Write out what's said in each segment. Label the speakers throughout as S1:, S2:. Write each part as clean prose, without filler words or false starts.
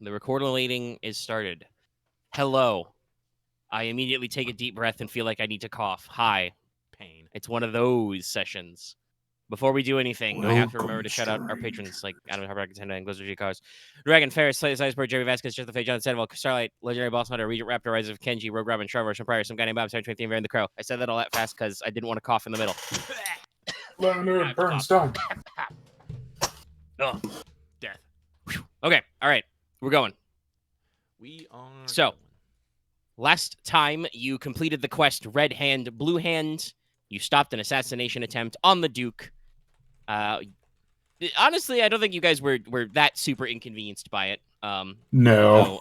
S1: The recording is started. Hello. I immediately take a deep breath and feel like I need to cough. Hi.
S2: Pain.
S1: It's one of those sessions. Before we do anything, I have to remember to shout out our patrons like Adam Harbaugh, Nintendo, and Blizzard G Cars. Dragon, Ferris, Slay, Iceberg, Jerry Vasquez, Just the Fate, John Sandoval, Starlight, Legendary Boss Hunter, Regent Raptor, Rise of Kenji, Rogue Robin, Trevor, some Prior, some guy named Bob, 723, and Varian the Crow. I said that all that fast because I didn't want to cough in the middle.
S3: Leonard Bernstein.
S1: Oh, death. Okay, all right, we're going.
S2: We are.
S1: So, last time you completed the quest Red Hand, Blue Hand. You stopped an assassination attempt on the Duke. Honestly, I don't think you guys were that super inconvenienced by it.
S3: No.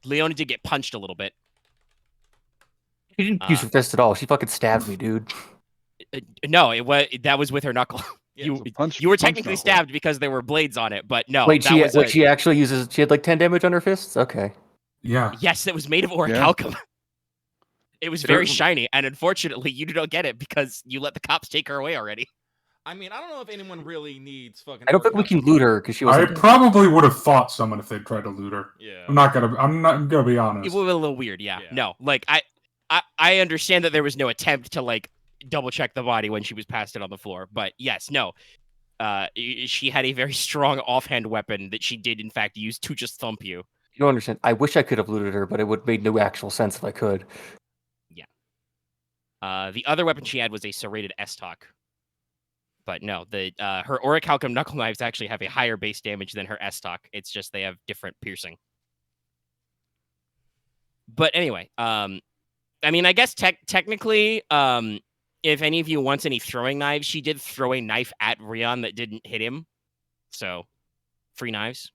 S1: Leona did get punched a little bit.
S4: She didn't use her fist at all. She fucking stabbed me, dude.
S1: No, that was with her knuckle.
S2: Yeah,
S1: you were technically stabbed because there were blades on it, but no.
S4: Wait, she actually uses? She had like 10 damage on her fists. Okay.
S3: Yeah.
S1: Yes, it was made of orichalcum. It was very shiny, and unfortunately, you don't get it because you let the cops take her away already.
S2: I mean, I don't know if anyone really needs fucking.
S4: I don't think we can loot her because she was.
S3: I probably would have fought someone if they tried to loot her.
S2: Yeah.
S3: I'm not gonna be honest.
S1: It would be a little weird, yeah. No, like I understand that there was no attempt to like double check the body when she was passed it on the floor, but yes, no. She had a very strong offhand weapon that she did in fact use to just thump you.
S4: You don't understand. I wish I could have looted her, but it would have made no actual sense if I could.
S1: Yeah. The other weapon she had was a serrated S-Talk. But no, her orichalcum knuckle knives actually have a higher base damage than her S-Talk. It's just they have different piercing. But anyway, I mean, I guess technically, if any of you wants any throwing knives, she did throw a knife at Ryahn that didn't hit him. So, free knives.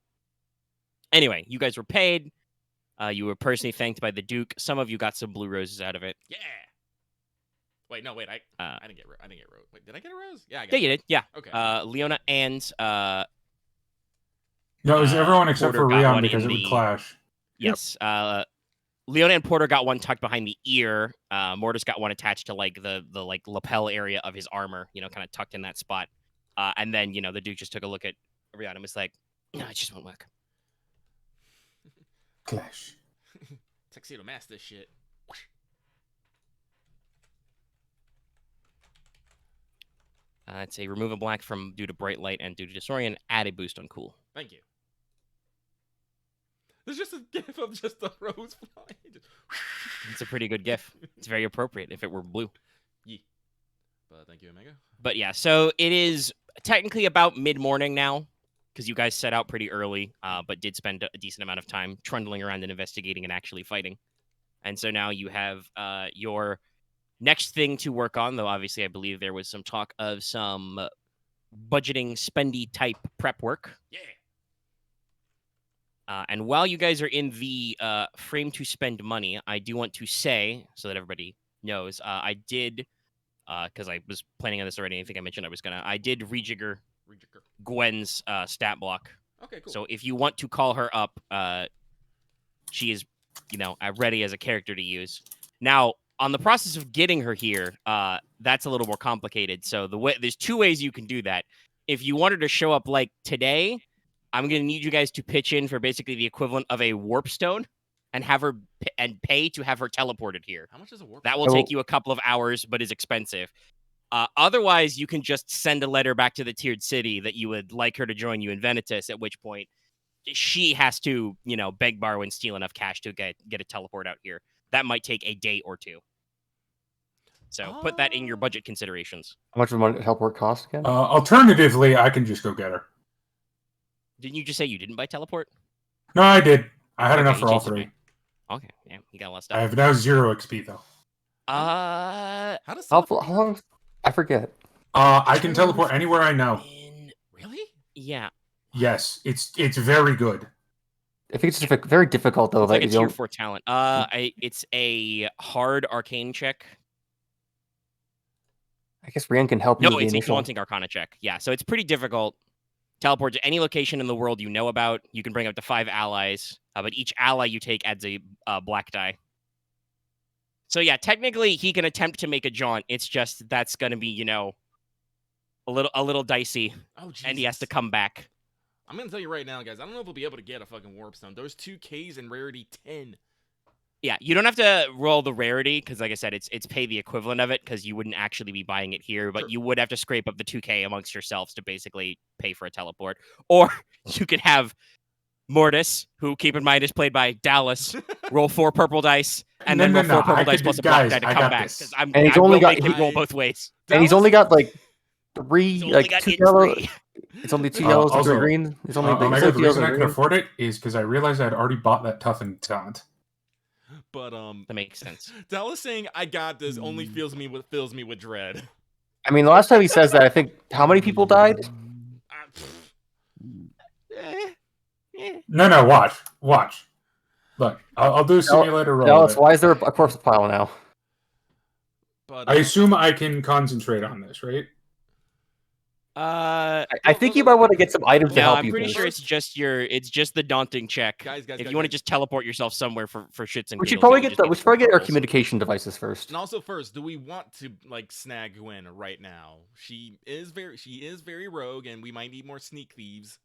S1: Anyway, you guys were paid. You were personally thanked by the Duke. Some of you got some blue roses out of it.
S2: Yeah. Wait, no, wait. I didn't get rose. Wait, did I get a rose? Yeah, I got.
S1: Yeah, you did. Yeah.
S2: Okay.
S1: Leona and
S3: No, it was everyone except
S1: Porter
S3: for
S1: got
S3: Ryahn
S1: one
S3: because
S1: in
S3: it would
S1: the-
S3: clash.
S1: Yes. Leona and Porter got one tucked behind the ear. Mortis got one attached to like the like lapel area of his armor, kind of tucked in that spot. And then, the Duke just took a look at Ryahn and was like, no, it just won't work.
S3: Clash.
S2: Tuxedo mask this shit.
S1: It's a remove a black from due to bright light and due to disorient. Add a boost on cool.
S2: Thank you. There's just a gif of just a rose flying.
S1: It's a pretty good gif. It's very appropriate if it were blue.
S2: Yeah. But thank you, Omega.
S1: But yeah, so it is technically about mid-morning now, because you guys set out pretty early, but did spend a decent amount of time trundling around and investigating and actually fighting. And so now you have your next thing to work on, though obviously I believe there was some talk of some budgeting, spendy type prep work.
S2: Yeah.
S1: And while you guys are in the frame to spend money, I do want to say, so that everybody knows, I did, because I was planning on this already, I think I mentioned I did rejigger Gwen's stat block.
S2: Okay, cool.
S1: So if you want to call her up, she is, ready as a character to use. Now, on the process of getting her here, that's a little more complicated. So there's two ways you can do that. If you want her to show up like today, I'm going to need you guys to pitch in for basically the equivalent of a warp stone and have her pay to have her teleported here.
S2: How much is a warp?
S1: That will take you a couple of hours, but is expensive. Otherwise, you can just send a letter back to the tiered city that you would like her to join you in Venitas, at which point she has to, beg, borrow, and steal enough cash to get a teleport out here. That might take a day or two. So put that in your budget considerations.
S4: How much would teleport cost again?
S3: Alternatively, I can just go get her.
S1: Didn't you just say you didn't buy teleport?
S3: No, I did. I had enough for all three.
S1: Okay, yeah, you got a lot of stuff.
S3: I have now 0 XP though.
S2: How does
S4: how long? I forget.
S3: I can teleport anywhere I know.
S2: Really?
S1: Yeah.
S3: Yes, it's very good.
S4: I think it's very difficult though.
S1: It's like a tier 4 talent. It's a hard arcane check.
S4: I guess Ryahn can help you.
S1: No, it's a daunting arcana check. Yeah, so it's pretty difficult. Teleport to any location in the world you know about. You can bring up to 5 allies, but each ally you take adds a black die. So yeah, technically he can attempt to make a jaunt. It's just that's going to be, a little dicey.
S2: Oh, Jesus.
S1: And he has to come back.
S2: I'm gonna tell you right now, guys. I don't know if we'll be able to get a fucking warp stone. Those 2 Ks and rarity 10.
S1: Yeah, you don't have to roll the rarity because, like I said, it's pay the equivalent of it because you wouldn't actually be buying it here, but
S2: Sure.
S1: you would have to scrape up the 2K amongst yourselves to basically pay for a teleport. Or you could have Mortis, who, keep in mind, is played by Dallas, roll 4 purple dice and then roll 4 purple dice plus a black die to come back. Because
S3: And
S4: he's
S1: I
S4: only
S1: will
S4: got-
S1: make him roll both ways.
S4: And he's only got like 3,
S1: He's only
S4: like
S1: got
S4: 2
S1: it
S4: yellow.
S1: 3.
S4: It's only 2 yellows and 3
S3: Also,
S4: greens. It's only
S3: Omega,
S4: it's
S3: the
S4: like 2 yellows
S3: reason I
S4: and
S3: can
S4: green.
S3: afford it is because I realized I'd already bought that toughened talent.
S2: But
S1: That makes sense.
S2: Dallas saying I got this only fills me with dread.
S4: I mean, the last time he says that, I think how many people died?
S3: No, watch. Look, I'll do a simulator roll.
S4: Dallas, why is there a corpse pile now?
S2: But
S3: I assume I can concentrate on this, right?
S4: I think you might want to get some items to
S1: No,
S4: help
S1: I'm
S4: you.
S1: pretty
S4: first.
S1: sure it's just the daunting check.
S2: guys,
S1: If you want to just teleport yourself somewhere for shits and
S4: We should
S1: giggles,
S4: probably
S1: you
S4: get
S1: just need
S4: we should probably get our
S1: purples.
S4: communication devices first.
S2: and also first, do we want to like snag Gwen right now? She is very rogue, and we might need more sneak thieves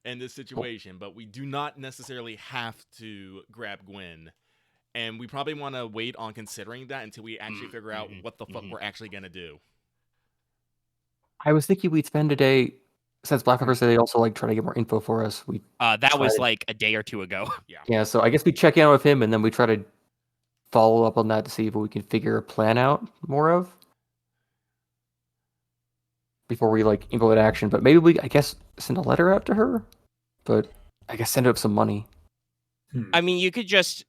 S2: in this situation. But we do not necessarily have to grab Gwen, and we probably want to wait on considering that until we actually figure out what the fuck we're actually gonna do.
S4: I was thinking we'd spend a day, since Black Pepper said they also like try to get more info for us.
S1: That was
S4: tried-
S1: like a day or two ago.
S4: Yeah, so I guess we check in with him and then we try to follow up on that to see if we can figure a plan out more of before we like implement action. But maybe I guess send a letter out to her, but I guess send up some money.
S1: I mean, you could just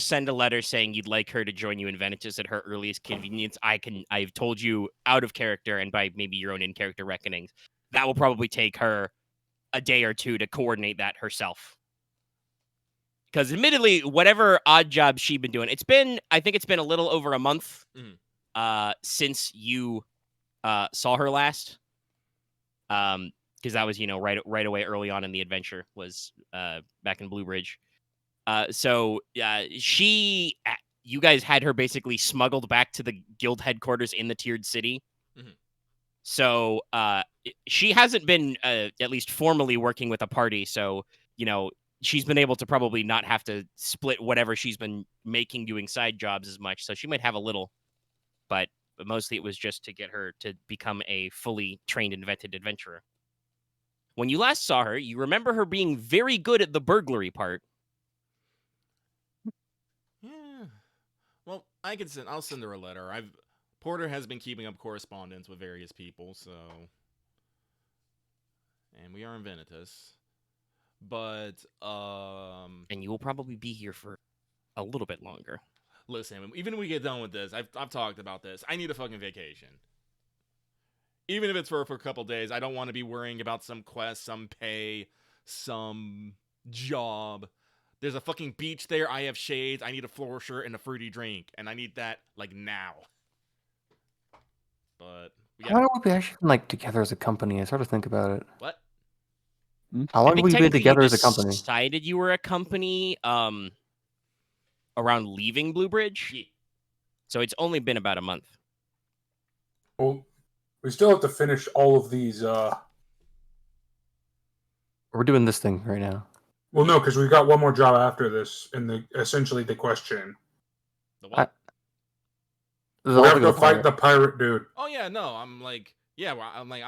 S1: send a letter saying you'd like her to join you in Venitus at her earliest convenience. I've told you out of character and by maybe your own in-character reckonings. That will probably take her a day or two to coordinate that herself. Because admittedly, whatever odd job she'd been doing, I think it's been a little over a month since you saw her last. Because that was, right away early on in the adventure was back in Blue Bridge. So you guys had her basically smuggled back to the guild headquarters in the tiered city.
S2: Mm-hmm.
S1: So she hasn't been at least formally working with a party. So, she's been able to probably not have to split whatever she's been making doing side jobs as much. So she might have a little, but mostly it was just to get her to become a fully trained, invented adventurer. When you last saw her, you remember her being very good at the burglary part.
S2: Yeah. Well, I'll send her a letter. Porter has been keeping up correspondence with various people, so, and we are in Venitus. But
S1: and you will probably be here for a little bit longer.
S2: Listen, even when we get done with this, I've talked about this. I need a fucking vacation. Even if it's for a couple days, I don't want to be worrying about some quest, some pay, some job. There's a fucking beach there. I have shades. I need a floor shirt and a fruity drink, and I need that like now. But
S4: How long have we actually been like together as a company? It's hard to think about it.
S2: What?
S4: How long have we been together as a company?
S1: Decided you were a company around leaving Blue Bridge.
S2: Yeah.
S1: So it's only been about a month.
S3: Well, we still have to finish all of these.
S4: We're doing this thing right now.
S3: Well, no, because we got one more job after this, in essentially the question.
S2: The what?
S3: We have to fight the pirate dude.
S2: Oh yeah, no, I'm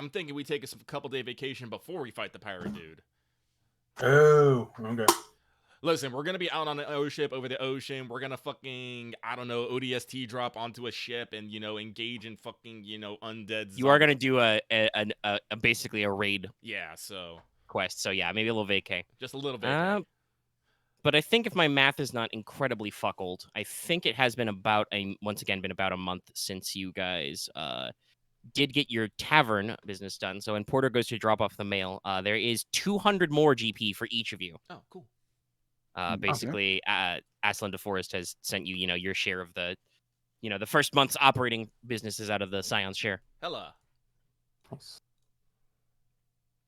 S2: thinking we take a couple day vacation before we fight the pirate dude.
S3: Oh, okay.
S2: Listen, we're gonna be out on an ship over the ocean. We're gonna fucking, I don't know, ODST drop onto a ship and engage in fucking undead.
S1: You are gonna do a basically a raid.
S2: Yeah, so
S1: quest. So yeah, maybe a little vacay.
S2: Just a little vacay.
S1: But I think if my math is not incredibly fuckled, I think it has been about a month since you guys did get your tavern business done. So when Porter goes to drop off the mail, there is 200 more GP for each of you.
S2: Oh, cool.
S1: Basically, Aslan DeForest has sent you, your share of the, the first month's operating businesses out of the Scion's share.
S2: Hella. Nice.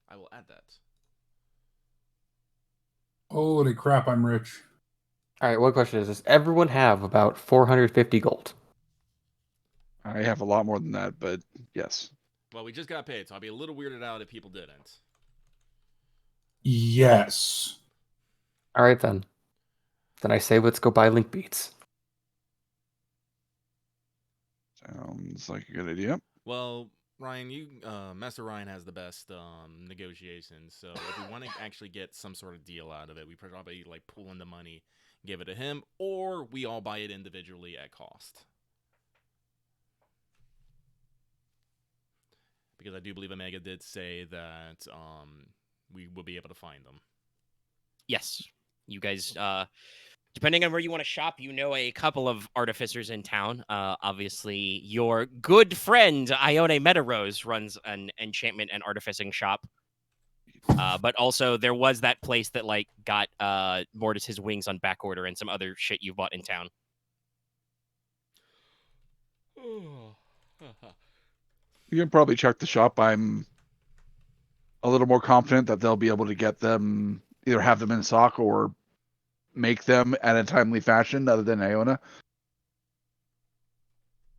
S2: I will add that.
S3: Holy crap, I'm rich.
S4: All right, what question is this? Everyone have about 450 gold?
S5: I have a lot more than that, but yes.
S2: Well, we just got paid, so I'll be a little weirded out if people didn't.
S3: Yes.
S4: All right, then. Then I say let's go buy link beads.
S5: Sounds like a good idea.
S2: Well, Ryahn, Master Ryahn has the best negotiations. So if we want to actually get some sort of deal out of it, we probably like pull in the money, give it to him, or we all buy it individually at cost. Because I do believe Omega did say that we will be able to find them.
S1: Yes, you guys. Depending on where you want to shop, you know a couple of artificers in town. Obviously, your good friend Ione Metarose runs an enchantment and artificing shop. But also, there was that place that like got Mortis his wings on back order and some other shit you bought in town.
S5: You can probably check the shop. I'm a little more confident that they'll be able to get them, either have them in stock or make them at a timely fashion other than Leona.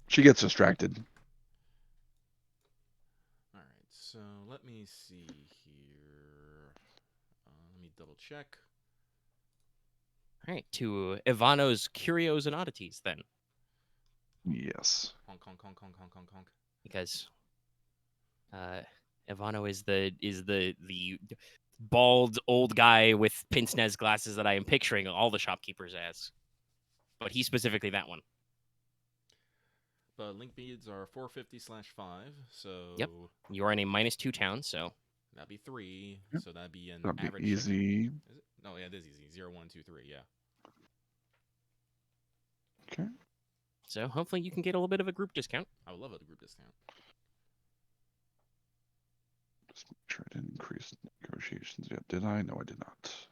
S5: She gets distracted.
S2: All right, so let me see here. Let me double check.
S1: All right, to Ivano's Curios and Oddities then,
S5: Yes.
S2: Honk, honk, honk, honk, honk, honk, honk.
S1: because Ivano is the bald old guy with pince-nez glasses that I am picturing all the shopkeepers as, but he's specifically that one.
S2: But link beads are 450/5, so
S1: Yep. You are in a -2 town, so
S2: that'd be 3.
S5: Yep.
S2: So that'd be an
S5: That'd
S2: average.
S5: be easy.
S2: Is it? No, yeah, it is easy. 0, 1, 2, 3. Yeah.
S5: Okay.
S1: so hopefully you can get a little bit of a group discount.
S2: I would love a group discount.
S5: Just make sure I didn't increase negotiations yet. Did I? No, I did not.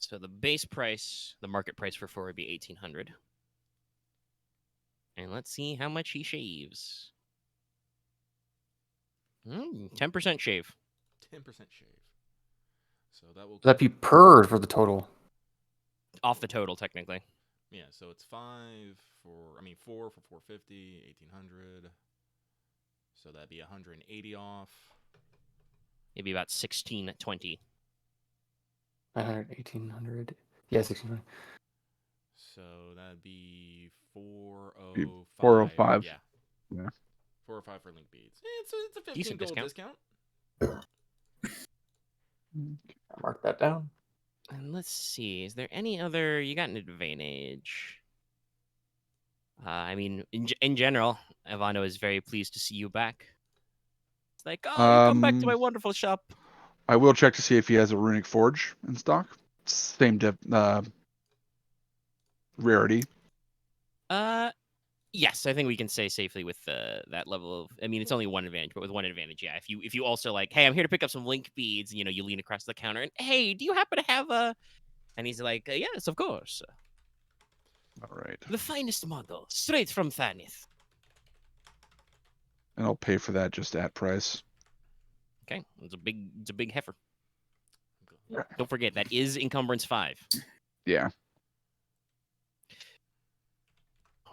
S1: So the base price, the market price for 4 would be 1,800. And let's see how much he shaves. 10% shave.
S2: 10% shave. So that will.
S4: Would that be per for the total?
S1: Off the total, technically.
S2: Yeah, so it's 4 for 450, 1,800. So that'd be 180 off.
S1: It'd be about 1,620.
S4: 900, 1,800. Yeah, 1,600.
S2: So that'd be 405.
S5: 405.
S2: Yeah.
S5: Yeah.
S2: 405 for link beads. It's a 15
S1: Decent
S2: gold
S1: discount.
S4: I'll mark that down.
S1: And let's see, is there any other... You got an advantage. I mean, in general, Ivano is very pleased to see you back. It's like, oh, you come back to my wonderful shop.
S5: I will check to see if he has a runic forge in stock. Same rarity.
S1: Yes, I think we can say safely with that level of... I mean, it's only one advantage, but with one advantage, yeah. If you also like, hey, I'm here to pick up some link beads, and, you lean across the counter, and, hey, do you happen to have a... And he's like, yes, of course.
S5: All right.
S1: The finest model, straight from Thanith.
S5: And I'll pay for that just at price.
S1: Okay, it's a big heifer. Don't forget, that is encumbrance 5.
S5: Yeah.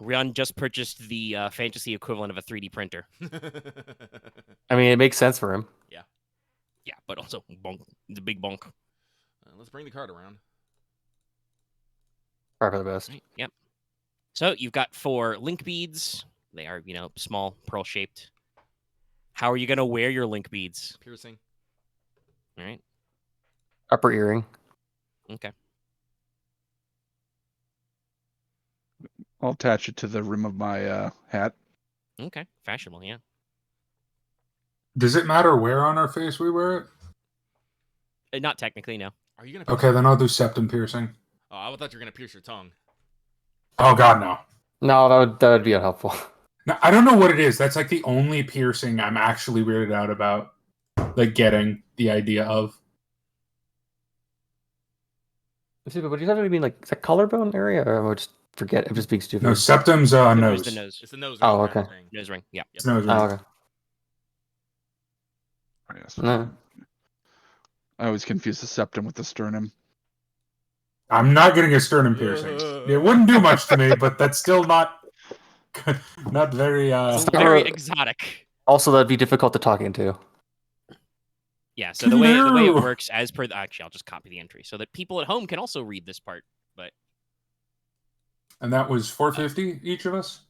S1: Ryahn just purchased the fantasy equivalent of a 3D printer.
S4: I mean, it makes sense for him.
S1: Yeah, but also, bonk. It's a big bonk.
S2: Let's bring the card around.
S4: Probably for the best.
S1: Right, yep. So you've got 4 link beads. They are, small, pearl-shaped. How are you going to wear your link beads?
S2: Piercing.
S1: All right.
S4: Upper earring.
S1: Okay.
S5: I'll attach it to the rim of my hat.
S1: Okay. Fashionable, yeah.
S3: Does it matter where on our face we wear it?
S1: Not technically, no.
S2: Are you gonna?
S3: Okay, then I'll do septum piercing.
S2: Oh, I thought you were gonna pierce your tongue.
S3: Oh God, no.
S4: No, that would be unhelpful.
S3: No, I don't know what it is. That's like the only piercing I'm actually weirded out about, like getting the idea of.
S4: But do you have to mean like is that collarbone area, or am I just forget? I'm just being stupid.
S3: No, septum's nose.
S1: The nose.
S2: It's the nose.
S4: Oh,
S2: ring
S4: okay.
S2: thing.
S1: Nose ring, yeah.
S3: It's nose
S4: Oh,
S3: ring.
S4: okay.
S5: Oh, yes.
S4: No.
S5: I always confuse the septum with the sternum.
S3: I'm not getting a sternum piercing. It wouldn't do much to me, but that's still not very.
S1: It's very exotic.
S4: Also, that'd be difficult to talk into.
S1: Yeah, so the way it
S3: No.
S1: works as per actually I'll just copy the entry so that people at home can also read this part. But
S3: And that was 450 each of us?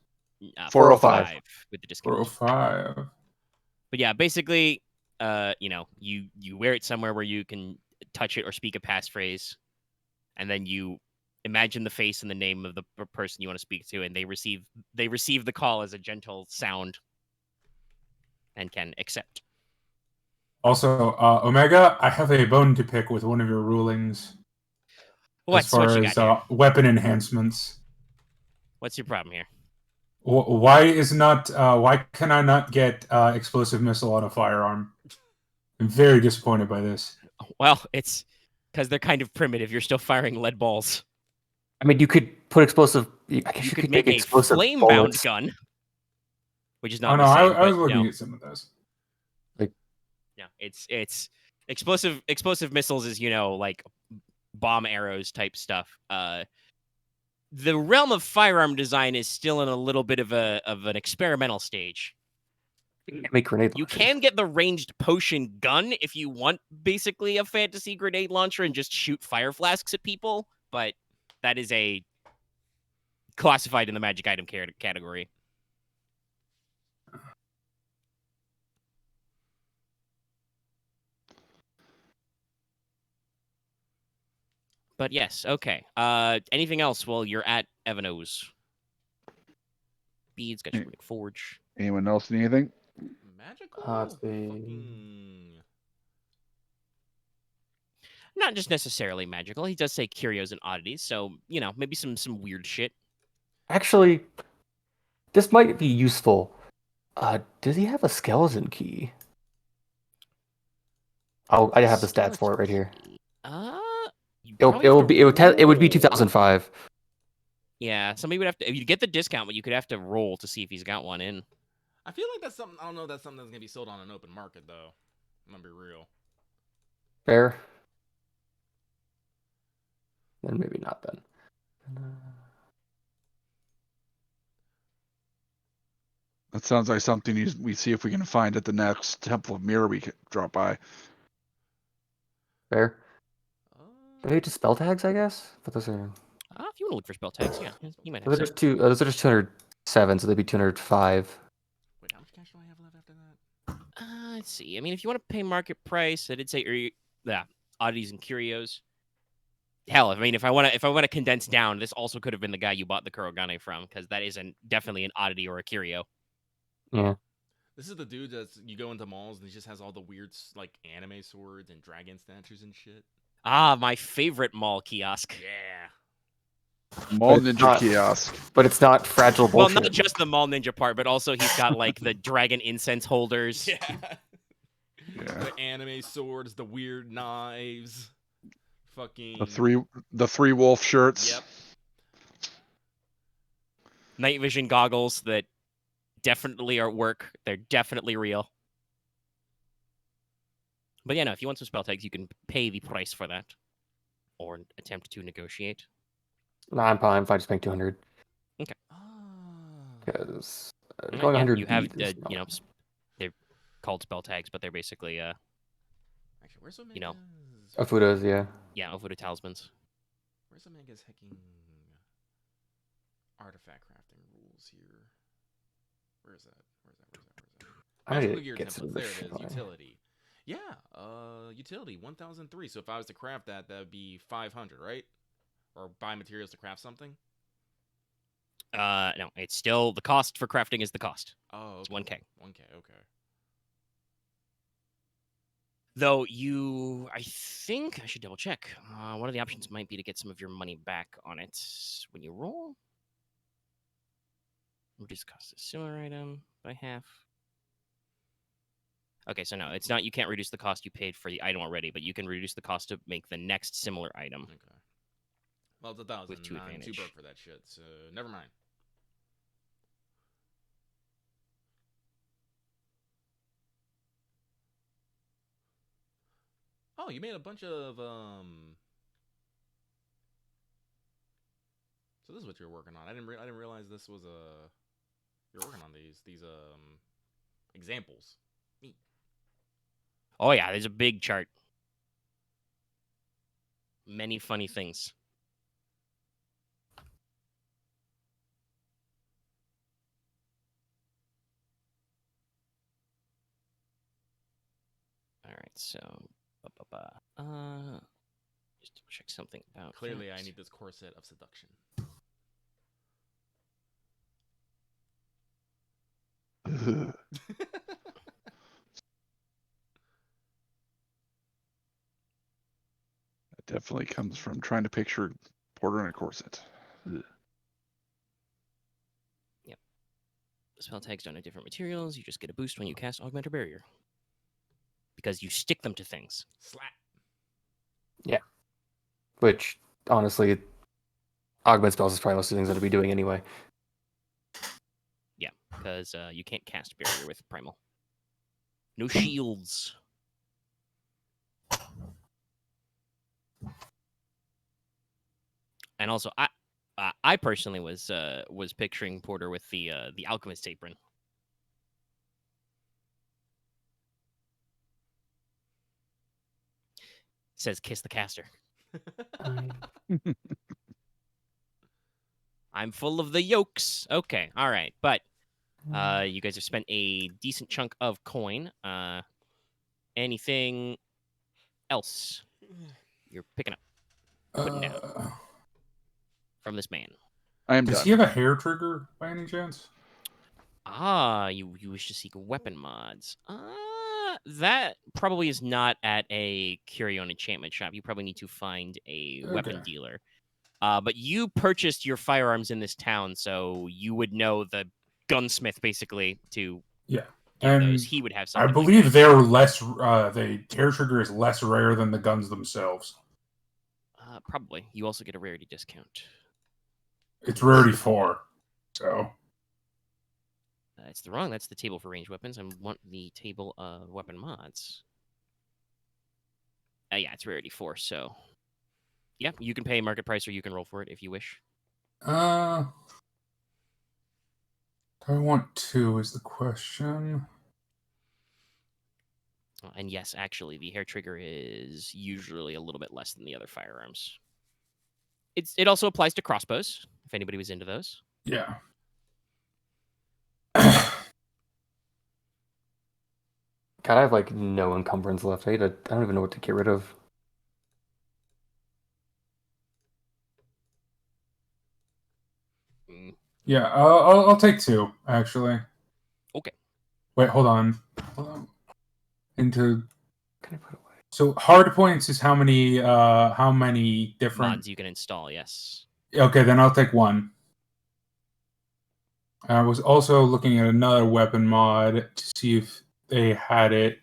S4: 405
S1: with the discount.
S3: 405.
S1: But yeah, basically, you wear it somewhere where you can touch it or speak a passphrase, and then you imagine the face and the name of the person you want to speak to, and they receive the call as a gentle sound and can accept.
S3: Also, Omega, I have a bone to pick with one of your rulings as
S1: What
S3: far
S1: you
S3: as
S1: got here?
S3: weapon enhancements.
S1: What's your problem here?
S3: Why can I not get explosive missile on a firearm? I'm very disappointed by this.
S1: Well, it's because they're kind of primitive. You're still firing lead balls.
S4: I mean, you could put explosive. I guess
S1: You could make a
S4: explosive
S1: flame-bound
S4: bullets.
S1: gun, which is
S3: Oh
S1: not
S3: no,
S1: the same.
S3: I was
S1: but,
S3: looking at some of those.
S1: Yeah, it's explosive missiles is like bomb arrows type stuff. The realm of firearm design is still in a little bit of an experimental stage.
S4: Make grenade
S1: You
S4: launchers.
S1: can get the ranged potion gun if you want basically a fantasy grenade launcher and just shoot fire flasks at people, but that is a classified in the magic item category. But yes, okay. Anything else while you're at Evano's? Beads, got your runic forge.
S5: Anyone else need anything?
S2: Magical?
S4: Let's see.
S2: Fucking...
S1: Not just necessarily magical. He does say curios and oddities, so maybe some weird shit.
S4: Actually, this might be useful. Does he have a skeleton key? Oh, I have the stats for it right here. It would be 2005.
S1: Yeah, somebody would have to. If you get the discount, but you could have to roll to see if he's got one in.
S2: I feel like that's something. I don't know. That's something that's gonna be sold on an open market, though. I'm gonna be real.
S4: Fair. Then maybe not then.
S5: That sounds like something we see if we can find at the next Temple of Mirror we could drop by.
S4: Fair. Maybe just spell tags, I guess. But those are.
S1: If you want to look for spell tags, yeah, you might have.
S4: Those are just those are just 207, so they'd be 205.
S2: Wait, how much cash do I have left after that?
S1: Let's see. I mean, if you want to pay market price, I did say, oddities and curios. Hell, I mean, if I want to condense down, this also could have been the guy you bought the Kurogane from, because that isn't definitely an oddity or a curio.
S4: Yeah.
S2: This is the dude that you go into malls and he just has all the weird like anime swords and dragon statues and shit.
S1: My favorite mall kiosk.
S2: Yeah.
S5: Mall
S4: But it's
S5: Ninja
S4: not-
S5: Kiosk.
S4: But it's not fragile
S1: Well,
S4: bullshit.
S1: not just the mall ninja part, but also he's got like the dragon incense holders.
S2: Yeah.
S5: Yeah.
S2: The anime swords, the weird knives. Fucking
S5: The three wolf shirts.
S2: Yep.
S1: Night vision goggles that definitely are work. They're definitely real. But yeah, no, if you want some spell tags, you can pay the price for that. Or attempt to negotiate.
S4: No, I'm fine. If I just make 200.
S2: Ah.
S4: Because
S1: Yeah,
S4: going 100
S1: you have,
S4: beads is not-
S1: they're called spell tags, but they're basically,
S2: Actually, where's Omega's?
S1: you know.
S4: Ofudas, yeah.
S1: Yeah, Ofuda talismans.
S2: Where's Omega's hecking artifact crafting rules here? Where's that?
S4: I need
S2: Magical
S4: to
S2: gear
S4: get
S2: templates.
S4: some of
S2: There
S4: this
S2: it
S4: shit
S2: is.
S4: on.
S2: Utility. Yeah. Utility 1003. So if I was to craft that, that would be 500, right? Or buy materials to craft something.
S1: No, it's still the cost for crafting is the cost.
S2: Oh,
S1: It's
S2: okay.
S1: 1K.
S2: 1K. Okay.
S1: Though I think I should double check. One of the options might be to get some of your money back on it when you roll. Reduce cost of similar item by half. Okay, so no, it's not. You can't reduce the cost you paid for the item already, but you can reduce the cost to make the next similar item.
S2: Okay. Well, it's 1,000.
S1: With 2
S2: I'm too
S1: advantage.
S2: broke for that shit. So never mind. Oh, you made a bunch of So this is what you're working on. I didn't realize this was you're working on these examples. Neat.
S1: Oh yeah, there's a big chart. Many funny things. All right, so just to check something out.
S2: Clearly,
S1: that.
S2: I need this corset of seduction.
S5: Ugh. That definitely comes from trying to picture Porter in a corset. Ugh.
S1: Spell tags don't have different materials. You just get a boost when you cast Augment or Barrier. Because you stick them to things.
S2: Slap.
S4: Which, honestly, augment spells is probably most of the things that I'd be doing anyway.
S1: Yeah, because you can't cast Barrier with Primal. No shields. And also, I personally was picturing Porter with the Alchemist apron. Says kiss the caster. I'm full of the yolks. Okay, all right, but you guys have spent a decent chunk of coin. Anything else you're picking up, putting down from this man?
S5: I am
S3: Does
S5: done.
S3: he have a hair trigger by any chance?
S1: Ah, you wish to seek weapon mods. That probably is not at a Curio enchantment shop. You probably need to find a weapon
S3: Okay.
S1: dealer. But you purchased your firearms in this town, so you would know the gunsmith basically to
S3: Yeah.
S1: get
S3: And
S1: those. He would have
S3: I
S1: something.
S3: believe
S1: like
S3: they're less. The hair trigger is less rare than the guns themselves.
S1: that. Probably. You also get a rarity discount.
S3: It's rarity 4. So
S1: That's the wrong. That's the table for ranged weapons. I want the table of weapon mods. Yeah, it's rarity 4. So, yeah, you can pay market price or you can roll for it if you wish.
S3: do I want to is the question.
S1: And yes, actually, the hair trigger is usually a little bit less than the other firearms. It also applies to crossbows, if anybody was into those.
S3: Yeah.
S4: God, I have like no encumbrance left. I don't even know what to get rid of.
S1: Mm,
S3: Yeah, I'll take 2 actually.
S1: Okay.
S3: Wait, hold on. Into
S4: Can I put away?
S3: so hard points is how many different
S1: Mods you can install, yes.
S3: Okay, then I'll take 1. I was also looking at another weapon mod to see if they had it.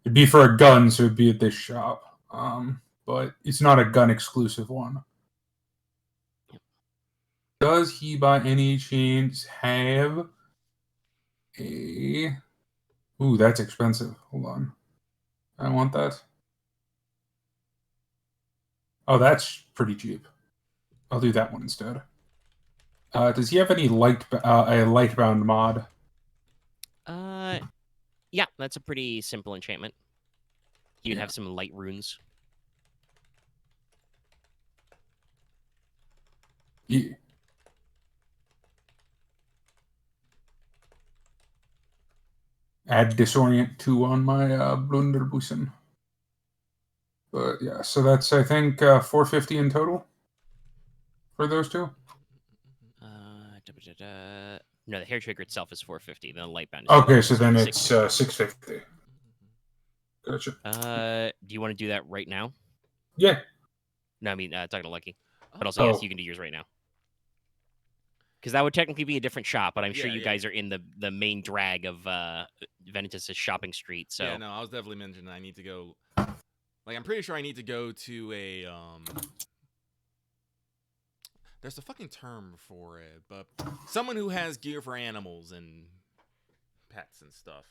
S3: It'd be for a gun, so it'd be at this shop. But it's not a gun exclusive one. Does he by any chance have a... Ooh, that's expensive. Hold on. I want that. Oh, that's pretty cheap. I'll do that one instead. Does he have any a lightbound mod?
S1: Yeah, that's a pretty simple enchantment. You'd
S3: Yeah.
S1: have some light runes.
S3: Yeah. Add Disorient 2 on my Blunderbussen. But yeah, so that's, I think, 450 in total for those 2.
S1: No, the hair trigger itself is 450. The light bound is
S3: Okay, so then
S1: 650.
S3: it's 650. Gotcha.
S1: Do you want to do that right now?
S3: Yeah.
S1: No, I mean, talking to Lucky. But also, yes,
S3: Oh.
S1: you can do yours right now. Because that would technically be a different shop, but I'm sure
S2: Yeah,
S1: you
S2: yeah.
S1: guys are in the main drag of Venitus' shopping street. So
S2: Yeah, no, I was definitely mentioning I need to go. Like, I'm pretty sure I need to go to a There's a fucking term for it, but someone who has gear for animals and pets and stuff.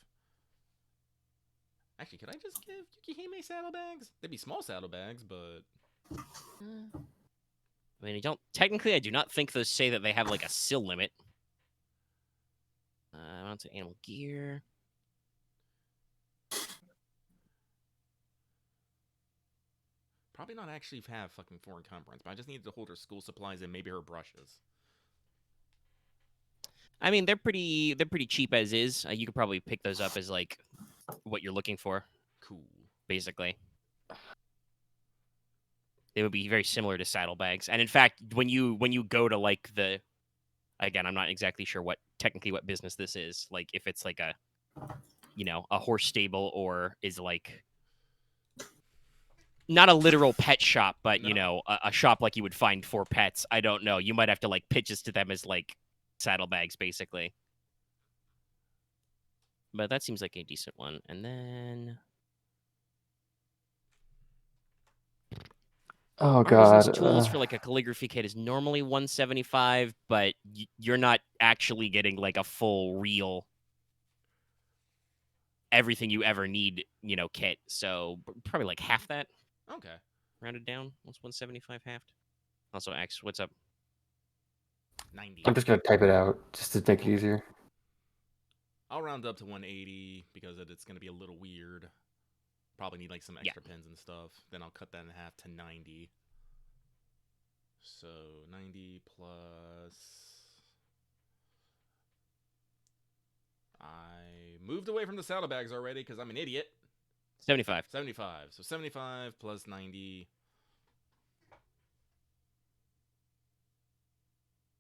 S2: Actually, could I just give Yukihime saddlebags? They'd be small saddlebags, but
S1: I mean, I do not think those say that they have like a sill limit. On to animal gear.
S2: probably not actually have fucking 4 encumbrance, but I just needed to hold her school supplies and maybe her brushes.
S1: I mean, they're pretty cheap as is. You could probably pick those up as like what you're looking for,
S2: Cool.
S1: basically. They would be very similar to saddlebags. And in fact, when you go to like the, again, I'm not exactly sure what business this is. Like if it's like a, you know, a horse stable or is like not a literal pet shop, but you know, a shop like you would find for pets. I don't know. You might have to like pitch this to them as like saddlebags, basically. But that seems like a decent one. And then
S4: Oh
S1: Artisan's
S4: god.
S1: tools for like a calligraphy kit is normally 175, but you're not actually getting like a full real everything you ever need, you know, kit. So probably like half that.
S2: Okay.
S1: Rounded down. What's 175 halved? Also, X, what's up?
S2: 90.
S4: I'm just gonna type it out just to make it easier.
S2: I'll round up to 180 because it's going to be a little weird. Probably need like some extra pins and stuff. Then I'll cut that in half to 90. So 90 plus... I moved away from the saddlebags already because I'm an idiot.
S1: 75.
S2: 75. So 75 plus 90.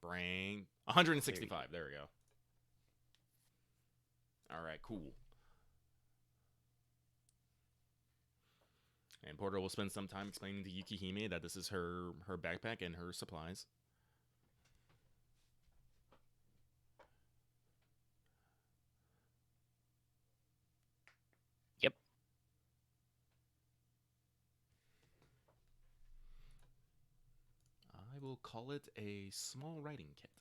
S2: Brain. 165. There we go. All right, cool. And Porter will spend some time explaining to Yukihime that this is her backpack and her supplies.
S1: Yep.
S2: I will call it a small writing kit.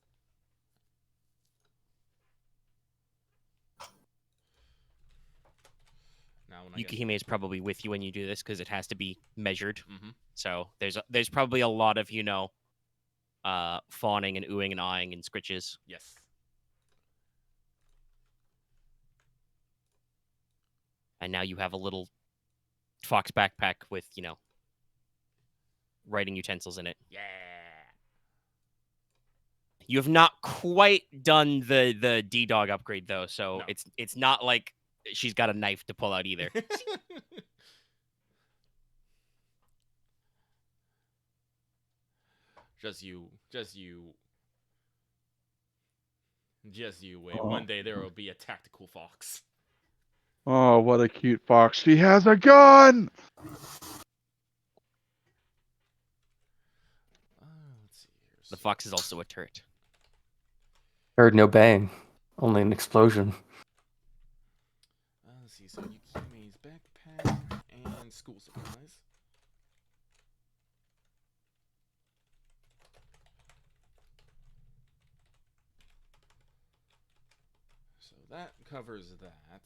S2: Now, when
S1: Yukihime is probably with you when you do this because it has to be measured.
S2: Mm-hmm.
S1: So there's probably a lot of, you know, fawning and oohing and eyeing and scritches.
S2: Yes.
S1: And now you have a little fox backpack with, you know, writing utensils in it.
S2: Yeah.
S1: You have not quite done the D-Dog upgrade though, so
S2: No.
S1: it's not like she's got a knife to pull out either.
S2: Just you wait. One day there will be a tactical fox.
S5: Oh, what a cute fox. She has a gun!
S2: Let's see here.
S1: The fox is also a turret.
S4: Heard no bang, only an explosion.
S2: Let's see. So Yukime's backpack and school supplies. So that covers that.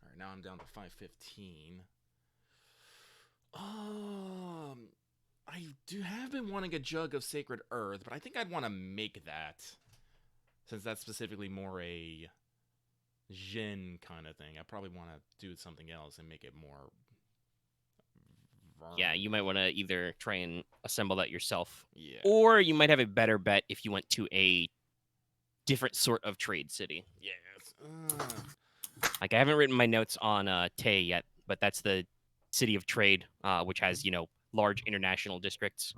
S2: All right, now I'm down to 515. I have been wanting a jug of sacred earth, but I think I'd want to make that, since that's specifically more a Gen kind of thing. I probably want to do something else and make it more.
S1: Yeah, you might want to either try and assemble that yourself,
S2: Yeah.
S1: or you might have a better bet if you went to a different sort of trade city.
S2: Yes.
S1: Like I haven't written my notes on Tay yet, but that's the city of trade, which has, you know, large international districts.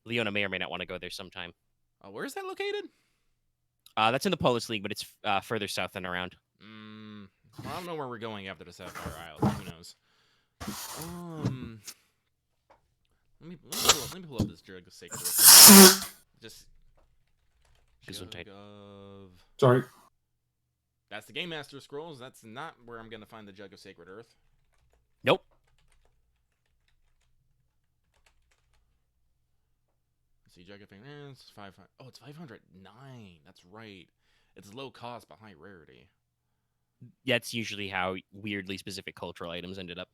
S1: Leona may or may not want to go there sometime.
S2: Where is that located?
S1: That's in the Polish League, but it's further south and around.
S2: Well, I don't know where we're going after the Sapphire Isles. Who knows? Let me pull up this jug of sacred earth. Just
S1: Gesundheit.
S2: jug of.
S3: Sorry.
S2: That's the Game Master Scrolls. That's not where I'm gonna find the jug of sacred earth.
S1: Nope.
S2: Let's see, jug of it's 500. Oh, it's 509. That's right. It's low cost but high rarity.
S1: That's usually how weirdly specific cultural items ended up.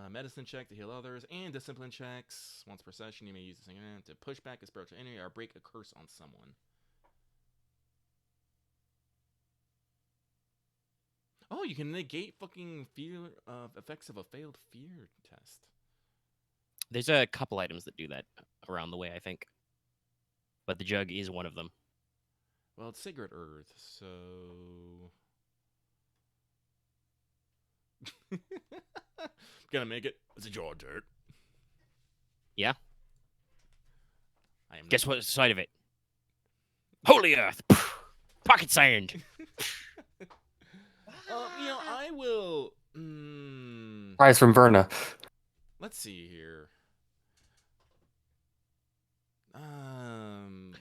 S2: Medicine check to heal others, and discipline checks. Once per session, you may use this thing to push back a spiritual enemy or break a curse on someone. Oh, you can negate fucking fear effects of a failed fear test.
S1: There's a couple items that do that around the way, I think. But the jug is one of them.
S2: Well, it's Sacred Earth, so... Gonna make it. It's a jaw dirt.
S1: Yeah.
S2: I am
S1: Guess what's inside of it? Holy Earth! Pocket sand!
S2: I will...
S4: Prize from Verna.
S2: let's see here.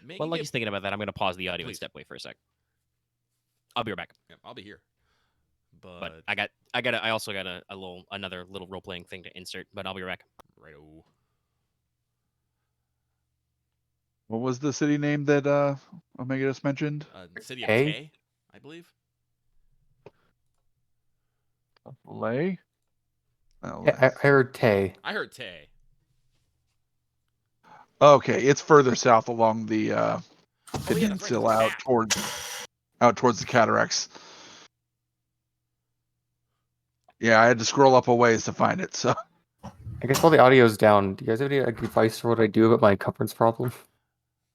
S2: Make
S1: Well,
S2: it
S1: like
S2: get-
S1: he's thinking about that, I'm going to pause the audio and
S2: Please.
S1: step away for a sec. I'll be right back.
S2: Yeah, I'll be here.
S1: But I also got another little role playing thing to insert. But I'll be right back.
S2: Righto.
S5: What was the city name that Omega just mentioned?
S2: City of
S4: Hey?
S2: K, I believe.
S5: Lay? Oh,
S4: I heard Tay.
S2: I heard Tay.
S5: okay, it's further south along the
S2: Oh, yeah, that's right,
S5: peninsula
S2: that's
S5: out towards the cataracts. Yeah, I had to scroll up a ways to find it. So
S4: I guess while the audio's down, do you guys have any advice for what I do about my encumbrance problem?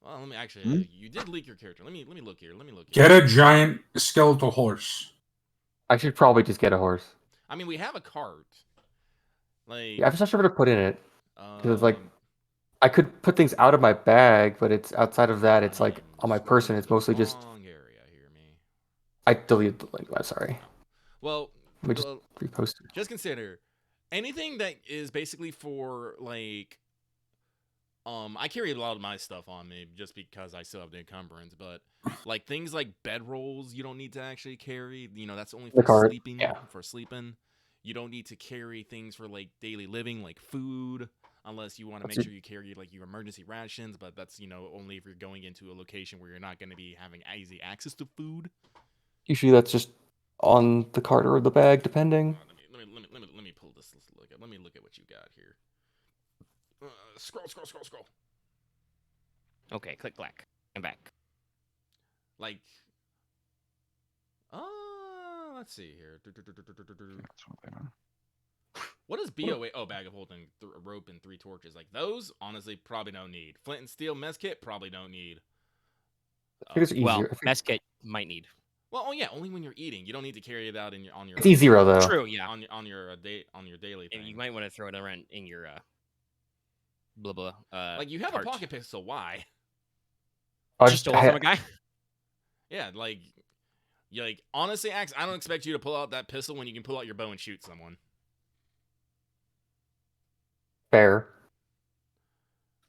S2: Well, let me actually. You did leak your character. Let me look here.
S3: Get a giant skeletal horse.
S4: I should probably just get a horse.
S2: I mean, we have a cart. Like,
S4: Yeah, I'm just not sure what to put in it. Because it's like,
S2: um,
S4: I could put things out of my bag, but it's outside of that. It's
S2: I
S4: like
S2: am
S4: on my
S2: scrolling
S4: person. It's
S2: to the
S4: mostly just.
S2: wrong area. Hear me.
S4: I deleted the link. I'm sorry.
S2: Well,
S4: Let me just
S2: well,
S4: repost it.
S2: just consider anything that is basically for like. I carry a lot of my stuff on me just because I still have the encumbrance, but like things like bedrolls, you don't need to actually carry. You know, that's only
S4: The
S2: for
S4: cart,
S2: sleeping.
S4: yeah.
S2: For sleeping, you don't need to carry things for like daily living, like food, unless you want to
S4: What's
S2: make
S4: your-
S2: sure you carry like your emergency rations. But that's only if you're going into a location where you're not going to be having easy access to food.
S4: Usually that's just on the cart or the bag, depending.
S2: Let me pull this. Let me look at what you got here. Scroll.
S1: Okay, click black. I'm back.
S2: Like, let's see here.
S5: That's what they are.
S2: What is BOA? Oh, bag of holding, a rope, and 3 torches. Like those, honestly, probably don't need. Flint and steel mess kit, probably don't need.
S4: I think it's easier.
S1: Well,
S4: I think
S1: mess kit might need.
S2: Well, oh yeah, only when you're eating. You don't need to carry it out on your.
S4: it's E0 though.
S1: True, yeah.
S2: On your daily thing.
S1: And you might want to throw it around in your blah blah.
S2: Like you have
S1: cart.
S2: a pocket pistol. Why?
S4: I
S1: Just stole it from a guy.
S2: Yeah, like, honestly, Axe, I don't expect you to pull out that pistol when you can pull out your bow and shoot someone.
S4: Fair.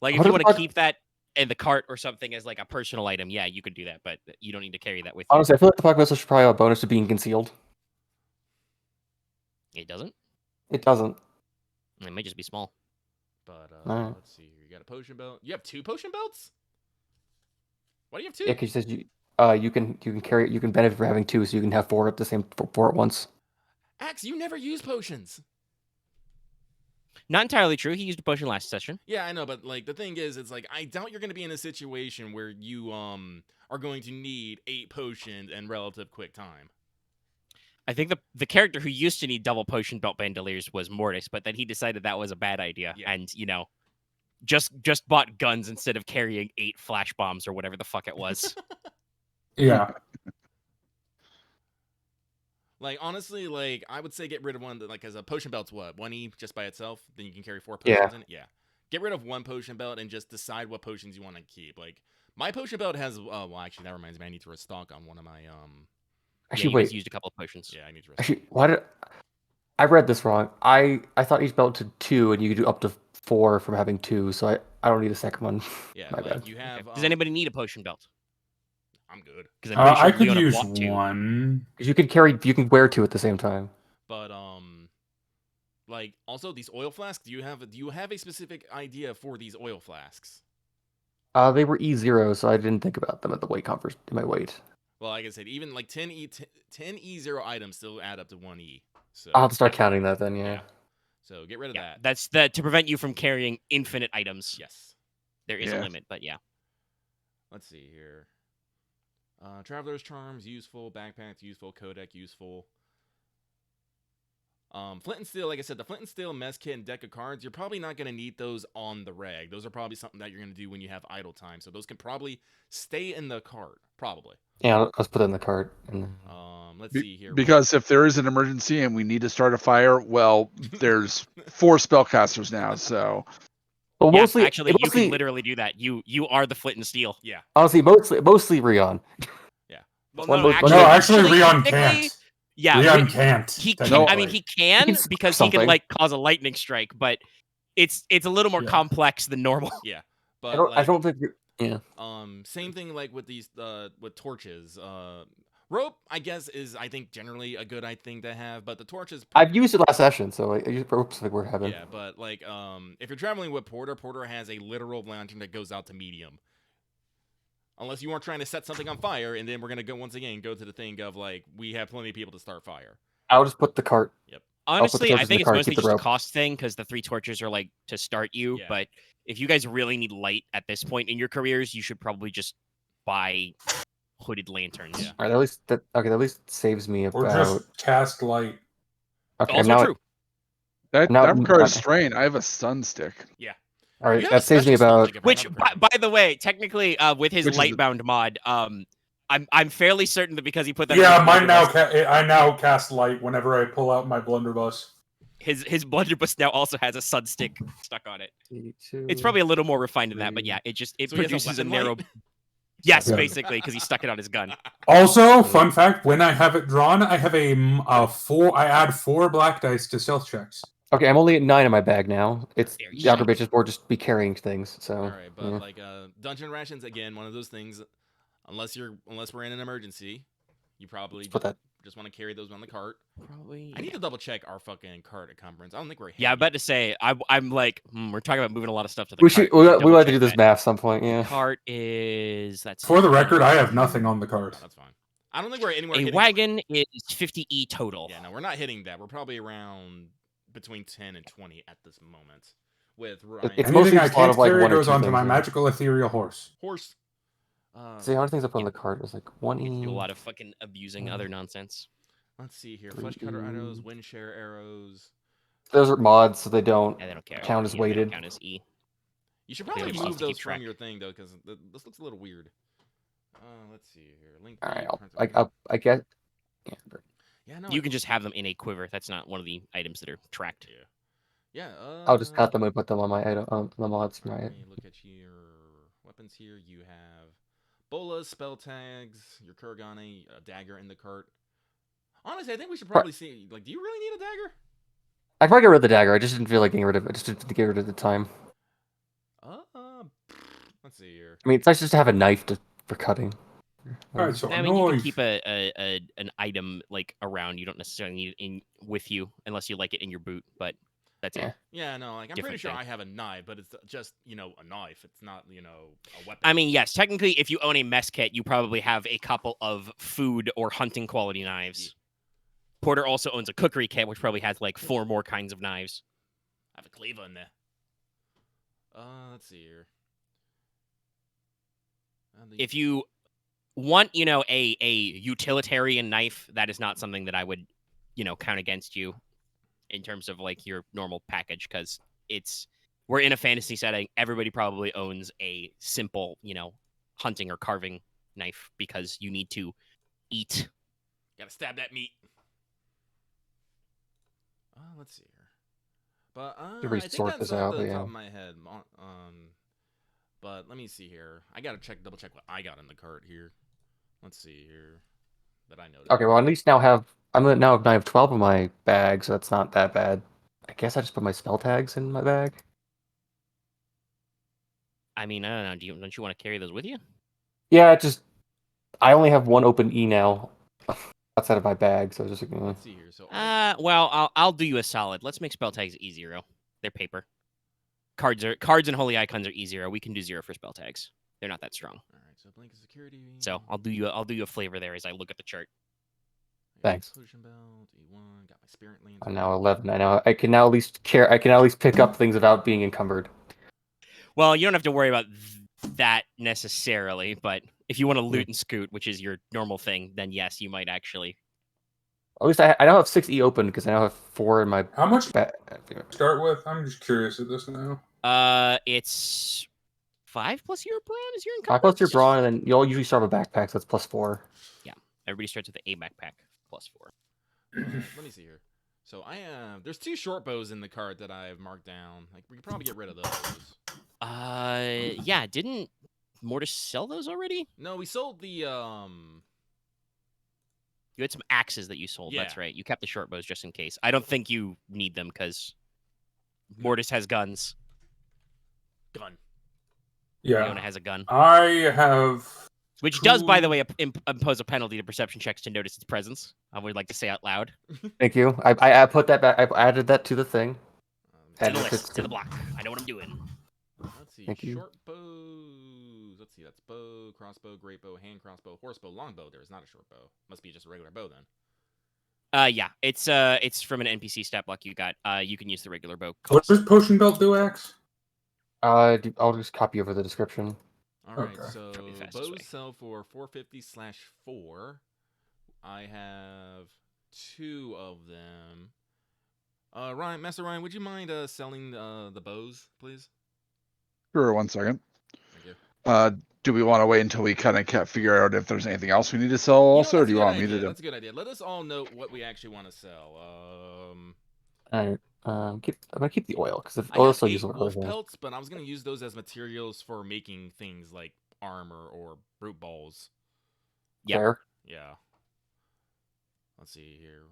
S1: Like
S4: What
S1: if you
S4: the
S1: want to
S4: fuck-
S1: keep that in the cart or something as like a personal item, yeah, you could do that, but you don't need to carry that with you.
S4: Honestly, I feel like the pocket pistol should probably have a bonus to being concealed.
S1: It doesn't.
S4: It doesn't.
S1: It may just be small.
S2: But
S4: Alright.
S2: let's see here. You got a potion belt. You have 2 potion belts? Why do you have 2?
S4: Yeah, because it says you can carry it. You can benefit for having 2, so you can have 4 at the same 4 at once.
S2: Axe, you never use potions.
S1: Not entirely true. He used a potion last session.
S2: Yeah, I know, but like the thing is, it's like I doubt you're going to be in a situation where you are going to need 8 potions in relative quick time.
S1: I think the character who used to need double potion belt bandoliers was Mortis, but then he decided that was a bad idea,
S2: Yeah.
S1: and just bought guns instead of carrying 8 flash bombs or whatever the fuck it was.
S3: Yeah.
S2: Like honestly, like I would say get rid of one that, like, as a potion belt's what 1E just by itself. Then you can carry 4
S4: Yeah.
S2: potions in it. Yeah, get rid of 1 potion belt and just decide what potions you want to keep. Like my potion belt has. Well, actually, that reminds me. I need to restock on one of my
S4: Actually,
S1: you
S4: wait.
S1: guys used a couple of potions.
S2: Yeah, I need to restock.
S4: Actually, why did I read this wrong? I thought each belt did 2, and you could do up to 4 from having 2. So I don't need a second one.
S2: Yeah,
S4: My
S2: like
S4: bad.
S2: you
S1: Okay.
S2: have.
S1: Does anybody need a potion belt?
S2: I'm good.
S1: Because I'm pretty
S3: I
S1: sure
S3: could
S1: Leona
S3: use
S1: bought 2.
S3: one.
S4: Because you can wear 2 at the same time.
S2: But like also these oil flasks. Do you have a specific idea for these oil flasks?
S4: They were E0, so I didn't think about them at the weight in my weight.
S2: Well, like I said, even like 10 E0 items still add up to 1E. So
S4: I'll have to start counting that then. Yeah.
S2: So get rid of
S1: Yeah,
S2: that.
S1: that's to prevent you from carrying infinite items.
S2: Yes.
S1: There is a
S5: Yeah.
S1: limit, but yeah.
S2: Let's see here. Traveler's Charms, useful. Backpack, useful. Codec, useful. Flint and Steel, like I said, the Flint and Steel mess kit and deck of cards, you're probably not going to need those on the reg. Those are probably something that you're going to do when you have idle time. So those can probably stay in the cart, probably.
S4: Yeah, let's put it in the cart. And
S2: Let's see here.
S5: Because if there is an emergency and we need to start a fire, well, there's 4 spellcasters now, so
S4: well,
S1: Yeah,
S4: mostly
S1: actually, you
S4: mostly,
S1: can literally do that. You are the Flint and Steel.
S2: Yeah.
S4: honestly, mostly Ryahn.
S1: Well,
S4: One
S1: no,
S4: would-
S1: actually,
S3: No, actually, Ryahn
S1: technically,
S3: can't.
S1: Yeah,
S3: Ryahn can't.
S1: he can.
S3: technically.
S1: I mean, he can
S4: can
S1: because he can
S4: something.
S1: like cause a lightning strike, but it's a little more
S3: Yeah.
S1: complex than normal.
S2: Yeah.
S4: I
S2: But
S4: don't,
S2: like,
S4: I don't think. Yeah.
S2: same thing like with these with torches. Rope, I guess, is I think generally a good thing to have, but the torches.
S4: I've used it last session, so I used ropes like we're having.
S2: Yeah, but like if you're traveling with Porter has a literal lantern that goes out to medium. Unless you aren't trying to set something on fire, and then we're gonna go to the thing of like we have plenty of people to start fire.
S4: I'll just put the cart.
S1: Honestly, I
S4: torches in
S1: think
S4: the
S1: it's
S4: cart,
S1: mostly
S4: keep the
S1: just a
S4: rope.
S1: cost thing because the 3 torches are like to start you.
S2: Yeah.
S1: But if you guys really need light at this point in your careers, you should probably just buy hooded lanterns.
S2: Yeah.
S4: All right, that at least saves me
S3: Or
S4: about.
S3: just cast light.
S4: Okay,
S1: Also
S4: now
S1: true.
S5: that
S4: Now-
S5: requires strain. I have a sun stick.
S4: all right,
S2: You have
S4: that
S2: a
S4: saves me
S2: special
S4: about.
S2: spell,
S1: Which,
S2: like,
S1: by the way, technically, with his
S5: Which is the-
S1: Lightbound mod, I'm fairly certain that because he put that.
S3: Yeah,
S1: on his
S3: mine now.
S1: blunderbuss,
S3: I now cast light whenever I pull out my blunderbuss.
S1: his blunderbuss now also has a sun stick stuck on it. It's
S4: 2,
S1: probably a little more refined than that, but yeah, it
S2: So he has a
S1: produces a
S2: weapon
S1: narrow.
S2: light?
S1: Yes,
S3: Yeah.
S1: basically, because he stuck it on his gun.
S3: Also, fun fact: when I have it drawn, I have a 4. I add 4 black dice to stealth checks.
S4: Okay, I'm only at 9 in my bag now. It's
S1: Very
S4: the outer
S1: nice.
S4: bitch is more just be carrying things. So
S2: All right, but
S4: yeah.
S2: like dungeon rations again, one of those things. Unless we're in an emergency, you probably
S4: Let's put that.
S2: just want to carry those on the cart.
S1: Probably.
S2: I need to double check our fucking cart encumbrance. I don't think we're.
S1: Yeah, I'm
S2: heavy.
S1: about to say I'm like we're talking about moving a lot of stuff to the
S4: We
S1: cart.
S4: should. We
S1: double
S4: will have to
S1: check
S4: do this
S1: that.
S4: math some point.
S1: The
S4: Yeah.
S1: cart is that's
S3: For the record, I have nothing on the card.
S2: That's fine. I don't think we're anywhere.
S1: a
S2: hitting...
S1: wagon is 50 total.
S2: Yeah, no, we're not hitting that. We're probably around between 10 and 20 at this moment. With Ryan.
S4: It's mostly
S3: Anything I
S4: just a lot
S3: can't
S4: of, like,
S3: carry
S4: one or
S3: goes
S4: two
S3: onto
S4: things,
S3: my
S4: yeah.
S3: magical ethereal horse.
S2: horse.
S4: See, how many things I put on the cart? It was like 1
S1: You can do a
S4: E.
S1: lot of fucking abusing other nonsense.
S2: Let's see here. Flesh cutter arrows,
S4: 3E.
S2: wind share arrows.
S4: Those are mods, so they don't.
S1: Yeah, they don't care.
S4: Count as
S1: Yeah, they don't
S4: weighted.
S1: Count as E.
S2: You should
S1: They
S2: probably
S1: just
S2: move
S1: need to keep
S2: those from
S1: track.
S2: your thing though, because this looks a little weird. Let's see here. Link.
S4: All right,
S2: view,
S4: I get. Yeah, but
S2: Yeah, no.
S1: You can just have them in a quiver. That's not one of the items that are tracked.
S2: Yeah.
S4: I'll just cut them and put them on my item, the mods for my.
S2: Let me look at your weapons here. You have bolas, spell tags, your Kurgane, a dagger in the cart. Honestly, I think we should probably see. Like, do you really need a dagger?
S4: I probably get rid of the dagger. I just didn't feel like getting rid of it. I just didn't get rid of the time.
S2: Let's see here.
S4: I mean, it's nice just to have a knife for cutting.
S3: All right, so
S1: I mean, you can
S3: knife.
S1: keep an item like around. You don't necessarily need it in with you unless you like it in your boot. But that's
S4: Yeah.
S1: it.
S2: Yeah, no, like I'm pretty
S1: Different
S2: sure
S1: thing.
S2: I have a knife, but it's just a knife. It's not a weapon.
S1: I mean, yes, technically, if you own a mess kit, you probably have a couple of food or hunting quality knives. Porter also owns a cookery kit, which probably has like 4 more kinds of knives.
S2: I have a cleaver in there. Let's see here.
S1: If you want, a utilitarian knife, that is not something that I would, count against you in terms of like your normal package, because we're in a fantasy setting. Everybody probably owns a simple, hunting or carving knife because you need to eat.
S2: Gotta stab that meat. Let's see here. But
S4: You
S2: I think
S4: resort
S2: that's
S4: this
S2: off
S4: out,
S2: the
S4: yeah.
S2: top of my head. But let me see here. I gotta double check what I got in the cart here. Let's see here. That I noticed.
S4: Okay, well, at least now now I have 12 in my bag, so that's not that bad. I guess I just put my spell tags in my bag.
S1: I mean, I don't know. Don't you want to carry those with you?
S4: Yeah, I only have 1 open E now outside of my bag, so just.
S2: Let's see here. So
S1: Well, I'll do you a solid. Let's make spell tags E0. They're paper. Cards and holy icons are E0. We can do 0 for spell tags. They're not that strong.
S2: all right. So blanket security.
S1: So I'll do you a flavor there as I look at the chart.
S4: Thanks.
S2: Exclusion belt, E1. Got my spirit lane.
S4: I'm now 11. I can now at least pick up things without being encumbered.
S1: Well, you don't have to worry about that necessarily, but if you want to loot and scoot, which is your normal thing, then yes, you might actually
S4: At least I now have 6E open because I now have 4 in my.
S3: How much
S4: Ba-
S3: start with? I'm just curious at this now.
S1: It's 5 plus your brawn is your
S4: 5
S1: encumbrance.
S4: plus your brawn, and then you'll usually start with a backpack, so that's +4.
S1: Everybody starts with a backpack +4.
S2: Let me see here. So I have. There's 2 short bows in the cart that I've marked down. Like we could probably get rid of those.
S1: Yeah, didn't Mortis sell those already?
S2: No, we sold the
S1: You had some axes that you sold. That's
S2: Yeah.
S1: right. You kept the short bows just in case. I don't think you need them because Mortis has guns.
S2: gun.
S3: Yeah,
S1: Leona has a gun,
S3: I have.
S1: which does, by the
S3: two-
S1: way, impose a penalty to perception checks to notice its presence. I would like to say out loud.
S4: Thank you. I put that back. I added that to the thing.
S1: To
S4: Add
S1: the
S4: it
S1: list, to the block. I know what I'm doing.
S2: Let's see.
S4: Thank you.
S2: Short bows. Let's see. That's bow, crossbow, great bow, hand crossbow, horse bow, long bow. There is not a short bow. Must be just a regular bow then.
S1: Yeah, it's from an NPC stat block you got. You can use the regular bow.
S3: What does potion belt do, Axe?
S4: I'll just copy over the description.
S2: All right.
S3: Okay.
S2: So
S1: Probably the fastest
S2: bows
S1: way.
S2: sell for 450/4. I have 2 of them. Ryan, Master Ryan, would you mind selling the bows, please?
S5: Sure, 1 second.
S2: Thank you.
S5: Do we want to wait until we kind of figure out if there's anything else we need to sell
S2: You know,
S5: also, or
S2: that's
S5: do you
S2: a good
S5: want me
S2: idea.
S5: to do?
S2: That's a good idea. Let us all note what we actually want to sell.
S4: I'm gonna keep the oil because
S2: I
S4: oil
S2: have
S4: still
S2: 8
S4: useful for
S2: wolf
S4: everything.
S2: pelts, but I was going to use those as materials for making things like armor or brute balls.
S1: Yep.
S4: Fair.
S2: Yeah. Let's see here.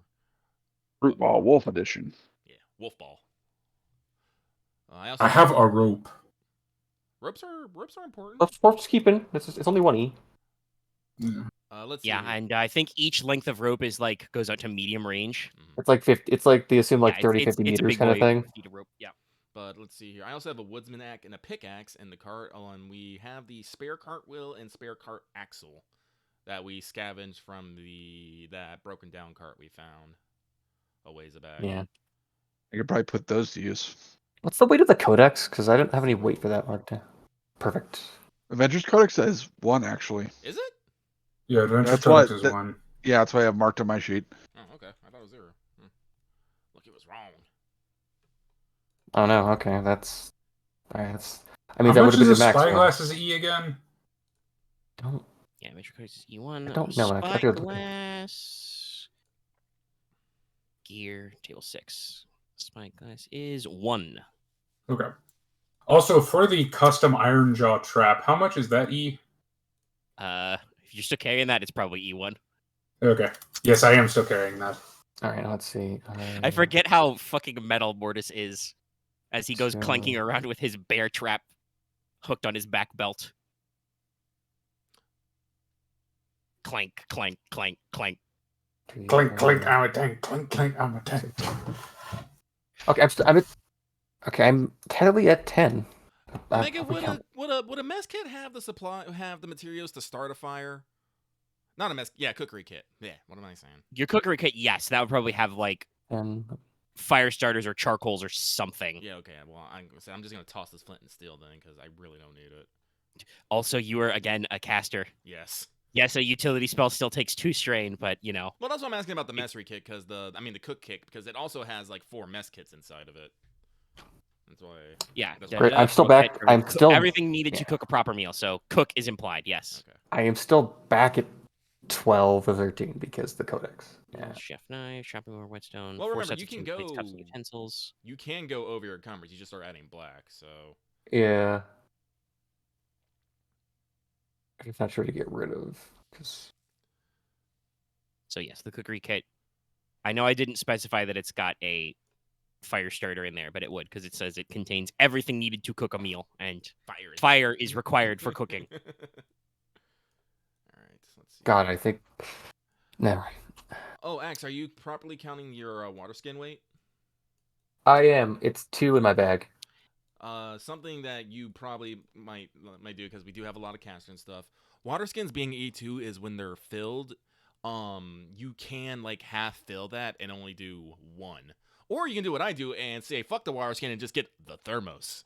S5: Root Ball Wolf Edition.
S2: Yeah, wolf ball. I also
S3: I have a rope.
S2: ropes are important.
S4: Let's just keeping. It's only 1E.
S3: Yeah.
S2: Let's see.
S1: Yeah,
S2: here.
S1: and I think each length of rope is like goes out to medium range.
S2: Mhm.
S4: It's like 50. It's like they assume like
S1: Yeah,
S4: 30, 50
S1: it's a
S4: meters
S1: big
S4: kind of
S1: boy
S4: thing.
S1: feet of rope. Yeah.
S2: But let's see here. I also have a woodsman axe and a pickaxe in the cart. And we have the spare cartwheel and spare cart axle that we scavenged from that broken down cart we found a ways back.
S4: Yeah.
S5: I could probably put those to use.
S4: What's the weight of the codex? Because I didn't have any weight for that marked down. Perfect.
S5: Avengers Codex says 1 actually.
S2: Is it?
S3: Yeah, Adventure
S5: That's
S3: Codex
S5: what-
S3: is
S5: that-
S3: 1.
S5: Yeah, that's why I have marked on my sheet.
S2: Oh, okay. I thought it was 0. Look, it was wrong.
S4: Oh no. Okay, that's. Alright, that's. I
S3: How
S4: mean, that would
S3: much
S4: have
S3: is
S4: been
S3: a
S4: the max. one.
S3: spyglass's E again?
S4: Don't.
S1: Yeah, Major Codex is E1.
S4: I don't know, actually. I have to go look at-
S1: Spyglass. Gear, table 6. Spyglass is 1.
S3: Okay. Also, for the custom Iron Jaw trap, how much is that E?
S1: If you're still carrying that, it's probably E1.
S3: Okay. Yes, I am still carrying that.
S4: All right, let's see.
S1: I forget how fucking metal Mortis is as he goes
S4: So-
S1: clanking around with his bear trap hooked on his back belt. Clank, clank, clank, clank.
S3: Clink, clink, I'm a tank. Clink, clink, I'm a tank.
S4: Okay, I'm technically at 10.
S2: Omega,
S4: If we count.
S2: would a mess kit have the materials to start a fire? Not a mess. Yeah, cookery kit. Yeah. What am I saying?
S1: Your cookery kit, yes, that would probably have like
S4: 10.
S1: fire starters or charcoals or something.
S2: Yeah. Okay. Well, I'm just gonna toss this flint and steel then because I really don't need it.
S1: Also, you are again a caster.
S2: Yes.
S1: Yes, a utility spell still takes 2 strain, but you know.
S2: Well, that's what I'm asking about the messery kit because the cook kit because it also has like 4 mess kits inside of it. That's why.
S1: Yeah.
S2: That's
S1: the-
S2: why-
S4: Great, I'm still
S1: cook
S4: back.
S1: kit,
S4: I'm still.
S1: everything needed to
S4: yeah.
S1: cook a proper meal. So cook is implied. Yes.
S2: Okay.
S4: I am still back at 12 or 13 because the codex. Yeah.
S1: Chef knife, shopping board, whetstone.
S2: Well,
S1: 4
S2: remember,
S1: sets
S2: you
S1: of
S2: can
S1: tin plates, cups, and
S2: go-
S1: utensils.
S2: You can go over your encumbrance. You just start adding black. So.
S4: Yeah. I'm not sure to get rid of because.
S1: So yes, the cookery kit. I know I didn't specify that it's got a fire starter in there, but it would because it says it contains everything needed to cook a meal, and fire is required for cooking.
S2: All right. Let's see.
S4: God, I think. Never mind.
S2: Oh, Axe, are you properly counting your water skin weight?
S4: I am. It's 2 in my bag.
S2: Something that you probably might do because we do have a lot of casters and stuff. Water skins being E2 is when they're filled. You can like half fill that and only do 1, or you can do what I do and say fuck the water skin and just get the thermos,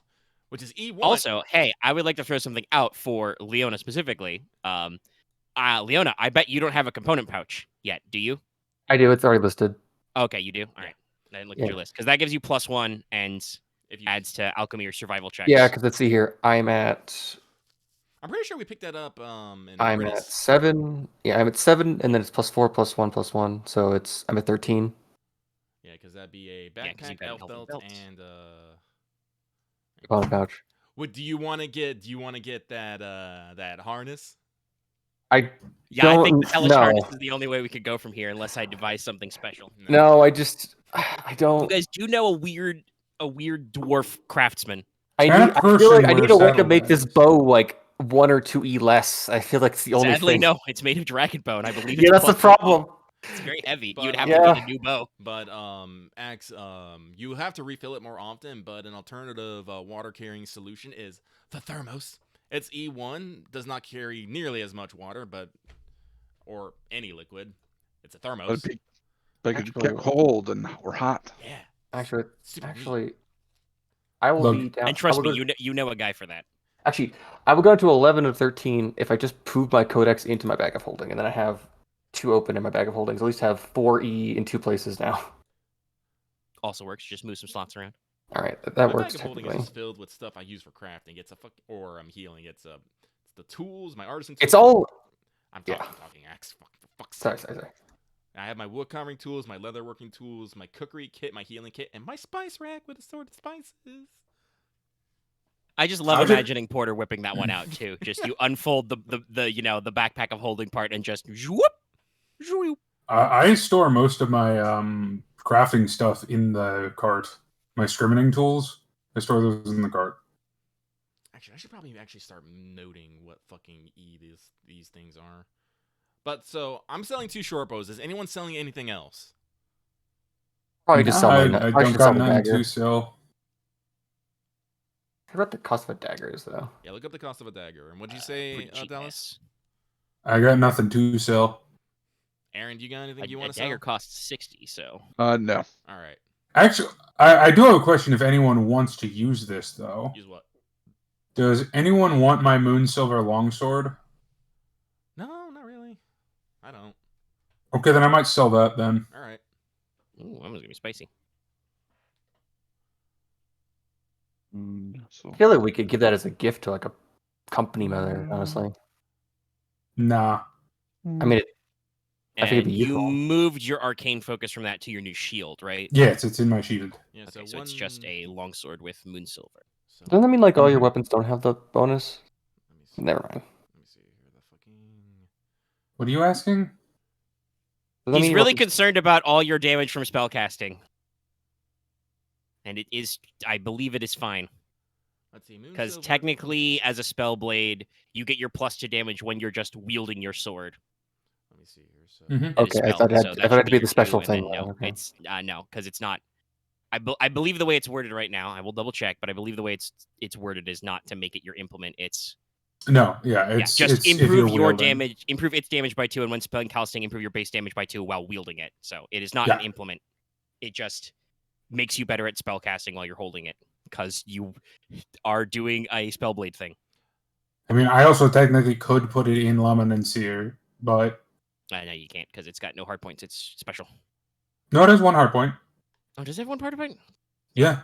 S2: which is E1.
S1: Also, hey, I would like to throw something out for Leona specifically. Leona, I bet you don't have a component pouch yet, do you?
S4: I do. It's already listed.
S1: Okay, you do. All right. I didn't look at
S4: Yeah.
S1: your list because that gives you +1 and
S2: If you,
S1: adds to alchemy or survival checks.
S4: Yeah, because let's see here. I'm at
S2: I'm pretty sure we picked that up. In
S4: I'm
S2: Mortis.
S4: at 7. Yeah, I'm at 7, and then it's +4, +1, +1. So I'm at 13.
S2: Yeah, because that'd be a
S1: Yeah, 'cause you've
S2: backpack,
S1: got an
S2: elf
S1: elven
S2: belt,
S1: belt.
S2: and
S4: On pouch.
S2: What do you want to get? Do you want to get that that harness?
S4: I
S1: Yeah, I think the
S4: don't
S1: hellish
S4: know.
S1: harness is the only way we could go from here, unless I devise something special.
S4: No, I
S1: You
S4: don't.
S1: guys do know a weird dwarf craftsman.
S4: I
S3: Kind
S4: need.
S3: of
S4: I feel
S3: person
S4: like I need a way to
S3: Saddle
S4: make this
S3: is.
S4: bow like 1 or 2 less. I feel like it's the only
S1: Sadly,
S4: thing.
S1: no, it's made of dragon bone. I believe.
S4: Yeah,
S1: it's
S4: that's the
S1: +1.
S4: problem.
S1: It's very heavy.
S2: But,
S1: You'd have
S4: Yeah.
S1: to get a new bow.
S2: But Axe, you have to refill it more often. But an alternative water carrying solution is the thermos. Its E1 does not carry nearly as much water, or any liquid. It's a
S5: But
S2: thermos.
S5: it could
S4: Actually,
S5: get cold or hot.
S2: Yeah.
S4: Actually,
S2: Super neat.
S4: I will
S3: Look,
S4: be down.
S1: And trust
S4: I will
S1: me,
S4: go-
S1: you know a guy for that.
S4: Actually, I will go to 11 of 13 if I just move my codex into my bag of holding, and then I have 2 open in my bag of holdings. At least have 4E in 2 places now.
S1: Also works. Just move some slots around.
S4: All right, that
S2: My
S4: works
S2: bag of holding is
S4: technically.
S2: just filled with stuff I use for crafting. It's I'm healing. It's the tools, my artisan tools.
S4: It's all.
S2: I'm
S4: yeah.
S2: talking Axe. For fuck's
S4: Sorry.
S2: sake. I have my wood carving tools, my leather working tools, my cookery kit, my healing kit, and my spice rack with assorted spices.
S1: I just love
S3: I'll just-
S1: imagining Porter whipping that one out too. Just you unfold the the backpack of holding part and just whoop, whoop.
S3: I store most of my crafting stuff in the cart. My scrimming tools, I store those in the cart.
S2: Actually, I should probably start noting what fucking these things are. But so I'm selling 2 short bows. Is anyone selling anything else?
S4: Probably just sell my.
S3: I
S4: I
S3: don't
S4: should
S3: got
S4: sell my
S3: nothing
S4: dagger.
S3: to sell.
S4: How about the cost of a dagger is though?
S2: Yeah, look up the cost of a dagger. And what'd you say,
S1: Pretty cheap,
S2: Dallas?
S3: I got nothing to sell.
S2: Aaron, do you got anything you
S1: A
S2: want to
S1: dagger
S2: sell?
S1: costs 60, so
S5: No.
S2: All right.
S3: Actually, I do have a question if anyone wants to use this, though.
S2: Use what?
S3: Does anyone want my Moonsilver longsword?
S2: No, not really. I don't.
S3: Okay, then I might sell that then.
S2: All right.
S1: ooh, that was gonna be spicy.
S5: So
S4: I feel like we could give that as a gift to like a company member. Honestly,
S3: Nah.
S4: I mean, I think it'd
S1: And
S4: be
S1: you
S4: useful.
S1: moved your arcane focus from that to your new shield, right?
S3: Yes, it's in my shield.
S2: Yeah.
S1: Okay, so it's just a longsword with moonsilver.
S2: So,
S4: Doesn't that mean like all your
S3: Mhm.
S4: weapons don't have the bonus?
S2: let me see.
S4: Never mind.
S2: Let me see here. The fucking.
S3: What are you asking?
S4: Does that
S1: He's
S4: mean your
S1: really
S4: weapons-
S1: concerned about all your damage from spellcasting. And it is, I believe it is fine.
S2: Let's see.
S1: Because
S2: Moonsilver-
S1: technically, as a spell blade, you get your +2 damage when you're just wielding your sword.
S2: Let me see here. So.
S3: Mhm.
S1: It is
S4: Okay, I
S1: spelled,
S4: thought it had-
S1: so
S4: I
S1: that
S4: thought it
S1: should
S4: had to be
S1: your
S4: the special
S1: 2, and then
S4: thing,
S1: No,
S4: okay.
S1: it's no, because it's not. I believe the way it's worded right now. I will double check, but I believe the way it's worded is not to make it your implement. It's
S3: No, yeah, it's
S1: just
S3: it's if
S1: improve
S3: you're
S1: your
S3: wielding.
S1: damage, improve its damage by 2, and when spelling casting, improve your base damage by 2 while wielding it. So it is not an
S3: Yeah.
S1: implement. It just makes you better at spell casting while you're holding it because you are doing a spellblade thing.
S3: I mean, I also technically could put it in Lemon and Seer, but
S1: No, you can't because it's got no hard points. It's special.
S3: no, it has one hard point.
S1: Oh, does it have one hard point?
S3: Yeah.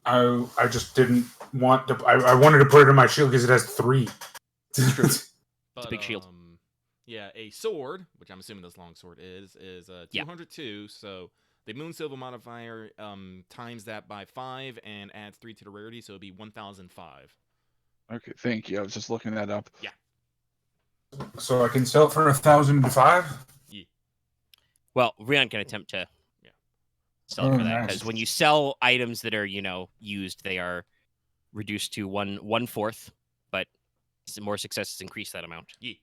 S3: I just didn't want to. I wanted to put it in my shield because it has 3.
S2: But,
S1: a big shield.
S2: Yeah, a sword, which I'm assuming this long sword is
S1: Yeah.
S2: 202. So the Moonsilver modifier times that by 5 and adds 3 to the rarity, so it'd be 1005.
S5: okay, thank you. I was just looking that up.
S3: So I can sell it for 1,005.
S1: Well, Ryahn can attempt to sell it
S3: Oh,
S1: for that
S3: nice.
S1: because when you sell items that are used, they are reduced to 1/4, but more successes increase that amount.
S2: Yeah.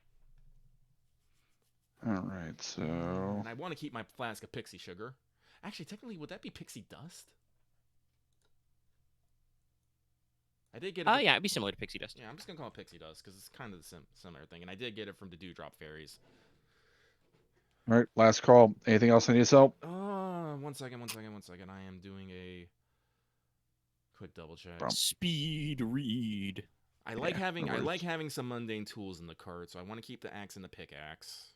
S5: All right, so
S2: And I want to keep my flask of pixie sugar. Actually, technically, would that be pixie dust? I did get it.
S1: Yeah, it'd be similar to pixie dust.
S2: Yeah, I'm just gonna call it pixie dust because it's kind of the similar thing, and I did get it from the Dewdrop Fairies.
S5: all right, last call. Anything else I need to sell?
S2: One second. I am doing a quick double check.
S5: Bro.
S1: Speed read.
S2: I like
S5: Yeah,
S2: having
S5: no worries.
S2: having some mundane tools in the cart, so I want to keep the axe and the pickaxe.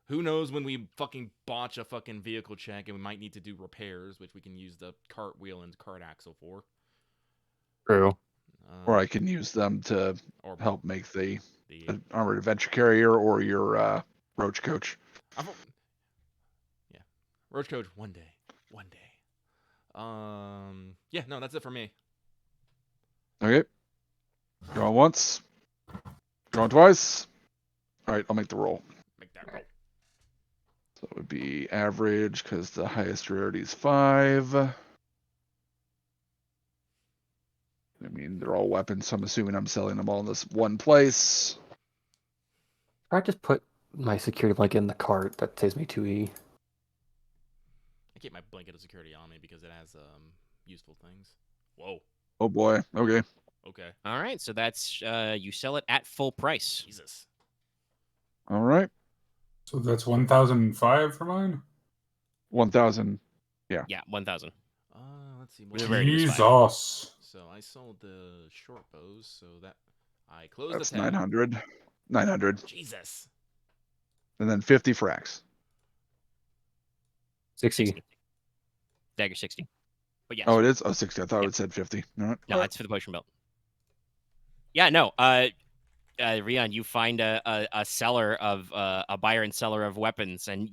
S2: Who knows when we fucking botch a fucking vehicle check and we might need to do repairs, which we can use the cartwheel and cart axle for.
S4: True.
S5: Or I can use them to
S2: Or
S5: help make the
S2: the
S5: armored adventure carrier or your roach coach.
S2: yeah, roach coach one day. Yeah, no, that's it for me.
S5: Okay. Going once. Going twice. All right, I'll make the roll.
S2: Make that roll.
S5: So it would be average because the highest rarity is 5. I mean, they're all weapons, so I'm assuming I'm selling them all in this one place.
S4: I just put my security blanket in the cart. That saves me 2E.
S2: I keep my blanket of security on me because it has useful things. Whoa.
S5: Oh boy. Okay.
S2: Okay.
S1: All right, so that's you sell it at full price.
S2: Jesus.
S5: All right.
S3: So that's 1,005 for mine?
S5: 1,000.
S1: Yeah, 1,000.
S2: Let's see.
S1: With a
S2: What
S1: rarity of
S3: Jesus.
S1: 5.
S2: So I sold the short bows, so that I closed
S5: That's
S2: the tab.
S5: 900. 900.
S2: Jesus.
S5: And then 50 for axe.
S4: 60.
S1: Dagger 60. But yes.
S5: Oh, it is? Oh, 60. I thought
S1: Yeah.
S5: it said 50. All right.
S1: No, it's for the potion belt. Yeah, no. Ryahn, you find a seller of a buyer and seller of weapons, and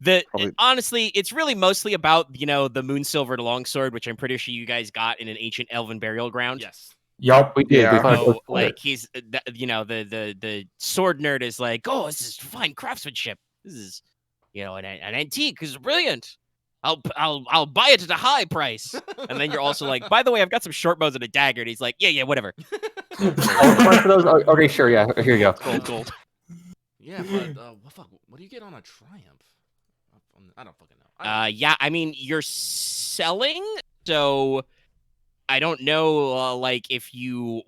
S5: Probably-
S1: honestly, it's really mostly about the Moonsilvered longsword, which I'm pretty sure you guys got in an ancient elven burial ground.
S2: Yes.
S3: Yup.
S4: We did.
S5: Yeah.
S4: We found a
S1: So,
S4: book for
S1: like,
S4: it.
S1: he's the sword nerd is like, oh, this is fine craftsmanship. This is an antique. This is brilliant. I'll buy it at a high price. And then you're also like, by the way, I've got some short bows and a dagger. And he's like, yeah, whatever.
S4: Oh, for those? Oh, okay, sure, yeah. Here you go.
S1: Gold.
S2: Yeah, but what do you get on a triumph? I don't fucking know.
S1: Yeah, I mean, you're selling, so I don't know, like, if you...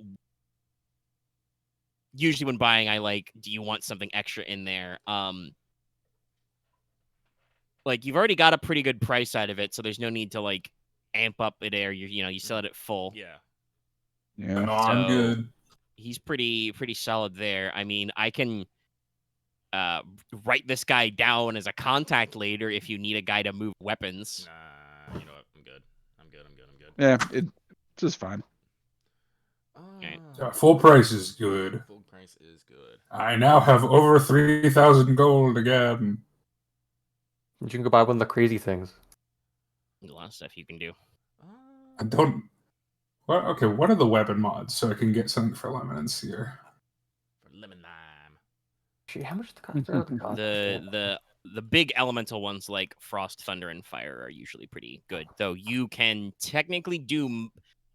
S1: Usually when buying, do you want something extra in there? Like, you've already got a pretty good price out of it, so there's no need to, like, amp up it there. You sell it at full.
S2: Yeah.
S5: Yeah.
S3: No, I'm
S1: So-
S3: good.
S1: He's pretty solid there. I mean, I can write this guy down as a contact later if you need a guy to move weapons.
S2: Nah, you know what? I'm good.
S5: Yeah, it's just fine.
S3: Full price is good.
S2: Full price is good.
S3: I now have over 3,000 gold again.
S4: You can go buy one of the crazy things.
S1: There's a lot of stuff you can do.
S3: I don't... What? Okay, what are the weapon mods so I can get something for Lemon and Seer?
S2: For lemon lime.
S4: Gee, how much does the cost?
S1: The big elemental ones like Frost, Thunder, and Fire are usually pretty good. Though you can technically do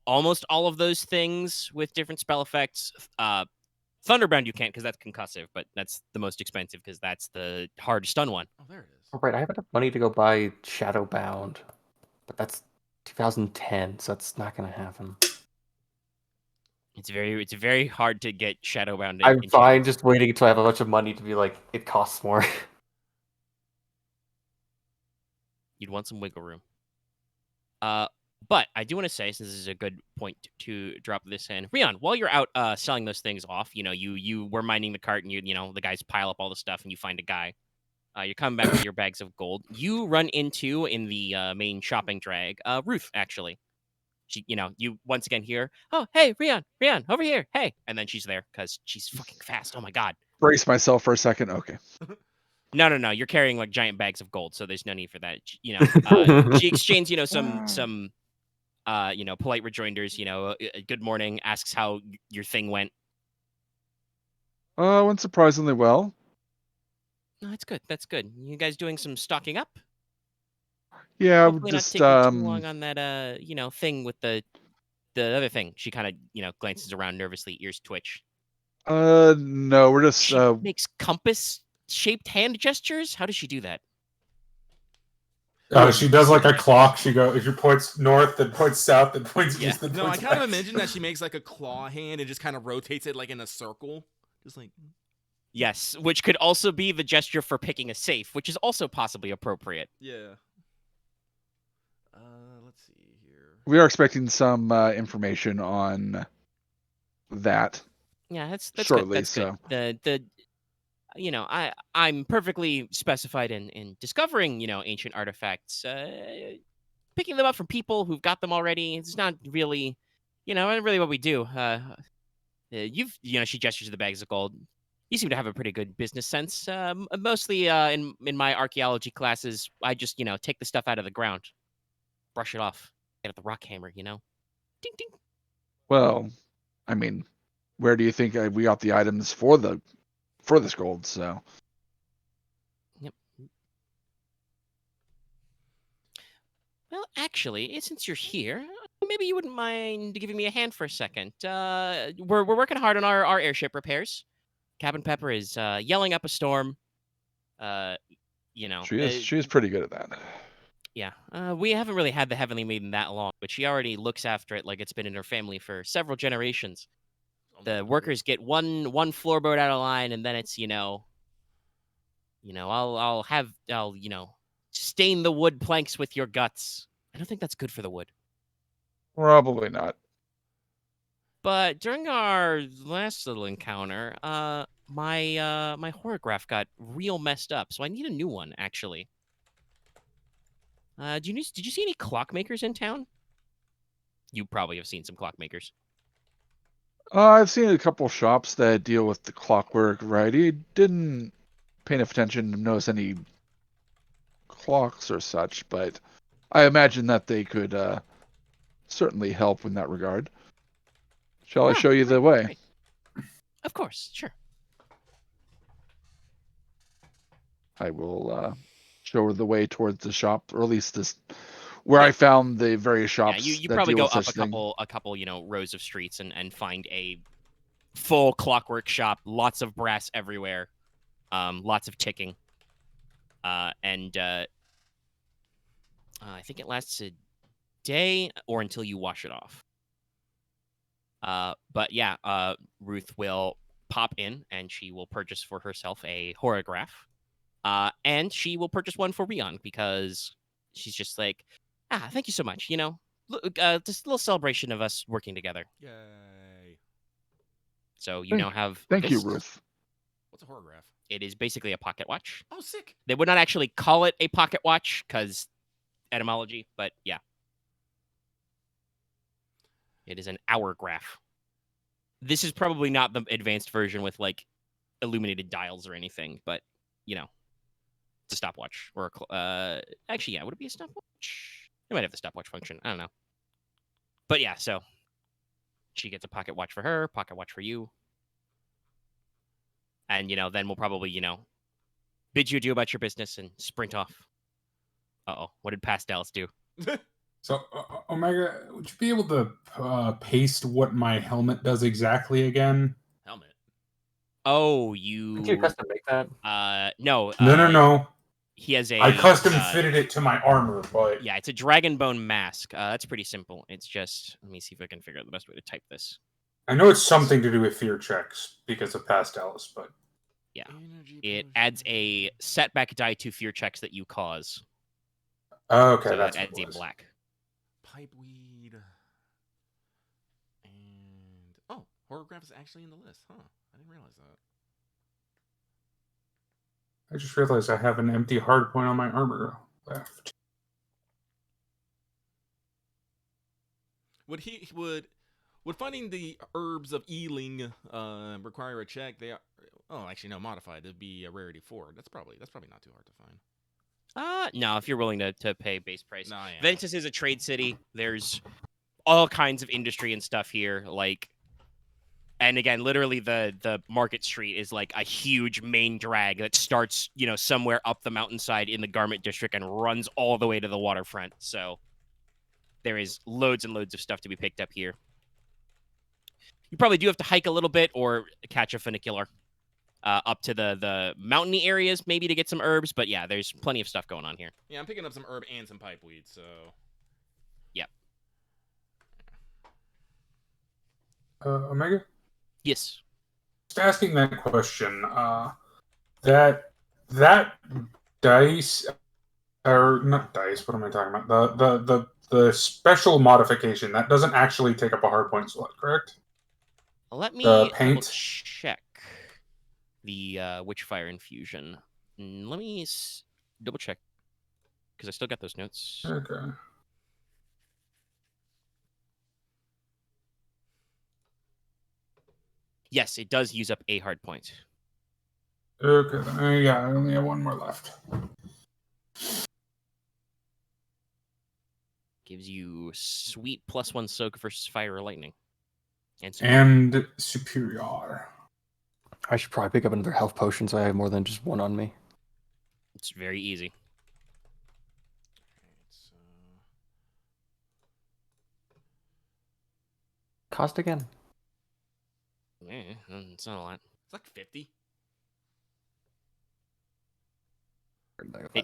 S1: almost all of those things with different spell effects. Thunderbound you can't because that's concussive, but that's the most expensive because that's the hard stun one.
S2: Oh, there it is.
S4: Oh, right, I have enough money to go buy Shadowbound, but that's 2010, so that's not going to happen.
S1: It's very hard to get Shadowbound.
S4: I'm fine just waiting until I have a bunch of money to be like, it costs more.
S1: You'd want some wiggle room. But I do want to say, since this is a good point to drop this in, Ryahn, while you're out selling those things off, you were minding the cart, and the guys pile up all the stuff, and you find a guy. You're coming back with your bags of gold. You run into in the main shopping drag, Ruth. Actually, she, you once again hear, "Oh, hey, Ryahn, over here, hey!" And then she's there because she's fucking fast. Oh my god.
S5: Brace myself for a second. Okay.
S1: No. You're carrying like giant bags of gold, so there's no need for that. She exchanges, some polite rejoinders. Good morning. Asks how your thing went.
S5: Went surprisingly well.
S1: No, that's good. That's good. You guys doing some stocking up?
S5: Yeah,
S1: Hopefully
S5: just
S1: not taking too long on that thing with the other thing. She kind of glances around nervously, ears twitch.
S5: No, we're just
S1: She makes compass shaped hand gestures. How does she do that?
S3: She does like a clock. She points north, then points south, then points
S1: Yeah.
S3: east, then
S2: No, I
S3: points
S2: kind of
S3: west.
S2: imagine that she makes like a claw hand and just kind of rotates it like in a circle. Just like...
S1: Yes, which could also be the gesture for picking a safe, which is also possibly appropriate.
S2: Yeah. Let's see here.
S5: we are expecting some information on that.
S1: Yeah, that's
S5: Shortly,
S1: good. That's good. I'm perfectly specified in discovering, ancient artifacts. Picking them up from people who've got them already. It's not really, not really what we do. She gestures to the bags of gold. You seem to have a pretty good business sense. Mostly in my archaeology classes, I just, take the stuff out of the ground, brush it off, get at the rock hammer, Ding ding.
S5: Well, I mean, where do you think we got the items for this gold? So.
S1: Yep. Well, actually, since you're here, maybe you wouldn't mind giving me a hand for a second. We're working hard on our airship repairs. Captain Pepper is yelling up a storm.
S5: She is pretty good at that.
S1: Yeah. We haven't really had the Heavenly Maiden that long, but she already looks after it like it's been in her family for several generations. The workers get one floorboard out of line, and then it's I'll stain the wood planks with your guts. I don't think that's good for the wood.
S5: Probably not.
S1: But during our last little encounter, my horograph got real messed up, so I need a new one, actually. Did you see any clockmakers in town? You probably have seen some clockmakers.
S5: I've seen a couple shops that deal with the clockwork variety. Didn't pay enough attention to notice any clocks or such, but I imagine that they could certainly help in that regard. Shall I show you the way?
S1: Great. Of course, sure.
S5: I will show her the way towards the shop, or at least where I found the various shops.
S1: Yeah, you
S5: that
S1: probably
S5: deal
S1: go
S5: with
S1: up
S5: such
S1: a couple rows of streets and find a full clockwork shop, lots of brass everywhere, lots of ticking, and I think it lasts a day or until you wash it off. But yeah, Ruth will pop in and she will purchase for herself a horograph, and she will purchase one for Ryahn because she's just like, thank you so much. Just a little celebration of us working together.
S2: Yay.
S1: So you now have.
S5: Thank you,
S1: this.
S5: Ruth.
S2: What's a horograph?
S1: It is basically a pocket watch.
S2: Oh, sick.
S1: They would not actually call it a pocket watch because etymology, but yeah. It is an hourgraph. This is probably not the advanced version with like illuminated dials or anything, but it's a stopwatch or actually, yeah, would it be a stopwatch? It might have the stopwatch function. I don't know. But yeah, so she gets a pocket watch for her, pocket watch for you. And, then we'll probably, bid you adieu about your business and sprint off. Uh-oh, what did Pastels do?
S3: So, Omega, would you be able to paste what my helmet does exactly again?
S2: Helmet.
S1: Oh,
S4: Did you custom make that?
S1: No.
S3: No.
S1: He has a...
S3: I custom fitted it to my armor, but...
S1: Yeah, it's a dragon bone mask. That's pretty simple. It's just... Let me see if I can figure out the best way to type this.
S3: I know it's something to do with fear checks because of Pastels, but...
S1: Yeah. It adds a setback die to fear checks that you cause.
S3: Okay,
S1: so
S3: that's
S1: it adds
S3: what it
S1: a
S3: was.
S1: black.
S2: Pipeweed. And... horograph is actually in the list, huh? I didn't realize that.
S3: I just realized I have an empty hard point on my armor left.
S2: Would finding the herbs of Ealing require a check? They are... Oh, actually, no, modified. It'd be a rarity 4. That's probably not too hard to find.
S1: No, if you're willing to pay base price.
S2: No, yeah.
S1: Ventus is a trade city. There's all kinds of industry and stuff here. And again, literally the market street is like a huge main drag that starts, somewhere up the mountainside in the garment district and runs all the way to the waterfront. So there is loads and loads of stuff to be picked up here. You probably do have to hike a little bit or catch a funicular up to the mountainy areas maybe to get some herbs. But yeah, there's plenty of stuff going on here.
S2: Yeah, I'm picking up some herb and some pipeweed, so...
S1: Yep.
S3: Omega?
S1: Yes.
S3: Just asking that question. That dice, or not dice, what am I talking about? The special modification, that doesn't actually take up a hard point slot, correct?
S1: Let me
S3: The paint?
S1: check. the Witchfire infusion. Let me double check because I still got those notes.
S3: Okay.
S1: Yes, it does use up a hard point.
S3: Okay, then I only have one more left.
S1: Gives you sweet +1 soak versus fire or lightning.
S3: And superior.
S4: I should probably pick up another health potion so I have more than just one on me.
S1: It's very easy.
S4: Cost again.
S1: Yeah, it's not a lot.
S2: It's like 50.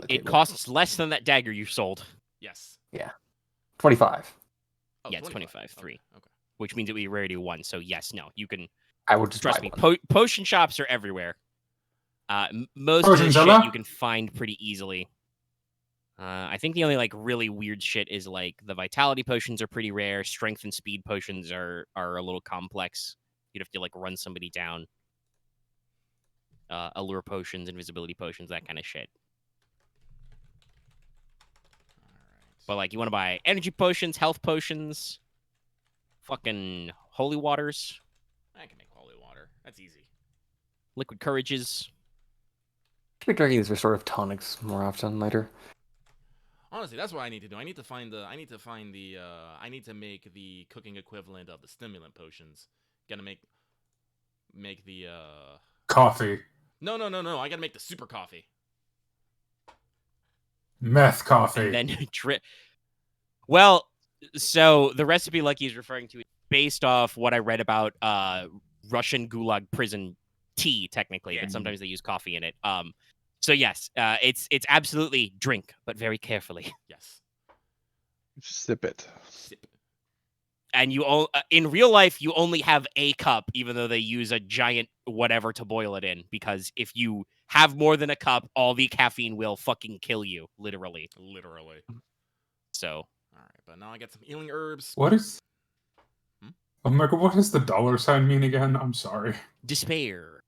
S1: It costs less than that dagger you sold.
S2: Yes.
S4: Yeah. 25.
S2: Oh,
S1: Yeah, it's 25, 3.
S2: Okay.
S1: Which means that we rarity 1. So yes, no, you can
S4: I will just
S1: trust
S4: buy
S1: me.
S4: one.
S1: Potion shops are everywhere. Most of
S3: Potion
S1: the
S3: seller?
S1: shit you can find pretty easily. I think the only like really weird shit is like the vitality potions are pretty rare. Strength and speed potions are a little complex. You'd have to like run somebody down. Allure potions, invisibility potions, that kind of shit. But like you want to buy energy potions, health potions, fucking holy waters,
S2: I can make holy water. That's easy.
S1: liquid courages.
S4: I should be drinking these restorative tonics more often later.
S2: Honestly, that's what I need to do. I need to find the. I need to make the cooking equivalent of the stimulant potions. Gotta make the.
S3: Coffee.
S2: No. I gotta make the super coffee.
S3: Meth coffee.
S1: And then drip. Well, so the recipe Lucky is referring to is based off what I read about Russian gulag prison tea, technically,
S2: Yeah.
S1: but sometimes they use coffee in it. So yes, it's absolutely drink, but very carefully.
S2: Yes.
S5: Just sip it.
S2: Sip.
S1: And you in real life you only have a cup, even though they use a giant whatever to boil it in. Because if you have more than a cup, all the caffeine will fucking kill you, literally.
S2: Literally.
S1: So.
S2: All right, but now I got some healing herbs.
S3: What is...
S2: Hmm?
S3: Omega, what does the $sign mean again? I'm sorry.
S1: Despair.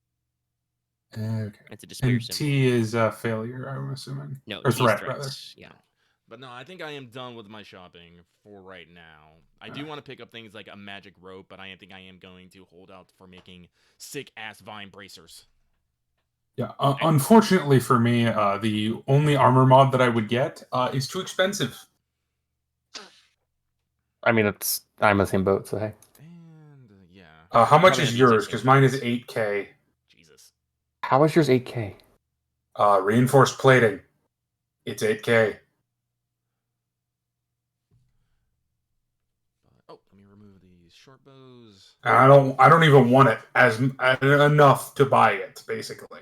S3: Okay.
S1: It's a despair
S3: And
S1: symbol.
S3: T is failure, I'm assuming.
S1: No,
S3: Or
S1: T is
S3: threat,
S1: threats.
S3: rather.
S1: Yeah.
S2: But no, I think I am done with my shopping for right now. I do want to pick up things like a magic rope, but I think I am going to hold out for making sick-ass vine bracers.
S3: Yeah, unfortunately for me, the only armor mod that I would get is too expensive.
S4: I mean, I'm in the same boat, so hey.
S2: And yeah.
S3: How much
S1: Probably
S3: is
S1: not the
S3: yours?
S1: exact
S3: Because
S1: same
S3: mine is
S1: price.
S3: 8K.
S2: Jesus.
S4: How is yours 8K?
S3: Reinforced plating. It's 8K.
S2: Oh, let me remove these short bows.
S3: And I don't even want it as enough to buy it, basically.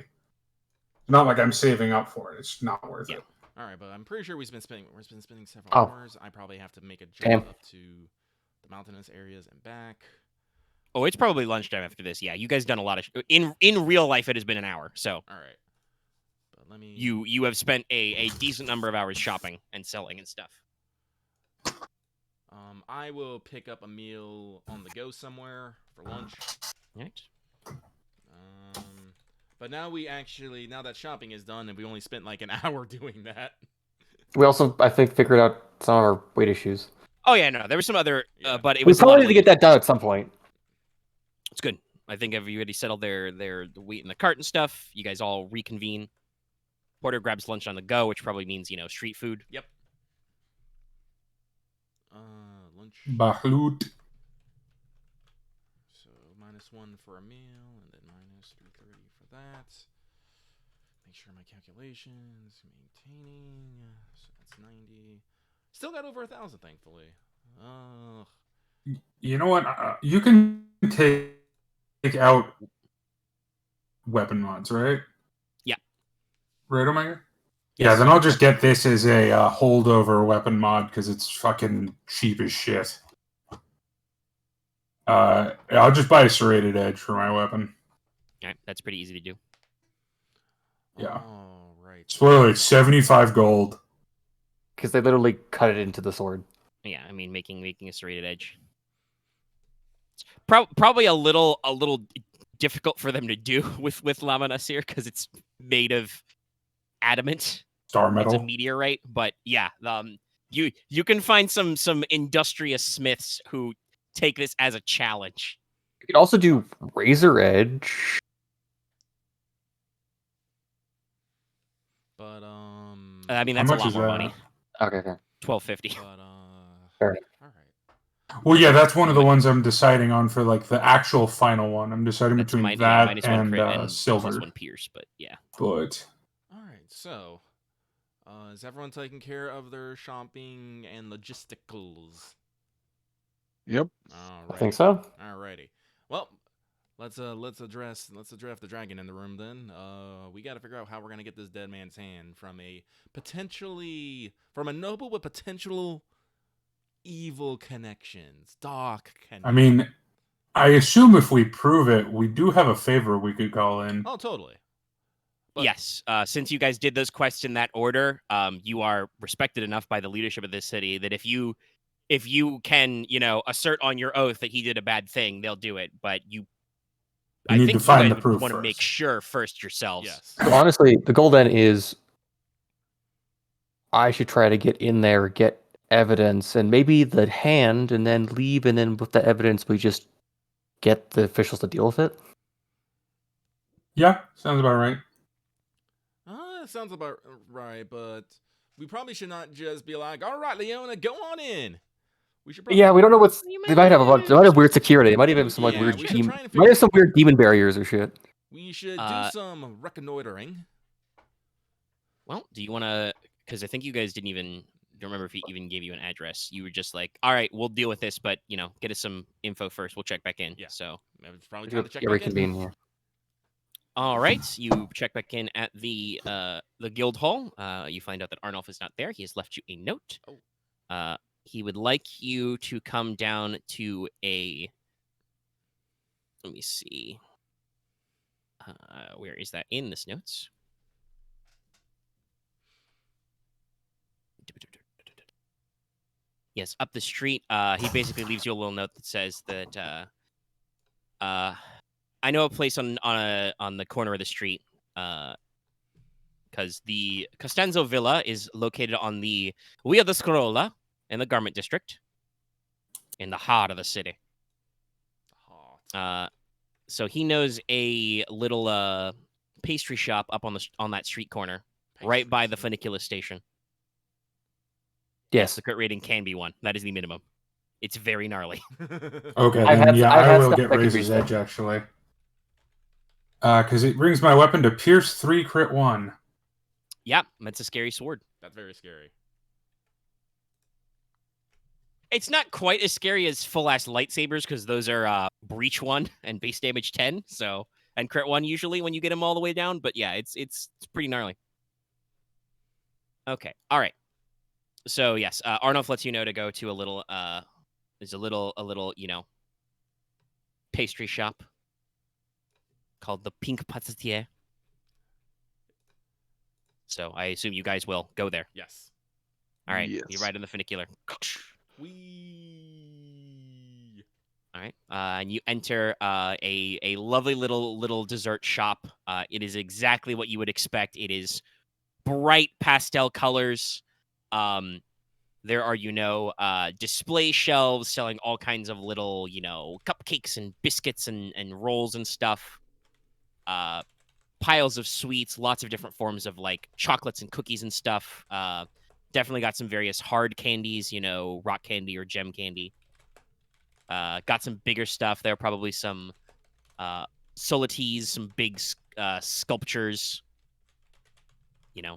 S3: Not like I'm saving up for it. It's not worth it.
S2: All right, but I'm pretty sure we've been spending several
S4: Oh.
S2: hours. I probably have to make a
S4: Damn.
S2: jump up to the mountainous areas and back.
S1: Oh, it's probably lunchtime after this. Yeah, you guys done a lot of in real life. It has been an hour, so
S2: All right. But let me.
S1: you have spent a decent number of hours shopping and selling and stuff.
S2: I will pick up a meal on the go somewhere for lunch.
S1: Right.
S2: But now that shopping is done and we only spent like an hour doing that.
S4: We also, I think, figured out some of our weight issues.
S1: Oh yeah, no, there was some other,
S2: Yeah.
S1: but it
S4: We
S1: was a lot
S4: probably
S1: of
S4: need to get that done at some point.
S1: It's good. I think everybody settled the wheat in the cart and stuff. You guys all reconvene. Porter grabs lunch on the go, which probably means street food.
S2: Yep. Lunch.
S3: Bahlut.
S2: So -1 for a meal, and then -330 for that. Make sure my calculations maintaining. So that's 90. Still got over 1,000, thankfully.
S3: You know what? You can take out weapon mods, right?
S1: Yeah.
S3: Right, Omega?
S1: Yes.
S3: Yeah, then I'll just get this as a holdover weapon mod because it's fucking cheap as shit. I'll just buy a serrated edge for my weapon.
S1: All right, that's pretty easy to do.
S3: Yeah.
S2: Oh, right.
S3: Spoiler, it's 75 gold.
S4: Because they literally cut it into the sword.
S1: Yeah, I mean making a serrated edge. It's probably a little difficult for them to do with Lama Nasir because it's made of adamant.
S3: Star
S1: It's
S3: metal.
S1: a meteorite, but yeah, you can find some industrious smiths who take this as a challenge.
S4: You could also do Razor Edge.
S2: But
S1: I mean,
S3: How
S1: that's a
S3: much
S1: lot
S3: is
S1: more
S3: that?
S1: money.
S4: Okay, okay.
S1: 1250.
S2: but
S4: Fair enough.
S2: all right.
S3: Well, yeah, that's one of the ones I'm deciding on for like the actual final one. I'm deciding
S1: That's
S3: between
S1: -1
S3: that
S1: crit and
S3: and silver.
S1: +1 pierce, but yeah.
S3: But
S2: All right. So, is everyone taking care of their shopping and logisticals?
S5: Yep.
S2: All
S4: I think so.
S2: Alrighty. Well, let's address the dragon in the room then. We got to figure out how we're gonna get this dead man's hand from a noble with potential evil connections, dark connections.
S3: I mean, I assume if we prove it, we do have a favor we could call in.
S2: Oh, totally. But-
S1: Yes, since you guys did those quests in that order, you are respected enough by the leadership of this city that if you can, assert on your oath that he did a bad thing, they'll do it. But I
S3: need
S1: think
S3: to find
S1: you
S3: the
S1: guys
S3: proof
S1: want to
S3: first.
S1: make sure first yourselves.
S2: Yes.
S4: So honestly, the goal then is I should try to get in there, get evidence, and maybe the hand, and then leave, and then with the evidence, we just get the officials to deal with it.
S3: Yeah, sounds about right.
S2: Sounds about right, but we probably should not just be like, all right, Leona, go on in. We should probably...
S4: Yeah, we don't know what's.
S1: You
S4: They might have they might have weird security. They might even have some like
S2: Yeah,
S4: weird
S2: we should
S4: demon.
S2: try and
S4: Might have
S2: figure-
S4: some weird demon barriers or shit.
S2: We should do some reconnoitering.
S1: Well, do you want to? Because I think you guys don't remember if he even gave you an address. You were just like, all right, we'll deal with this, but get us some info first. We'll check back in.
S2: Yeah.
S1: So,
S2: It's probably time to check
S4: Yeah,
S2: back in.
S4: reconvene here.
S1: all right, you check back in at the guild hall. You find out that Arnulf is not there. He has left you a note.
S2: Oh.
S1: He would like you to come down to a. Let me see. Where is that in this notes? Yes, up the street. He basically leaves you a little note that says that I know a place on the corner of the street because the Costanzo Villa is located on the Via de Scrolla in the Garment District in the heart of the city. So he knows a little pastry shop up on that street corner, right by the funicular station.
S4: Yes.
S1: The crit rating can be 1. That is the minimum. It's very gnarly.
S3: Okay,
S4: I've
S3: then
S4: had-
S3: yeah,
S4: I've
S3: I
S4: had
S3: will
S4: stuff
S3: get
S4: that could
S3: Razor's
S4: reach
S3: Edge actually. Because it brings my weapon to Pierce 3, crit 1.
S1: Yeah, that's a scary sword.
S2: That's very scary.
S1: It's not quite as scary as full ass lightsabers because those are breach 1 and base damage 10. So and crit 1 usually when you get them all the way down. But yeah, it's pretty gnarly. Okay, all right. So yes, Arnulf lets you know to go to a little there's a little pastry shop called the Pink Patissier. So I assume you guys will go there.
S2: Yes.
S1: All right,
S5: Yes.
S1: you ride in the funicular.
S2: We.
S1: All right, and you enter a lovely little dessert shop. It is exactly what you would expect. It is bright pastel colors. There are display shelves selling all kinds of little cupcakes and biscuits and rolls and stuff. Piles of sweets, lots of different forms of like chocolates and cookies and stuff. Definitely got some various hard candies, rock candy or gem candy. Got some bigger stuff. There are probably some solities, some big sculptures,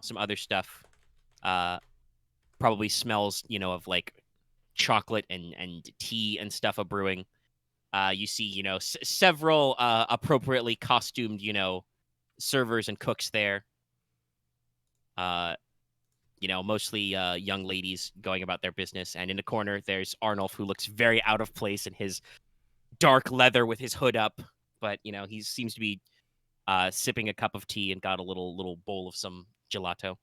S1: some other stuff. Probably smells, of like chocolate and tea and stuff a brewing. You see, several appropriately costumed, servers and cooks there. Mostly young ladies going about their business. And in the corner, there's Arnulf, who looks very out of place in his dark leather with his hood up. But, he seems to be sipping a cup of tea and got a little bowl of some gelato.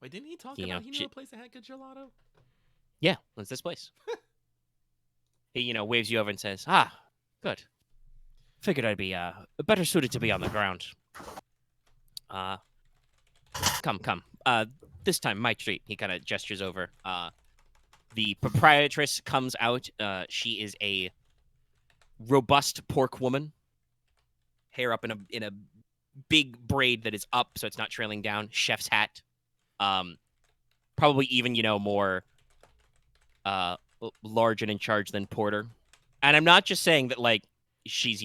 S2: Wait, didn't he talk about he knew a place that had good gelato?
S1: Yeah, it's this place. He, waves you over and says, good. figured I'd be better suited to be on the ground. Come. This time, my treat. He kind of gestures over. The proprietress comes out. She is a robust Porq woman. Hair up in a big braid that is up, so it's not trailing down. Chef's hat. Probably even, more large and in charge than Porter. And I'm not just saying that, like, she's,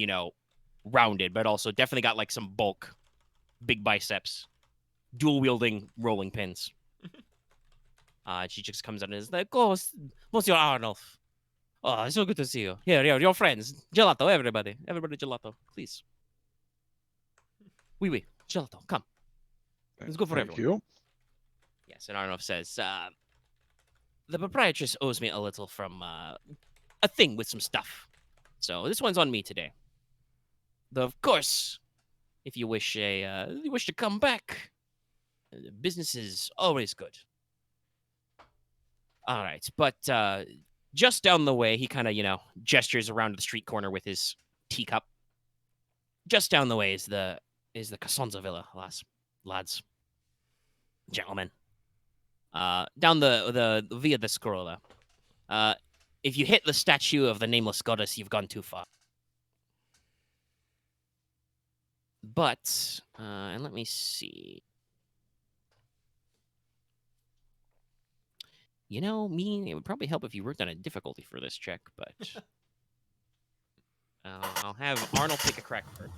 S1: rounded, but also definitely got, like, some bulk. Big biceps. Dual-wielding rolling pins. She just comes out and is like, "Oh, Monsieur Arnulf. Oh, it's so good to see you. Here, your friends. Gelato, everybody. Everybody gelato, please. Oui, gelato, come. Let's go for
S5: Thank
S1: everyone."
S5: you.
S1: Yes, and Arnulf says, the proprietress owes me a little from a thing with some stuff. So this one's on me today. Though, of course, if you wish to come back, business is always good. All right, but just down the way, he kind of, gestures around the street corner with his teacup. Just down the way is the Casonza Villa, lads, gentlemen. Down the Via the Scrolla. If you hit the statue of the nameless goddess, you've gone too far. But, and let me see. It would probably help if you wrote down a difficulty for this check, but I'll have Arnold take a crack first.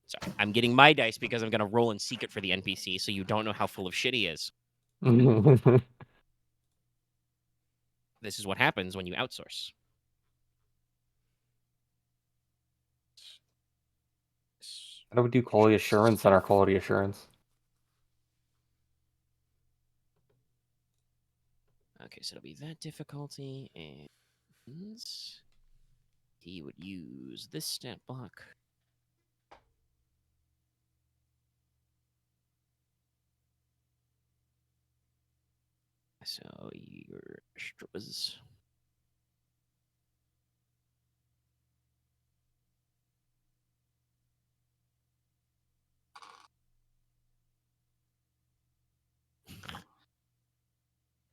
S1: Sorry, I'm getting my dice because I'm going to roll in secret for the NPC, so you don't know how full of shit he is. This is what happens when you outsource.
S4: How do we do quality assurance on our quality assurance?
S1: Okay, so it'll be that difficulty, and he would use this stat block. So your was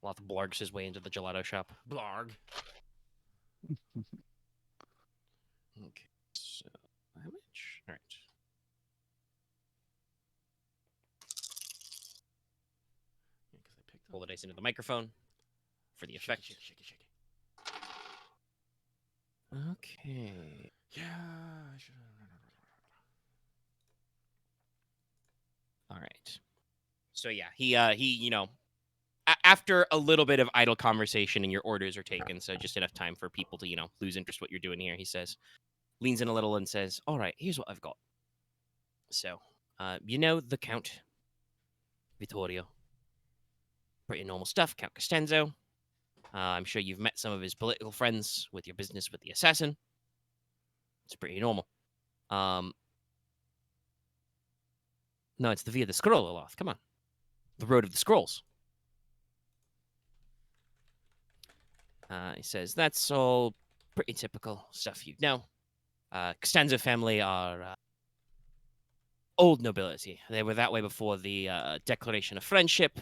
S1: Loth blargs his way into the gelato shop.
S2: Blarg.
S1: Okay, so how much? All right.
S2: Yeah, 'cause I picked
S1: Pull
S2: up.
S1: the dice into the microphone for the effect.
S2: Shake it.
S1: Okay.
S2: Yeah, I should.
S1: All right. So yeah, he after a little bit of idle conversation and your orders are taken, so just enough time for people to, lose interest what you're doing here, he says, leans in a little and says, "All right, here's what I've got. So, the Count Vittorio. Pretty normal stuff, Count Costanzo. I'm sure you've met some of his political friends with your business with the assassin. It's pretty normal. No, it's the Via the Scroll, Aloth. Come on. The Road of the Scrolls." He says, "That's all pretty typical stuff you'd know. Costanzo family are old nobility. They were that way before the Declaration of Friendship.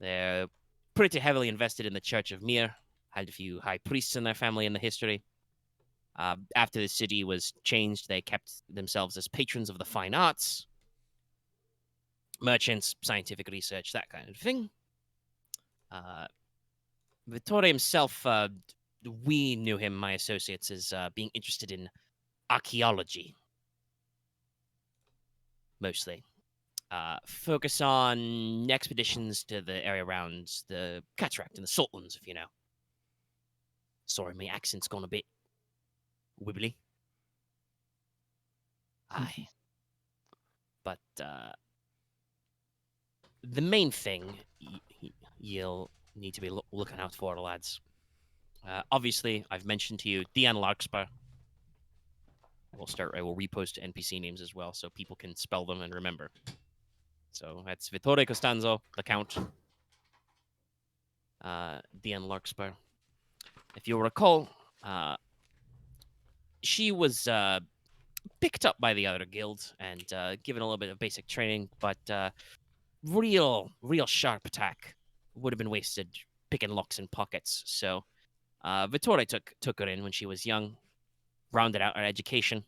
S1: They're pretty heavily invested in the Church of Mir. Had a few high priests in their family in the history. After the city was changed, they kept themselves as patrons of the fine arts. Merchants, scientific research, that kind of thing. Vittorio himself, we knew him, my associates, as being interested in archaeology. Mostly. Focus on expeditions to the area around the Cataract and the Saltlands, if you know. Sorry, my accent's gone a bit wibbly. Aye. But the main thing you'll need to be looking out for, lads. Obviously, I've mentioned to you Dian Larkspur. I will repost NPC names as well so people can spell them and remember. So that's Vittorio Costanzo, the Count. Dian Larkspur. If you'll recall, she was picked up by the other guild and given a little bit of basic training, but real sharp attack would have been wasted picking locks in pockets. So Vittore took her in when she was young, rounded out her education.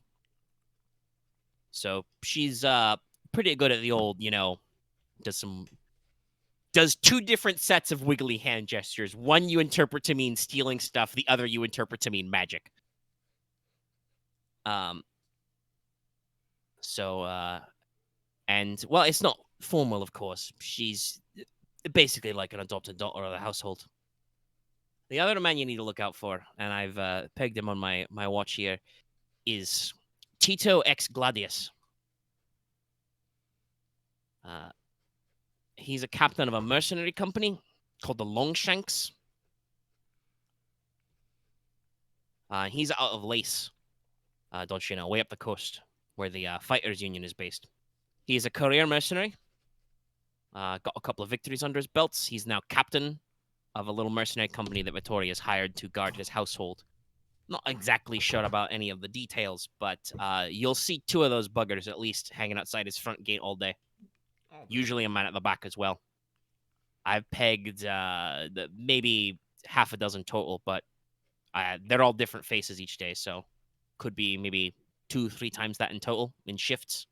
S1: So she's pretty good at the old, does two different sets of wiggly hand gestures. One you interpret to mean stealing stuff, the other you interpret to mean magic. And well, it's not formal, of course. She's basically like an adopted daughter of the household. The other man you need to look out for, and I've pegged him on my watch here, is Tito X Gladius. He's a captain of a mercenary company called the Longshanks. He's out of Lace, don't you know, way up the coast, where the Fighters Union is based. He's a career mercenary. Got a couple of victories under his belts. He's now captain of a little mercenary company that Vittore has hired to guard his household. Not exactly sure about any of the details, but you'll see two of those buggers at least hanging outside his front gate all day. Usually a man at the back as well. I've pegged maybe half a dozen total, but they're all different faces each day, so could be maybe 2-3 times that in total in shifts.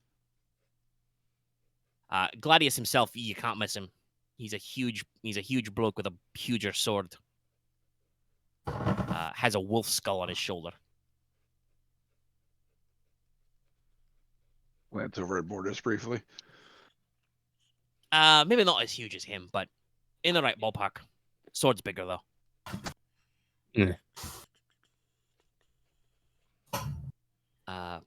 S1: Gladius himself, you can't miss him. He's a huge bloke with a huger sword. Has a wolf skull on his shoulder.
S5: Glance over at Mortis briefly.
S1: Maybe not as huge as him, but in the right ballpark. Sword's bigger though.
S4: Yeah.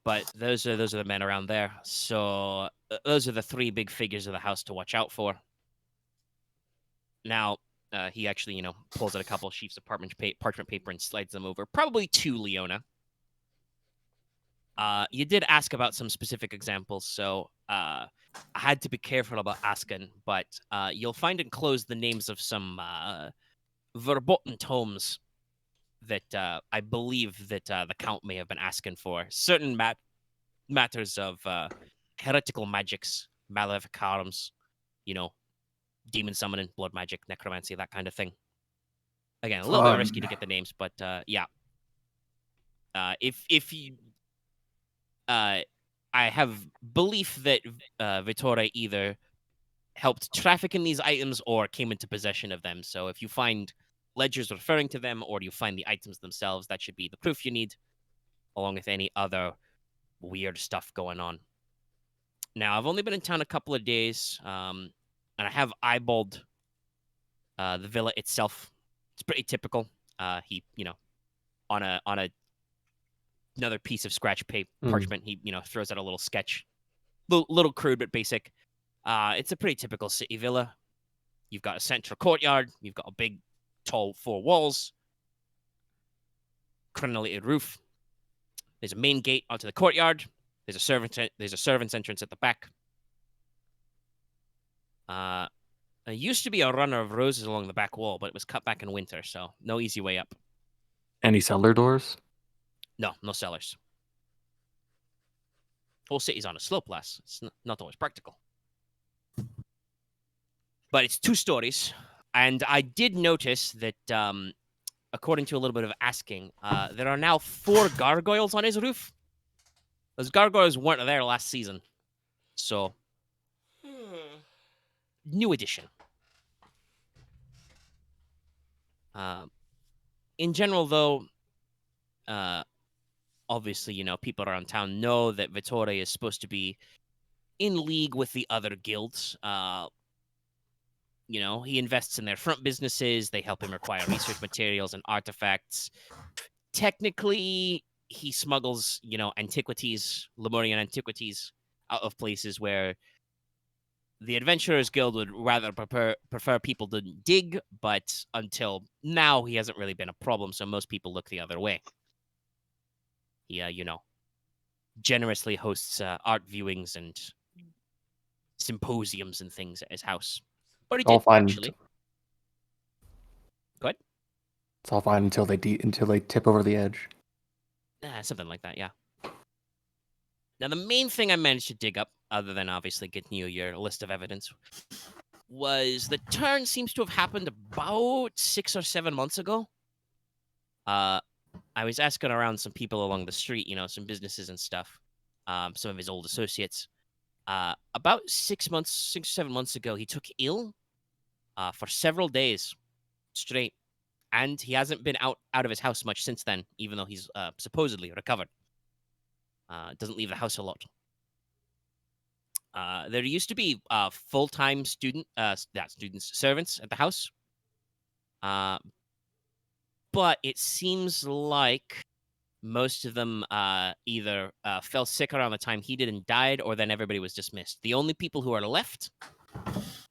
S1: But those are the men around there. So those are the three big figures of the house to watch out for. Now, he actually, pulls out a couple of sheets of parchment paper and slides them over, probably to Leona. You did ask about some specific examples, so I had to be careful about asking, but you'll find enclosed the names of some verboten tomes that I believe that the Count may have been asking for. Certain matters of heretical magics, maleficarums, demon summoning, blood magic, necromancy, that kind of thing. Again, a little bit risky to get the names, but yeah. If you... I have belief that Vittore either helped traffic in these items or came into possession of them. So if you find ledgers referring to them or you find the items themselves, that should be the proof you need, along with any other weird stuff going on. Now, I've only been in town a couple of days, and I have eyeballed the villa itself. It's pretty typical. He, on another piece of scratch paper parchment, he, throws out a little sketch. Little crude, but basic. It's a pretty typical city villa. You've got a central courtyard. You've got a big, tall 4 walls. Crenellated roof. There's a main gate onto the courtyard. There's a servant's entrance at the back. There used to be a runner of roses along the back wall, but it was cut back in winter, so no easy way up.
S4: Any cellar doors?
S1: No cellars. Whole city's on a slope, lass. It's not always practical. But it's 2 stories, and I did notice that, according to a little bit of asking, there are now 4 gargoyles on his roof. Those gargoyles weren't there last season, so new addition. In general, though, obviously, people around town know that Vittore is supposed to be in league with the other guilds. He invests in their front businesses. They help him acquire research materials and artifacts. Technically, he smuggles, antiquities, Lemurian antiquities, out of places where the Adventurers Guild would rather prefer people to dig, but until now, he hasn't really been a problem, so most people look the other way. He, generously hosts art viewings and symposiums and things at his house. Or he did, actually.
S4: It's all fine until they tip over the edge.
S1: Something like that, yeah. Now, the main thing I managed to dig up, other than obviously getting you your list of evidence, was the turn seems to have happened about 6 or 7 months ago. I was asking around some people along the street, some businesses and stuff, some of his old associates. About 6 or 7 months ago, he took ill for several days straight, and he hasn't been out of his house much since then, even though he's supposedly recovered. Doesn't leave the house a lot. There used to be full-time servants at the house. But it seems like most of them either fell sick around the time he did and died, or then everybody was dismissed. The only people who are left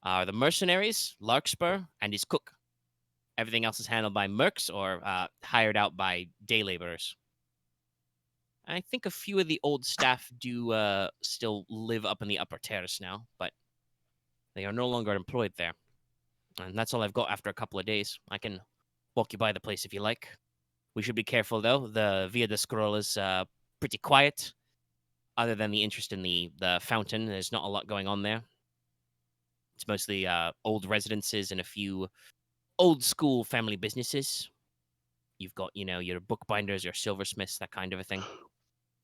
S1: are the mercenaries, Larkspur, and his cook. Everything else is handled by mercs or hired out by day laborers. I think a few of the old staff do still live up in the upper terrace now, but they are no longer employed there. And that's all I've got after a couple of days. I can walk you by the place if you like. We should be careful, though. The Via de Scroll is pretty quiet. Other than the interest in the fountain, there's not a lot going on there. It's mostly old residences and a few old-school family businesses. You've got, your bookbinders, your silversmiths, that kind of a thing.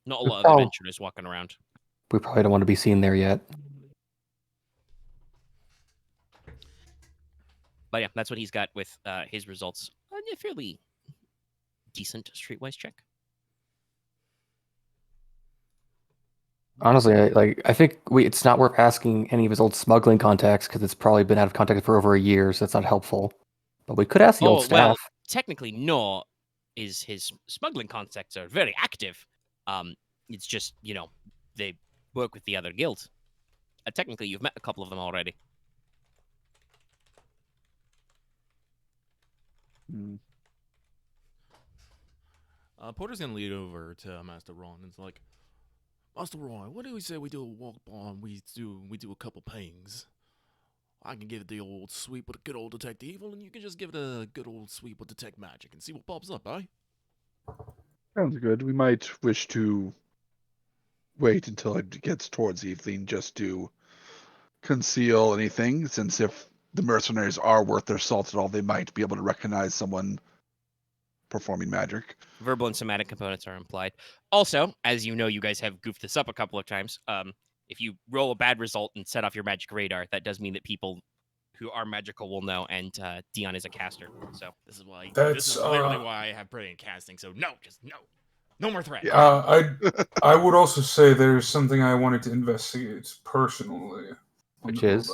S1: Not a lot of adventurers walking around.
S4: We probably don't want to be seen there yet.
S1: But yeah, that's what he's got with his results. A fairly decent streetwise check.
S4: Honestly, I think it's not worth asking any of his old smuggling contacts because it's probably been out of contact for over a year, so that's not helpful. But we could ask the old staff.
S1: Well, technically, no. His smuggling contacts are very active. It's just, they work with the other guilds. Technically, you've met a couple of them already.
S2: Porter's gonna lead over to Master Ron and it's like, Master Ron, what do we say we do a walk by and we do a couple pings? I can give it the old sweep with a good old detect evil, and you can just give it a good old sweep with detect magic and see what pops up, eh?
S5: Sounds good. We might wish to wait until it gets towards evening just to conceal anything, since if the mercenaries are worth their salt at all, they might be able to recognize someone performing magic.
S1: Verbal and somatic components are implied. Also, as you know, you guys have goofed this up a couple of times. If you roll a bad result and set off your magic radar, that does mean that people who are magical will know, and Dion is a caster. So
S2: This is why.
S3: That's,
S2: this is literally why I have brilliant casting. So no more threats.
S3: I would also say there's something I wanted to investigate personally.
S4: Which is?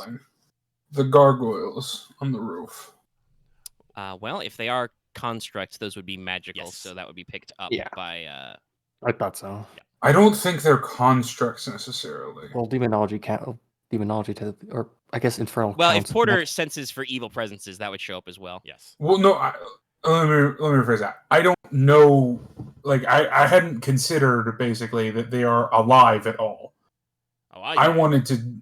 S3: The gargoyles on the roof.
S1: Well, if they are constructs, those would be magical,
S2: Yes.
S1: so that would be picked up by...
S4: I thought so.
S1: Yeah.
S3: I don't think they're constructs necessarily.
S4: Well, demonology or I guess infernal.
S1: Well, if
S4: counts.
S1: Porter senses for evil presences, that would show up as well.
S2: Yes.
S3: Well, no, let me rephrase that. I don't know, I hadn't considered basically that they are alive at all.
S2: Oh,
S3: I wanted to,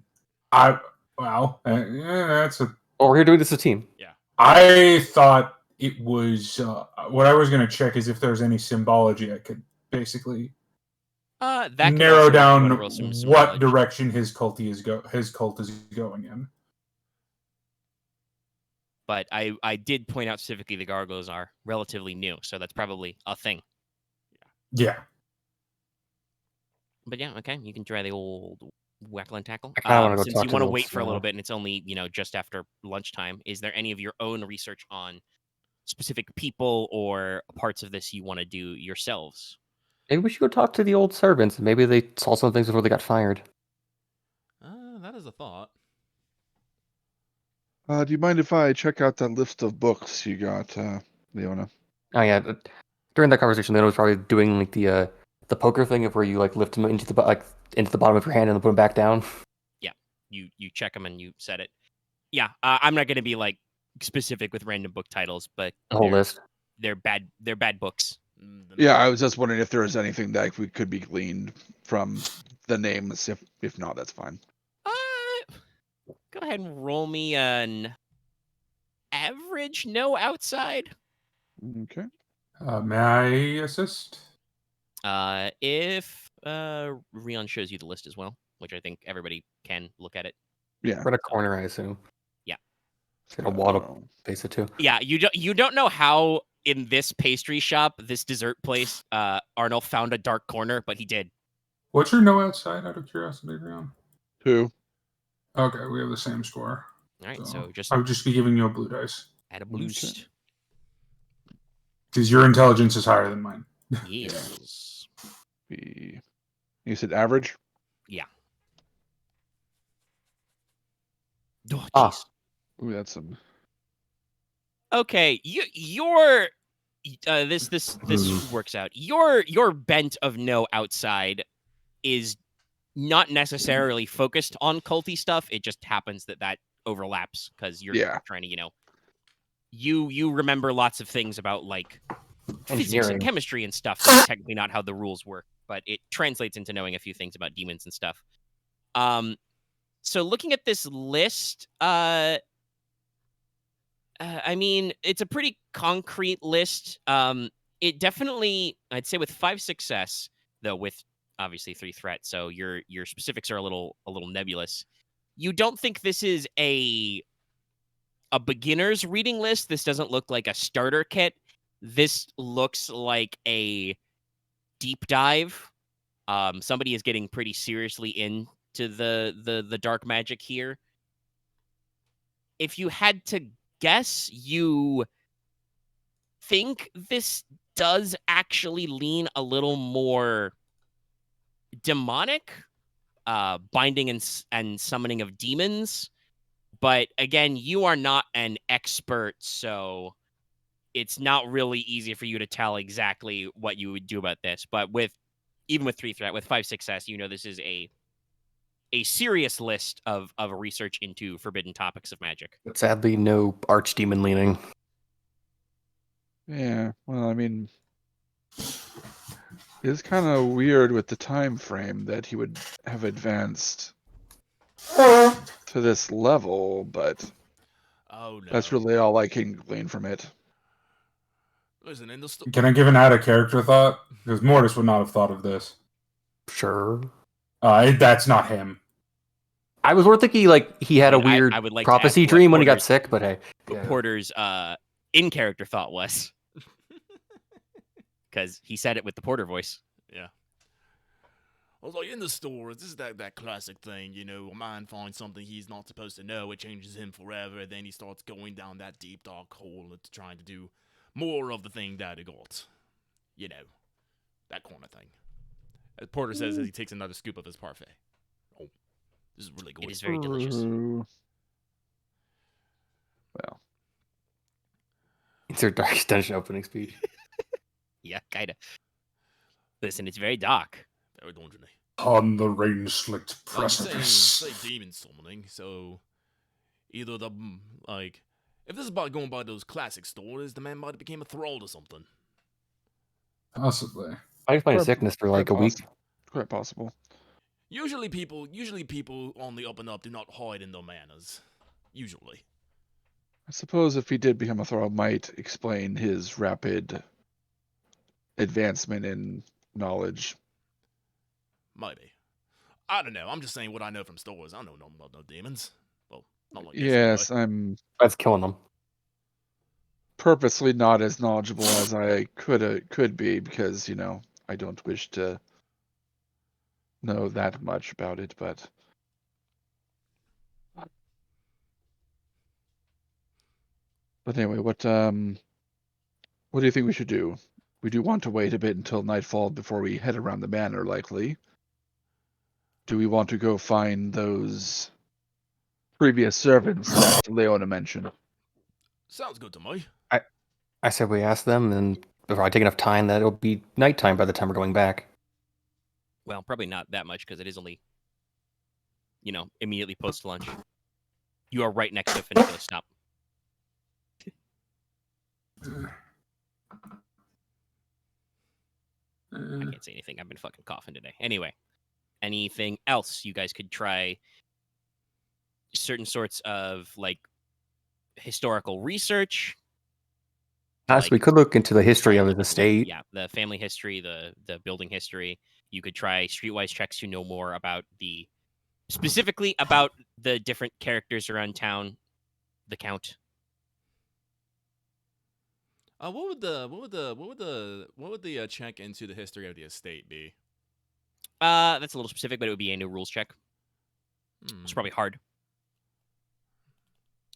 S3: that's a...
S4: Oh, we're here doing this as a team.
S2: Yeah.
S3: I thought it was, what I was going to check is if there's any symbology I could basically
S1: That could
S3: narrow
S1: also
S3: down
S1: roll some
S3: what
S1: knowledge.
S3: direction his cult is going in.
S1: But I did point out specifically the gargoyles are relatively new, so that's probably a thing.
S3: Yeah.
S1: But yeah, okay, you can try the old whackle and tackle.
S4: I kinda wanna go
S1: Since
S4: talk
S1: you
S4: to
S1: want to
S4: the
S1: wait for a little
S4: old
S1: bit, and it's only just after lunchtime, is there any of your own research on specific people or parts of this you want to do yourselves?
S4: Maybe we should go talk to the old servants. Maybe they saw some things before they got fired.
S2: That is a thought.
S5: Do you mind if I check out that list of books you got, Leona?
S4: Oh yeah. During that conversation, Leona was probably doing like the poker thing of where you like lift them into the bottom of your hand and then put them back down.
S1: Yeah, you check them and you set it. Yeah, I'm not going to be like specific with random book titles, but
S4: The whole list.
S1: they're bad books.
S5: Yeah, I was just wondering if there was anything that we could be gleaned from the names. If not, that's fine.
S1: Go ahead and roll me an average no outside.
S5: Okay.
S3: May I assist?
S1: If Ryahn shows you the list as well, which I think everybody can look at it.
S5: Yeah.
S4: We're in a corner, I assume.
S1: Yeah.
S4: It's got a wall to
S5: Oh.
S4: face it to.
S1: Yeah, you don't know how in this pastry shop, this dessert place, Arnold found a dark corner, but he did.
S3: What's your no outside, out of curiosity, Rion?
S5: 2.
S3: Okay, we have the same score.
S1: All right, so just
S3: I would just be giving you a blue dice.
S1: add a boost.
S3: Because your intelligence is higher than mine.
S1: Yes.
S5: You said average?
S1: Oh,
S4: Ah.
S1: jeez.
S5: Ooh, that's some.
S1: Okay, your this works out. Your bent of no outside is not necessarily focused on culty stuff. It just happens that overlaps because you're trying to, you remember lots of things about like physics and
S4: Engineering.
S1: chemistry and stuff. That's technically not how the rules work, but it translates into knowing a few things about demons and stuff. So looking at this list, I mean, it's a pretty concrete list. It definitely, I'd say, with 5 success, though, with obviously 3 threat, so your specifics are a little nebulous. You don't think this is a beginner's reading list? This doesn't look like a starter kit. This looks like a deep dive. Somebody is getting pretty seriously into the dark magic here. If you had to guess, you think this does actually lean a little more demonic, binding and summoning of demons. But again, you are not an expert, so it's not really easy for you to tell exactly what you would do about this. But even with 3 threat, with 5 success, this is a serious list of research into forbidden topics of magic.
S4: But sadly, no archdemon leaning.
S5: Yeah, well, I mean, it's kind of weird with the time frame that he would have advanced to this level, but
S2: Oh no.
S5: that's really all I can glean from it.
S2: Listen, in the
S3: Can I give an out of character thought? Because Mortis would not have thought of this.
S4: Sure.
S3: That's not him.
S4: I was more thinking like he had a weird
S1: I would like
S4: prophecy
S1: to ask what
S4: dream when he got
S1: Porter's-
S4: sick, but hey.
S1: What Porter's in character thought was, because he said it with the Porter voice.
S2: Yeah. I was like, in the store, this is that classic thing, a man finds something he's not supposed to know, it changes him forever, then he starts going down that deep dark hole and trying to do more of the thing that he got. That kind of thing. As Porter says as he takes another scoop of his parfait. Oh, this is really good.
S1: It is very delicious.
S5: Well,
S4: Insert Darkest Dungeon opening speech.
S1: Yeah, kind of. Listen, it's very dark.
S2: Very dungeony.
S3: On the rain-slicked
S2: Like saying,
S3: precipice.
S2: demon summoning, so either if this is about going by those classic stories, the man might have became a thrall to something.
S3: Possibly.
S4: I explained
S5: Quite-
S4: sickness for like a
S5: quite
S4: week.
S5: Quite possible.
S2: Usually people on the up and up do not hide in their manners. Usually.
S5: I suppose if he did become a thrall, might explain his rapid advancement in knowledge.
S2: Maybe. I don't know. I'm just saying what I know from stories. I don't know nothing about no demons. Well, not like
S5: Yes,
S2: this anyway.
S5: I'm
S4: That's killing them.
S5: purposely not as knowledgeable as I could be because, I don't wish to know that much about it, but anyway, what do you think we should do? We do want to wait a bit until nightfall before we head around the manor, likely. Do we want to go find those previous servants that Leona mentioned?
S2: Sounds good to me.
S4: I said we ask them, and if I take enough time, that it'll be nighttime by the time we're going back.
S1: Well, probably not that much because it is only, immediately post lunch. You are right next to a funicular stop. I can't say anything. I've been fucking coughing today. Anyway, anything else you guys could try? Certain sorts of like historical research.
S4: So we could look into the history of his estate.
S1: Yeah, the family history, the building history. You could try streetwise checks to know more about specifically about the different characters around town. The Count.
S2: What would the check into the history of the estate be?
S1: That's a little specific, but it would be a new rules check. It's probably hard.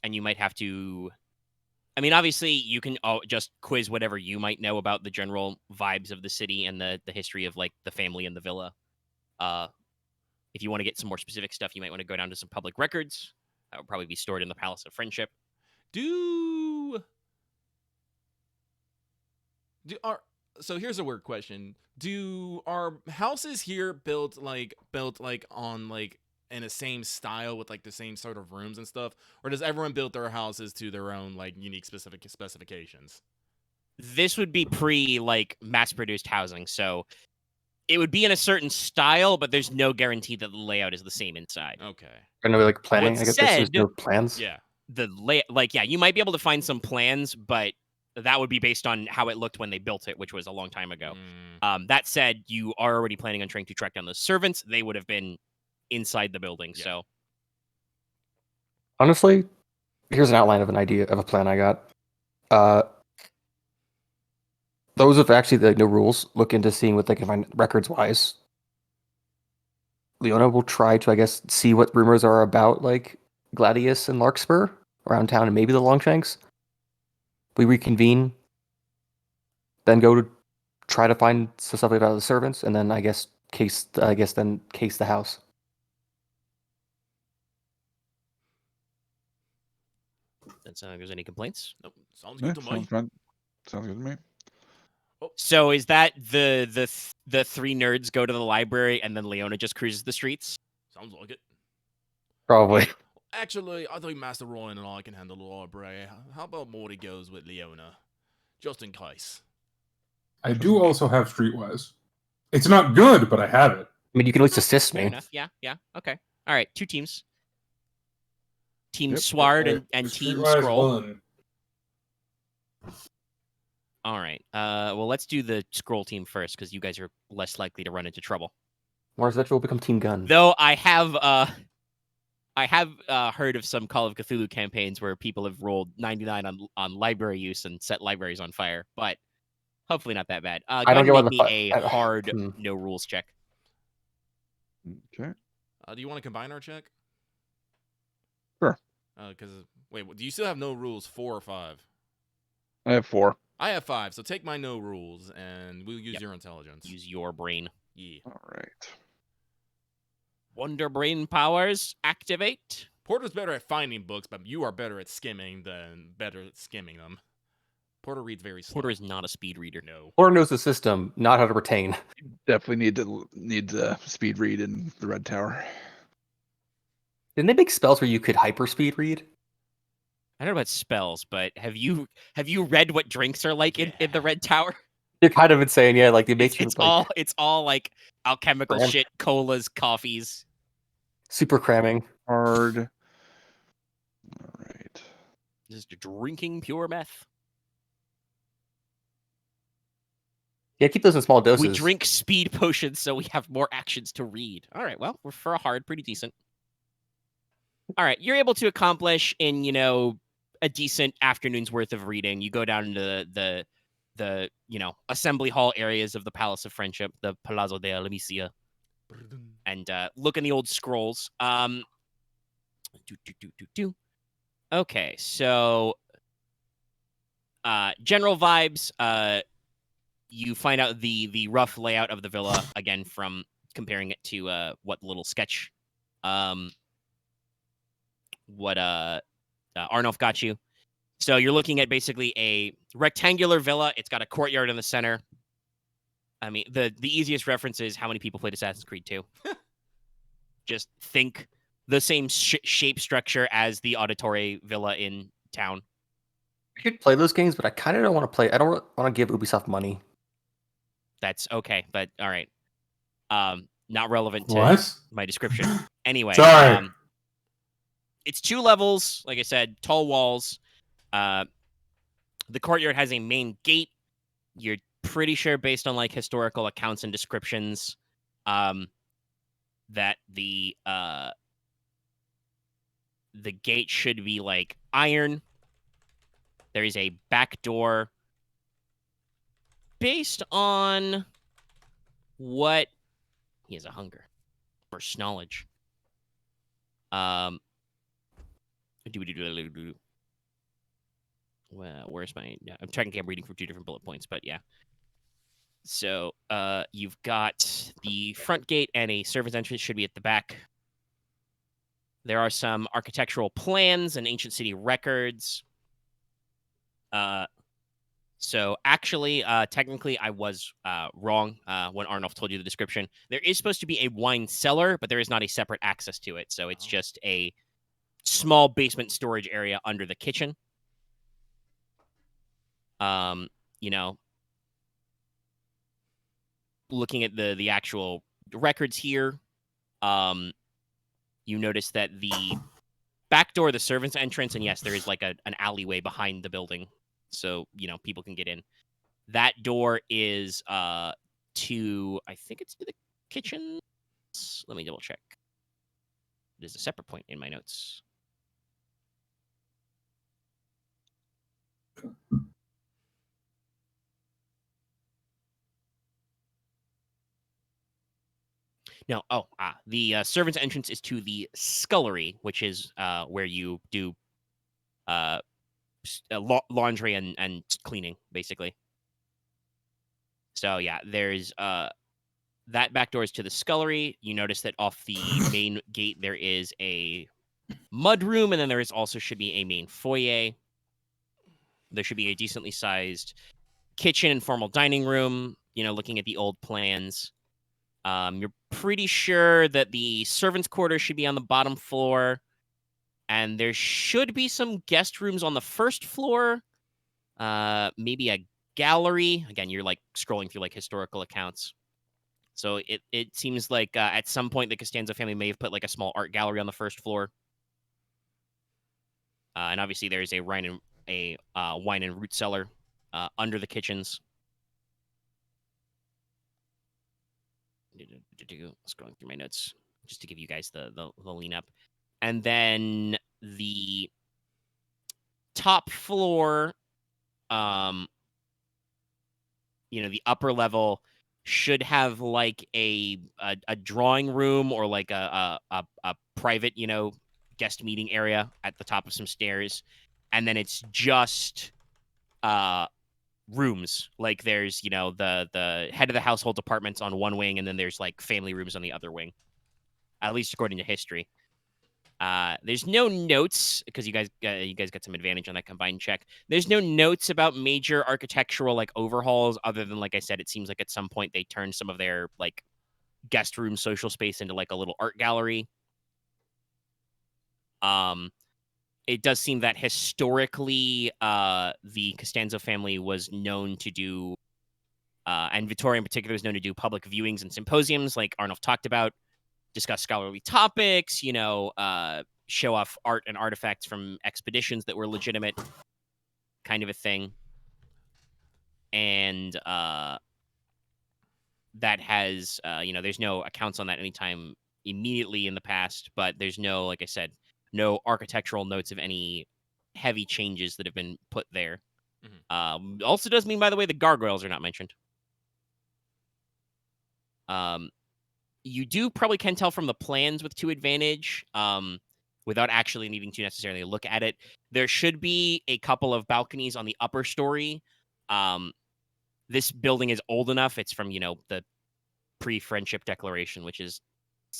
S1: And you might have to... I mean, obviously, you can just quiz whatever you might know about the general vibes of the city and the history of, like, the family and the villa. If you want to get some more specific stuff, you might want to go down to some public records. That would probably be stored in the Palace of Friendship.
S2: So here's a weird question. Do our houses here built on like in the same style with like the same sort of rooms and stuff, or does everyone build their houses to their own like unique specifications?
S1: This would be like mass-produced housing, so it would be in a certain style, but there's no guarantee that the layout is the same inside.
S2: Okay.
S4: I know, like planning.
S1: What's
S4: I guess
S1: said,
S4: there's no plans.
S2: Yeah.
S1: You might be able to find some plans, but that would be based on how it looked when they built it, which was a long time ago. That said, you are already planning on trying to track down those servants. They would have been inside the building, so...
S4: Honestly, here's an outline of an idea of a plan I got. Those of actually the new rules look into seeing what they can find records-wise. Leona will try to, I guess, see what rumors are about, like, Gladius and Larkspur around town and maybe the Longshanks. We reconvene, then go to try to find some stuff about the servants, and then case the house.
S1: Doesn't sound like there's any complaints.
S2: Nope. Sounds good to me.
S5: Sounds good to me.
S1: So is that the three nerds go to the library and then Leona just cruises the streets?
S2: Sounds like it.
S4: Probably.
S2: Actually, I think Master Ryahn and I can handle the library. How about Morty goes with Leona? Just in case.
S3: I do also have Streetwise. It's not good, but I have it.
S4: I mean, you can at least assist
S1: Fair
S4: me.
S1: enough. Yeah. Okay. All right, 2 teams. Team Sward and Team
S3: Streetwise
S1: Scroll.
S3: Villain.
S1: All right. Well, let's do the Scroll team first, because you guys are less likely to run into trouble.
S4: Mars Veteran will become Team Gun.
S1: Though I have heard of some Call of Cthulhu campaigns where people have rolled 99 on library use and set libraries on fire, but hopefully not that bad.
S4: I don't get why
S1: make me a hard no rules check.
S5: Okay.
S2: Do you want to combine our check?
S5: Sure.
S2: Because do you still have no rules 4 or 5?
S5: I have 4.
S2: I have 5, so take my no rules, and we'll use your intelligence.
S1: Use your brain.
S2: Yeah.
S5: All right.
S1: Wonder brain powers activate.
S2: Porter's better at finding books, but you are better at skimming than better at skimming them. Porter reads very slow.
S1: Porter is not a speed reader.
S2: No.
S4: Porter knows the system, not how to retain.
S5: Definitely need to speed read in the Red Tower.
S4: Didn't they make spells where you could hyper speed read?
S1: I don't know about spells, but have you read what drinks are like in the Red Tower?
S4: You're kind of insane, yeah. Like they make
S1: It's all like alchemical
S4: Cram.
S1: shit, colas, coffees.
S4: super cramming.
S5: Hard. All right.
S1: Just drinking pure meth.
S4: Yeah, keep those in small doses.
S1: We drink speed potions so we have more actions to read. All right, well, we're for a hard, pretty decent. All right, you're able to accomplish in, a decent afternoon's worth of reading. You go down into the assembly hall areas of the Palace of Friendship, the Palazzo de Amicia, and look in the old scrolls. Okay, so general vibes. You find out the rough layout of the villa again from comparing it to what little sketch what Arnulf got you. So you're looking at basically a rectangular villa. It's got a courtyard in the center. I mean, the easiest reference is how many people played Assassin's Creed 2. Just think the same shape structure as the auditory villa in town.
S4: I could play those games, but I kind of don't want to play. I don't want to give Ubisoft money.
S1: That's okay, but all right. Not relevant to
S3: What?
S1: my description. Anyway,
S3: Sorry.
S1: It's 2 levels, like I said, tall walls. The courtyard has a main gate. You're pretty sure, based on like historical accounts and descriptions, that the gate should be like iron. There is a back door. Based on what he has a hunger, first knowledge. Well, where's my? Yeah, I'm technically reading from 2 different bullet points, but yeah. So, you've got the front gate and a servant's entrance should be at the back. There are some architectural plans and ancient city records. So actually, technically, I was wrong when Arnulf told you the description. There is supposed to be a wine cellar, but there is not a separate access to it. So it's just a small basement storage area under the kitchen. You know, looking at the actual records here, you notice that the back door, the servant's entrance, and yes, there is like an alleyway behind the building, so people can get in. That door is I think it's to the kitchen. Let me double check. It is a separate point in my notes. No, the servant's entrance is to the scullery, which is where you do laundry and cleaning, basically. So yeah, there's that back door is to the scullery. You notice that off the main gate there is a mud room, and then there is also should be a main foyer. There should be a decently sized kitchen and formal dining room. Looking at the old plans, you're pretty sure that the servants' quarters should be on the bottom floor, and there should be some guest rooms on the first floor. Maybe a gallery. Again, you're like scrolling through like historical accounts. So it seems like at some point the Costanzo family may have put like a small art gallery on the first floor. And obviously there is a wine and root cellar under the kitchens. Scrolling through my notes just to give you guys the lean up. And then the top floor, the upper level should have like a drawing room or like a private, guest meeting area at the top of some stairs. And then it's just rooms. Like there's, the head of the household departments on one wing, and then there's like family rooms on the other wing, at least according to history. There's no notes because you guys got some advantage on that combined check. There's no notes about major architectural like overhauls, other than, like I said, it seems like at some point they turned some of their like guest room social space into like a little art gallery. It does seem that historically, the Costanzo family was known to do, and Vittoria in particular was known to do public viewings and symposiums, like Arnulf talked about, discuss scholarly topics, show off art and artifacts from expeditions that were legitimate, kind of a thing. And that has, there's no accounts on that anytime immediately in the past, but there's no, like I said, no architectural notes of any heavy changes that have been put there. Mm-hmm. Also does mean, by the way, the gargoyles are not mentioned. You do probably can tell from the plans with 2 advantage, without actually needing to necessarily look at it. There should be a couple of balconies on the upper story. This building is old enough. It's from, the pre-friendship declaration, which is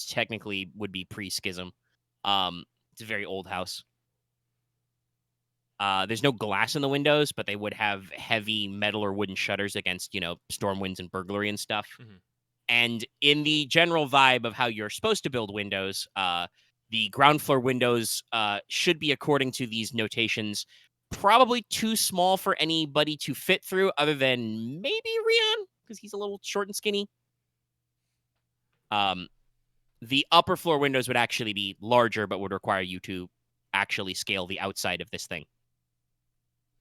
S1: technically would be pre-schism. It's a very old house. There's no glass in the windows, but they would have heavy metal or wooden shutters against, storm winds and burglary and stuff. Mm-hmm. And in the general vibe of how you're supposed to build windows, the ground floor windows should be, according to these notations, probably too small for anybody to fit through, other than maybe Ryahn, because he's a little short and skinny. The upper floor windows would actually be larger, but would require you to actually scale the outside of this thing.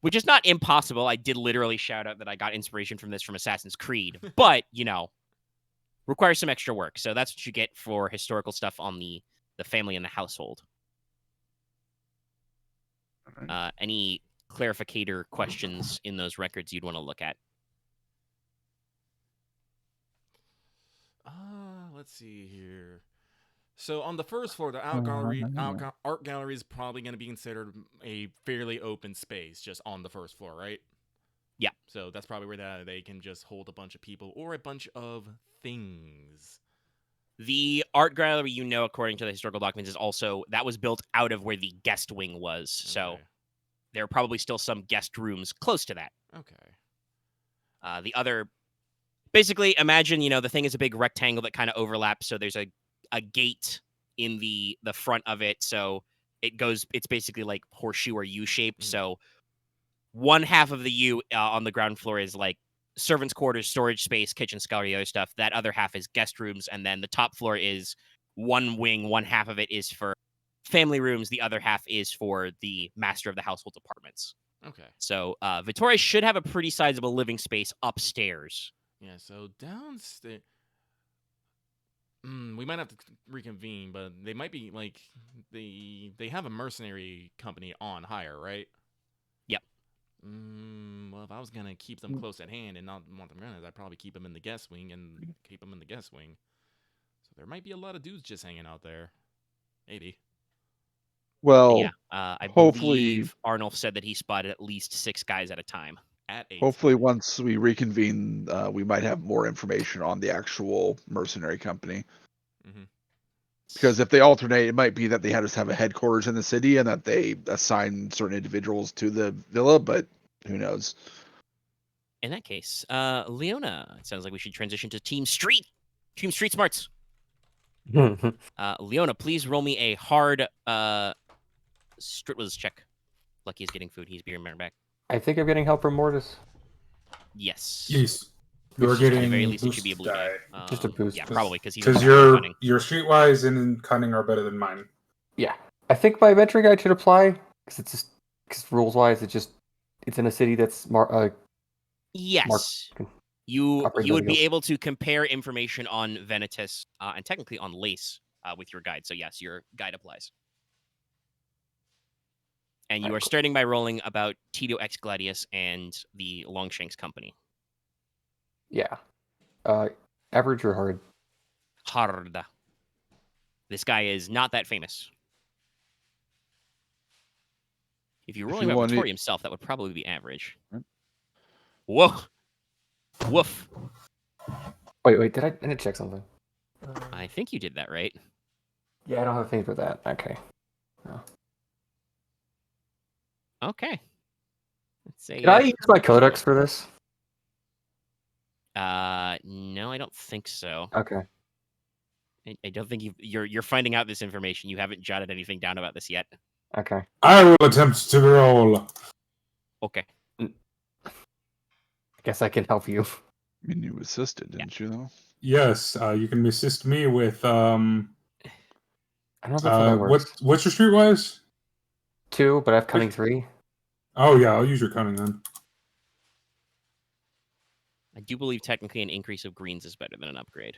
S1: which is not impossible. I did literally shout out that I got inspiration from this from Assassin's Creed, but requires some extra work. So that's what you get for historical stuff on the family and the household. Any clarificator questions in those records you'd want to look at?
S2: Let's see here. So on the first floor, the art gallery is probably going to be considered a fairly open space, just on the first floor, right?
S1: Yeah.
S2: So that's probably where they can just hold a bunch of people or a bunch of things.
S1: The art gallery, according to the historical documents, that was built out of where the guest wing was. So
S2: Okay.
S1: there are probably still some guest rooms close to that.
S2: Okay.
S1: The other, basically, imagine, the thing is a big rectangle that kind of overlaps. So there's a gate in the front of it. So it's basically like horseshoe or U-shaped.
S2: Mhm.
S1: So one half of the U on the ground floor is like servants' quarters, storage space, kitchen, scullery, other stuff. That other half is guest rooms. And then the top floor is one wing. One half of it is for family rooms. The other half is for the master of the household apartments.
S2: Okay.
S1: So Vittoria should have a pretty sizable living space upstairs.
S2: Yeah, so downstairs... we might have to reconvene, but they might be, like... They have a mercenary company on hire, right?
S1: Yep.
S2: Well, if I was going to keep them close at hand and not want them runners, I'd probably keep them in the guest wing and keep them in the guest wing. So there might be a lot of dudes just hanging out there. Maybe.
S5: Well,
S1: Yeah, I
S5: hopefully-
S1: believe Arnulf said that he spotted at least 6 guys at a time.
S2: At 8.
S5: hopefully once we reconvene, we might have more information on the actual mercenary company.
S2: Mhm.
S5: Because if they alternate, it might be that they just have a headquarters in the city and that they assign certain individuals to the villa, but who knows?
S1: In that case, Leona, it sounds like we should transition to Team Street. Team Street Smarts. Leona, please roll me a hard Stritwas check. Lucky is getting food. He's being back.
S4: I think I'm getting help from Mortis.
S1: Yes.
S3: Yes. You're
S1: At the
S3: getting
S1: very least, it should be a
S3: boost
S1: blue die.
S3: die.
S4: Just a boost.
S1: Yeah, probably because he's
S3: Because
S1: cunning.
S3: your streetwise and cunning are better than mine.
S4: Yeah, I think my adventure guide should apply because rules wise, it's in a city that's
S1: Yes. You
S4: operating
S1: would be
S4: else.
S1: able to compare information on Venitus and technically on Lace with your guide. So yes, your guide applies. And you are starting by rolling about Tito X Gladius and the Longshanks Company.
S4: Yeah. Average or hard?
S1: Hard. This guy is not that famous. If you're
S5: If
S1: rolling
S5: you
S1: about
S5: want
S1: Vittoria himself, that would probably be average. Whoa. Woof.
S4: Wait, did I need to check something?
S1: I think you did that right.
S4: Yeah, I don't have a thing for that. Okay.
S1: Okay. Let's say.
S4: Can I use my codex for this?
S1: No, I don't think so.
S4: Okay.
S1: I don't think you're finding out this information. You haven't jotted anything down about this yet.
S4: Okay.
S3: I will attempt to roll.
S1: Okay.
S4: I guess I can help you.
S5: I mean, you assisted, didn't you, though?
S3: Yes, you can assist me with
S4: I don't know if that works.
S3: what's your streetwise?
S4: 2, but I have cunning 3.
S3: Oh yeah, I'll use your cunning then.
S1: I do believe technically an increase of greens is better than an upgrade.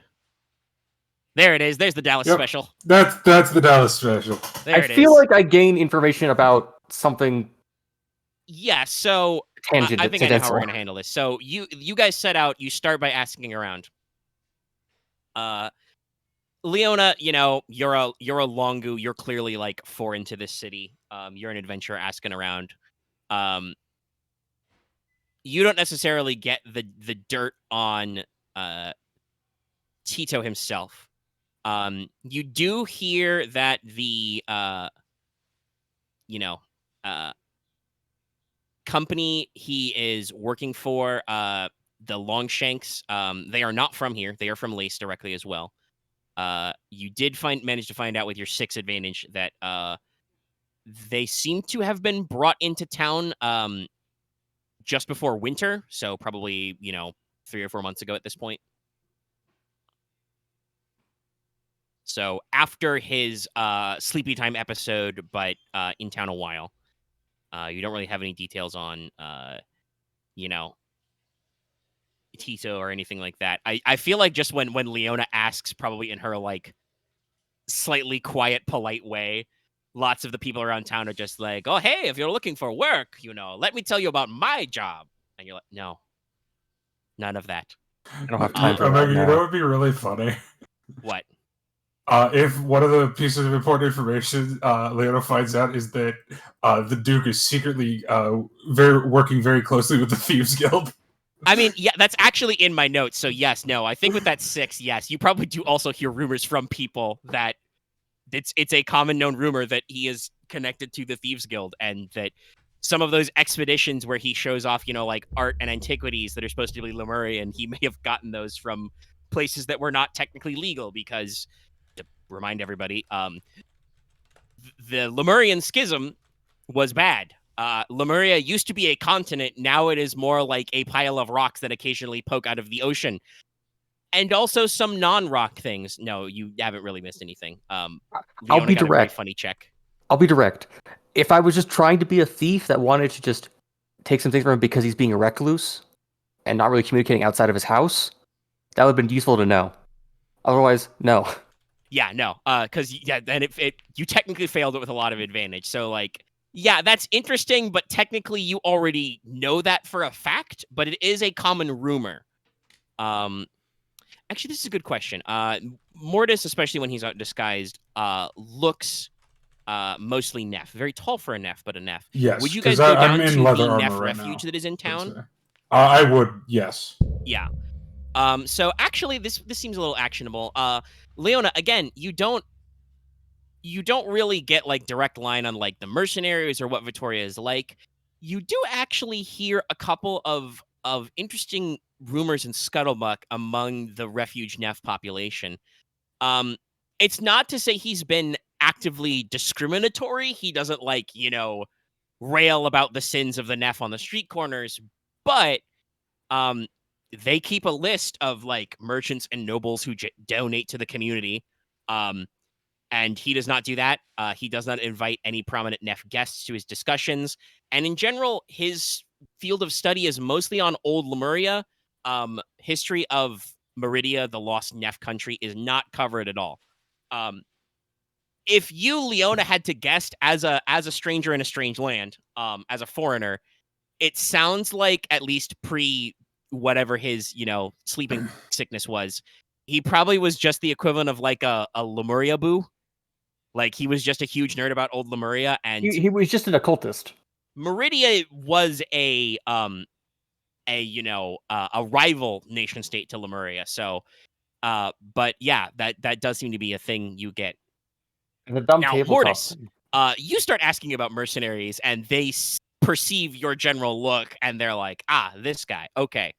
S1: There it is. There's the Dallas
S3: Yep.
S1: special.
S3: That's the Dallas special.
S1: There
S4: I
S1: it
S4: feel
S1: is.
S4: like I gain information about something
S1: Yeah, so
S4: tangent.
S1: I think I know how we're going to handle this. So you guys set out. You start by asking around. Leona, you're a Longu. You're clearly like foreign to this city. You're an adventurer asking around. You don't necessarily get the dirt on Tito himself. You do hear that the company he is working for, the Longshanks, they are not from here. They are from Lace directly as well. You did manage to find out with your 6 advantage that they seem to have been brought into town just before winter, so probably 3 or 4 months ago at this point. So after his sleepy time episode, but in town a while. You don't really have any details on, Tito or anything like that. I feel like just when Leona asks, probably in her like slightly quiet, polite way, lots of the people around town are just like, "Oh, hey, if you're looking for work, let me tell you about my job." And you're like, "No, none of that."
S4: I don't have time for that
S3: Omega,
S4: now.
S3: you know what would be really funny?
S1: What?
S3: If one of the pieces of important information Leona finds out is that the Duke is secretly working very closely with the Thieves Guild.
S1: I mean, yeah, that's actually in my notes. So yes, no, I think with that 6, yes, you probably do also hear rumors from people that it's a common known rumor that he is connected to the Thieves Guild, and that some of those expeditions where he shows off, like art and antiquities that are supposed to be Lemurian, he may have gotten those from places that were not technically legal because, to remind everybody, the Lemurian schism was bad. Lemuria used to be a continent. Now it is more like a pile of rocks that occasionally poke out of the ocean. And also some non-rock things. No, you haven't really missed anything.
S4: I'll
S1: Leona
S4: be
S1: got a very
S4: direct.
S1: funny check.
S4: I'll be direct. If I was just trying to be a thief that wanted to just take some things from him because he's being a recluse and not really communicating outside of his house, that would have been useful to know. Otherwise, no.
S1: Yeah, no. Because then you technically failed it with a lot of advantage. So like, yeah, that's interesting, but technically you already know that for a fact, but it is a common rumor. Actually, this is a good question. Mortis, especially when he's out disguised, looks mostly Neff. Very tall for a Neff, but a Neff.
S3: Yes,
S1: Would you guys
S3: 'cause
S1: go down
S3: I'm in
S1: to
S3: leather
S1: the
S3: armor
S1: Neff
S3: right
S1: refuge
S3: now,
S1: that is in town?
S3: I would, yes.
S1: Yeah. So actually, this seems a little actionable. Leona, again, you don't really get like direct line on like the mercenaries or what Vittoria is like. You do actually hear a couple of interesting rumors and scuttlebutt among the refuge Neff population. It's not to say he's been actively discriminatory. He doesn't like, rail about the sins of the Neff on the street corners, but they keep a list of like merchants and nobles who donate to the community. And he does not do that. He does not invite any prominent Neff guests to his discussions. And in general, his field of study is mostly on Old Lemuria. History of Meridia, the lost Neff country, is not covered at all. If you, Leona, had to guess as a stranger in a strange land, as a foreigner, it sounds like at least pre whatever his, sleeping sickness was, he probably was just the equivalent of like a Lemuria boo. Like he was just a huge nerd about old Lemuria, and
S4: He was just an occultist.
S1: Meridia was a rival nation state to Lemuria. So, but yeah, that does seem to be a thing you get.
S4: The dumb
S1: Now,
S4: tabletop.
S1: Mortis, you start asking about mercenaries, and they perceive your general look, and they're like, this guy, okay.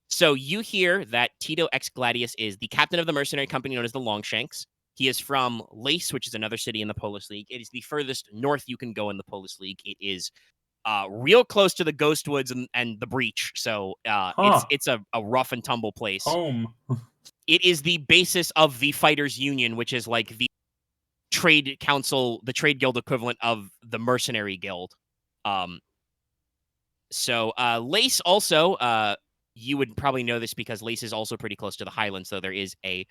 S1: So you hear that Tito X Gladius is the captain of the mercenary company known as the Longshanks. He is from Lace, which is another city in the Polis League. It is the furthest north you can go in the Polis League. It is real close to the Ghost Woods and the Breach. So it's a rough and tumble place.
S3: Home.
S1: It is the basis of the Fighters Union, which is like the trade council, the trade guild equivalent of the mercenary guild. So Lace also, you would probably know this because Lace is also pretty close to the Highlands, though there is a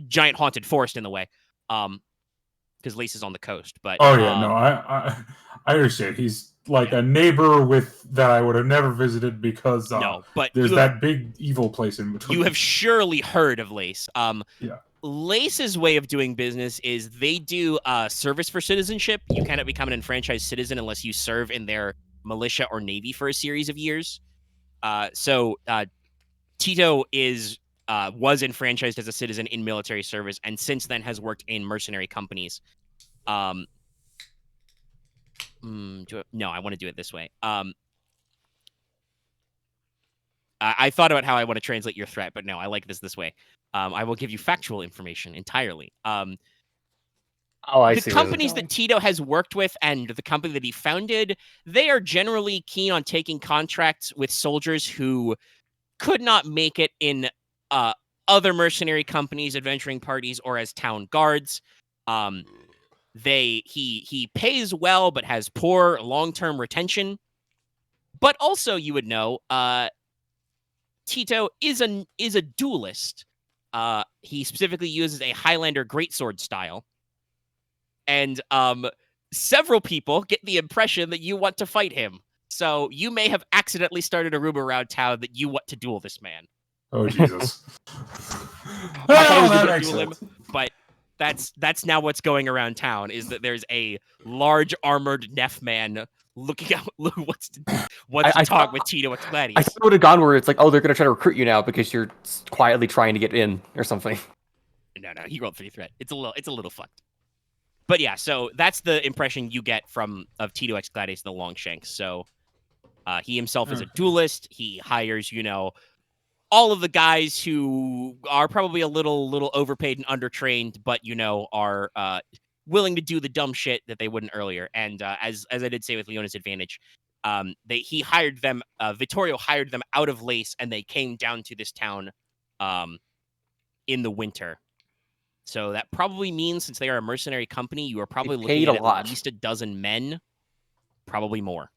S1: giant haunted forest in the way. Because Lace is on the coast. But
S3: I understand. He's like a neighbor that I would have never visited because
S1: but
S3: there's that big evil place in between.
S1: You have surely heard of Lace.
S3: Yeah.
S1: Lace's way of doing business is they do service for citizenship. You cannot become an enfranchised citizen unless you serve in their militia or navy for a series of years. So Tito was enfranchised as a citizen in military service, and since then has worked in mercenary companies. No, I want to do it this way. I thought about how I want to translate your threat, but no, I like this way. I will give you factual information entirely.
S4: I
S1: the
S4: see.
S1: companies that Tito has worked with and the company that he founded, they are generally keen on taking contracts with soldiers who could not make it in other mercenary companies, adventuring parties, or as town guards. he pays well but has poor long-term retention. But also, you would know, Tito is a duelist. He specifically uses a Highlander greatsword style. And several people get the impression that you want to fight him. So you may have accidentally started a rumor around town that you want to duel this man.
S3: Oh Jesus!
S1: I
S3: Well,
S1: thought
S3: that
S1: you
S3: makes
S1: duel him,
S3: sense.
S1: but that's now what's going around town, is that there's a large armored Neff man looking out wants to
S4: I
S1: talk
S4: thought-
S1: with Tito
S4: I
S1: Gladius.
S4: thought it would have gone where it's like, oh, they're gonna try to recruit you now because you're quietly trying to get in or something.
S1: No, he rolled 3 threat. It's a little fucked. But yeah, so that's the impression you get of Tito X Gladius and the Longshanks. So he himself is a
S3: Okay.
S1: duelist. He hires, all of the guys who are probably a little overpaid and undertrained, but are willing to do the dumb shit that they wouldn't earlier. And as I did say with Leona's advantage, he hired them. Vittorio hired them out of Lace, and they came down to this town in the winter. So that probably means, since they are a mercenary company, you are probably looking
S4: paid
S1: at
S4: a lot.
S1: least a dozen men, probably more.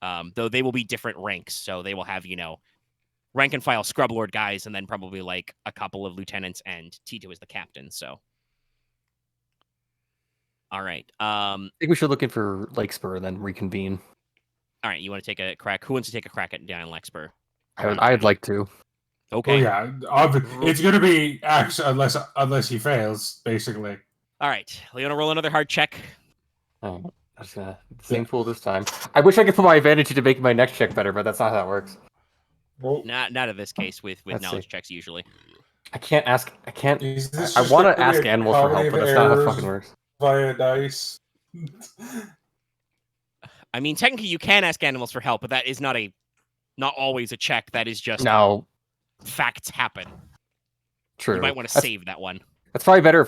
S1: Though they will be different ranks, so they will have, rank and file scrub lord guys, and then probably like a couple of lieutenants, and Tito is the captain. So, all right.
S4: I think we should look in for Lakespur and then reconvene.
S1: All right. You want to take a crack? Who wants to take a crack at down Lexpur?
S4: I'd like to.
S1: Okay.
S3: Well, yeah, it's gonna be X unless he fails, basically.
S1: All right. Leona, roll another hard check.
S4: Oh, that's same pool this time. I wish I could put my advantage into making my next check better, but that's not how it works.
S3: Well,
S1: Not in this case with
S4: Let's
S1: knowledge
S4: see.
S1: checks usually.
S4: I can't ask. I can't.
S3: is this
S4: I
S3: just
S4: want to
S3: gonna be
S4: ask
S3: a
S4: animals for
S3: comedy
S4: help, but
S3: of
S4: that's not how it
S3: errors
S4: fucking works.
S3: via dice?
S1: I mean, technically, you can ask animals for help, but that is not always a check. That is just
S4: No,
S1: facts happen.
S4: true.
S1: You might want to
S4: That's-
S1: save that one.
S4: That's probably better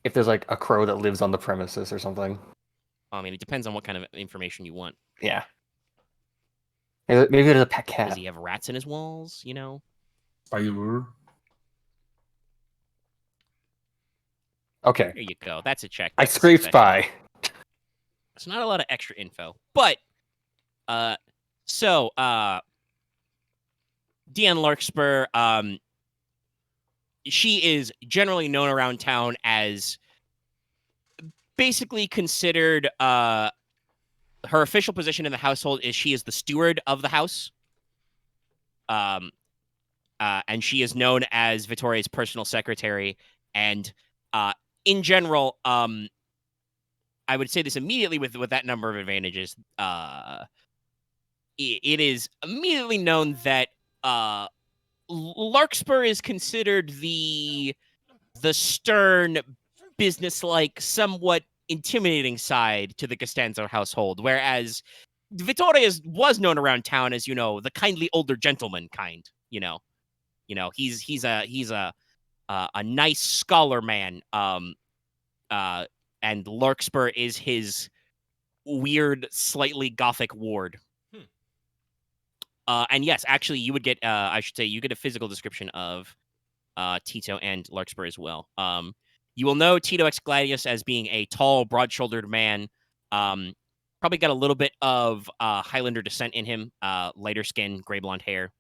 S4: if there's like a crow that lives on the premises or something.
S1: I mean, it depends on what kind of information you want.
S4: Yeah. Maybe there's a pet
S1: Does
S4: cat.
S1: he have rats in his walls?
S3: Spider.
S4: Okay.
S1: There you go. That's a check.
S4: I
S1: That's a
S4: scraped
S1: success.
S4: by.
S1: It's not a lot of extra info, but Deanne Larkspur, she is generally known around town as basically considered, her official position in the household is she is the steward of the house. And she is known as Vittoria's personal secretary. And in general, I would say this immediately with that number of advantages. It is immediately known that Larkspur is considered the stern, businesslike, somewhat intimidating side to the Costanzo household, whereas Vittoria was known around town as the kindly older gentleman kind. He's a nice scholar man. And Larkspur is his weird, slightly gothic ward. And yes, actually, you would get, you get a physical description of Tito and Larkspur as well. You will know Tito X Gladius as being a tall, broad-shouldered man. Probably got a little bit of Highlander descent in him. Lighter skin, gray blonde hair,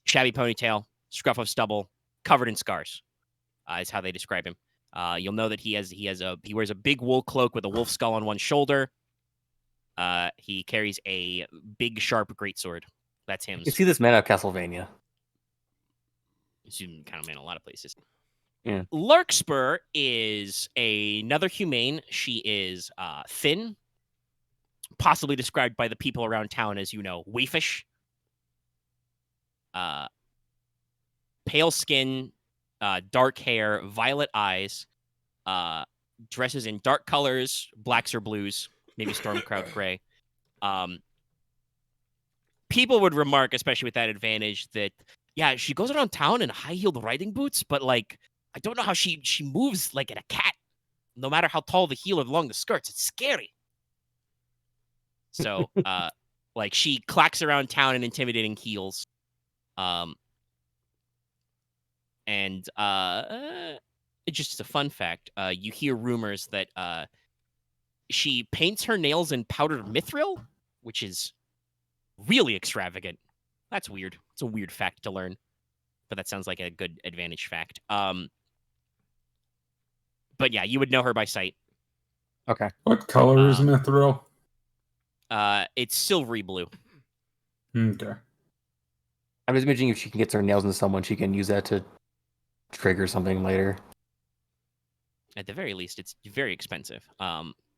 S1: shabby ponytail, scruff of stubble, covered in scars. Is how they describe him. You'll know that he wears a big wool cloak with a wolf skull on one shoulder. He carries a big, sharp greatsword. That's him.
S4: You see this man out of Castlevania.
S1: You can kind of man a lot of places.
S4: Yeah.
S1: Larkspur is another humane. She is thin, possibly described by the people around town as, waifish. Pale skin, dark hair, violet eyes, dresses in dark colors, blacks or blues, maybe Stormcloud gray. People would remark, especially with that advantage, that yeah, she goes around town in high-heeled riding boots, but like I don't know how she moves like in a cat. No matter how tall the heel or long the skirts, it's scary. So, like she clacks around town in intimidating heels. just as a fun fact, you hear rumors that she paints her nails in powdered mithril, which is really extravagant. That's weird. It's a weird fact to learn, but that sounds like a good advantage fact. But yeah, you would know her by sight.
S4: Okay.
S3: What color is mithril?
S1: It's silvery blue.
S3: Okay.
S4: I'm just imagining if she can get her nails into someone, she can use that to trigger something later.
S1: At the very least, it's very expensive.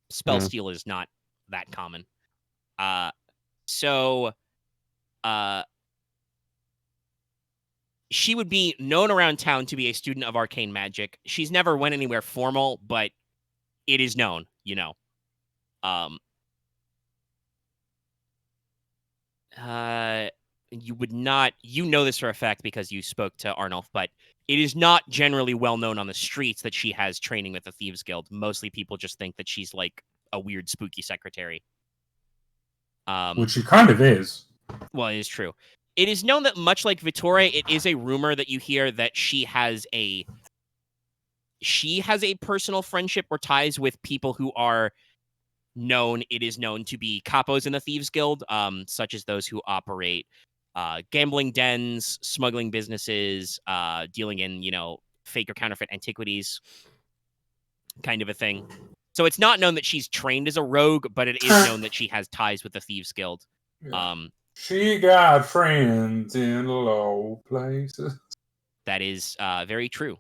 S1: Spell steal is not that common. So she would be known around town to be a student of arcane magic. She's never went anywhere formal, but it is known, you know. You would not, you know this for a fact because you spoke to Arnulf, but it is not generally well known on the streets that she has training with the Thieves Guild. Mostly people just think that she's like a weird, spooky secretary.
S3: Which she kind of is.
S1: Well, it is true. It is known that much like Vittore, it is a rumor that you hear that she has a personal friendship or ties with people who are known. It is known to be capos in the Thieves Guild, such as those who operate gambling dens, smuggling businesses, dealing in, fake or counterfeit antiquities, kind of a thing. So it's not known that she's trained as a rogue, but it is known that she has ties with the Thieves Guild.
S3: Yeah. She got friends in low places.
S1: That is very true.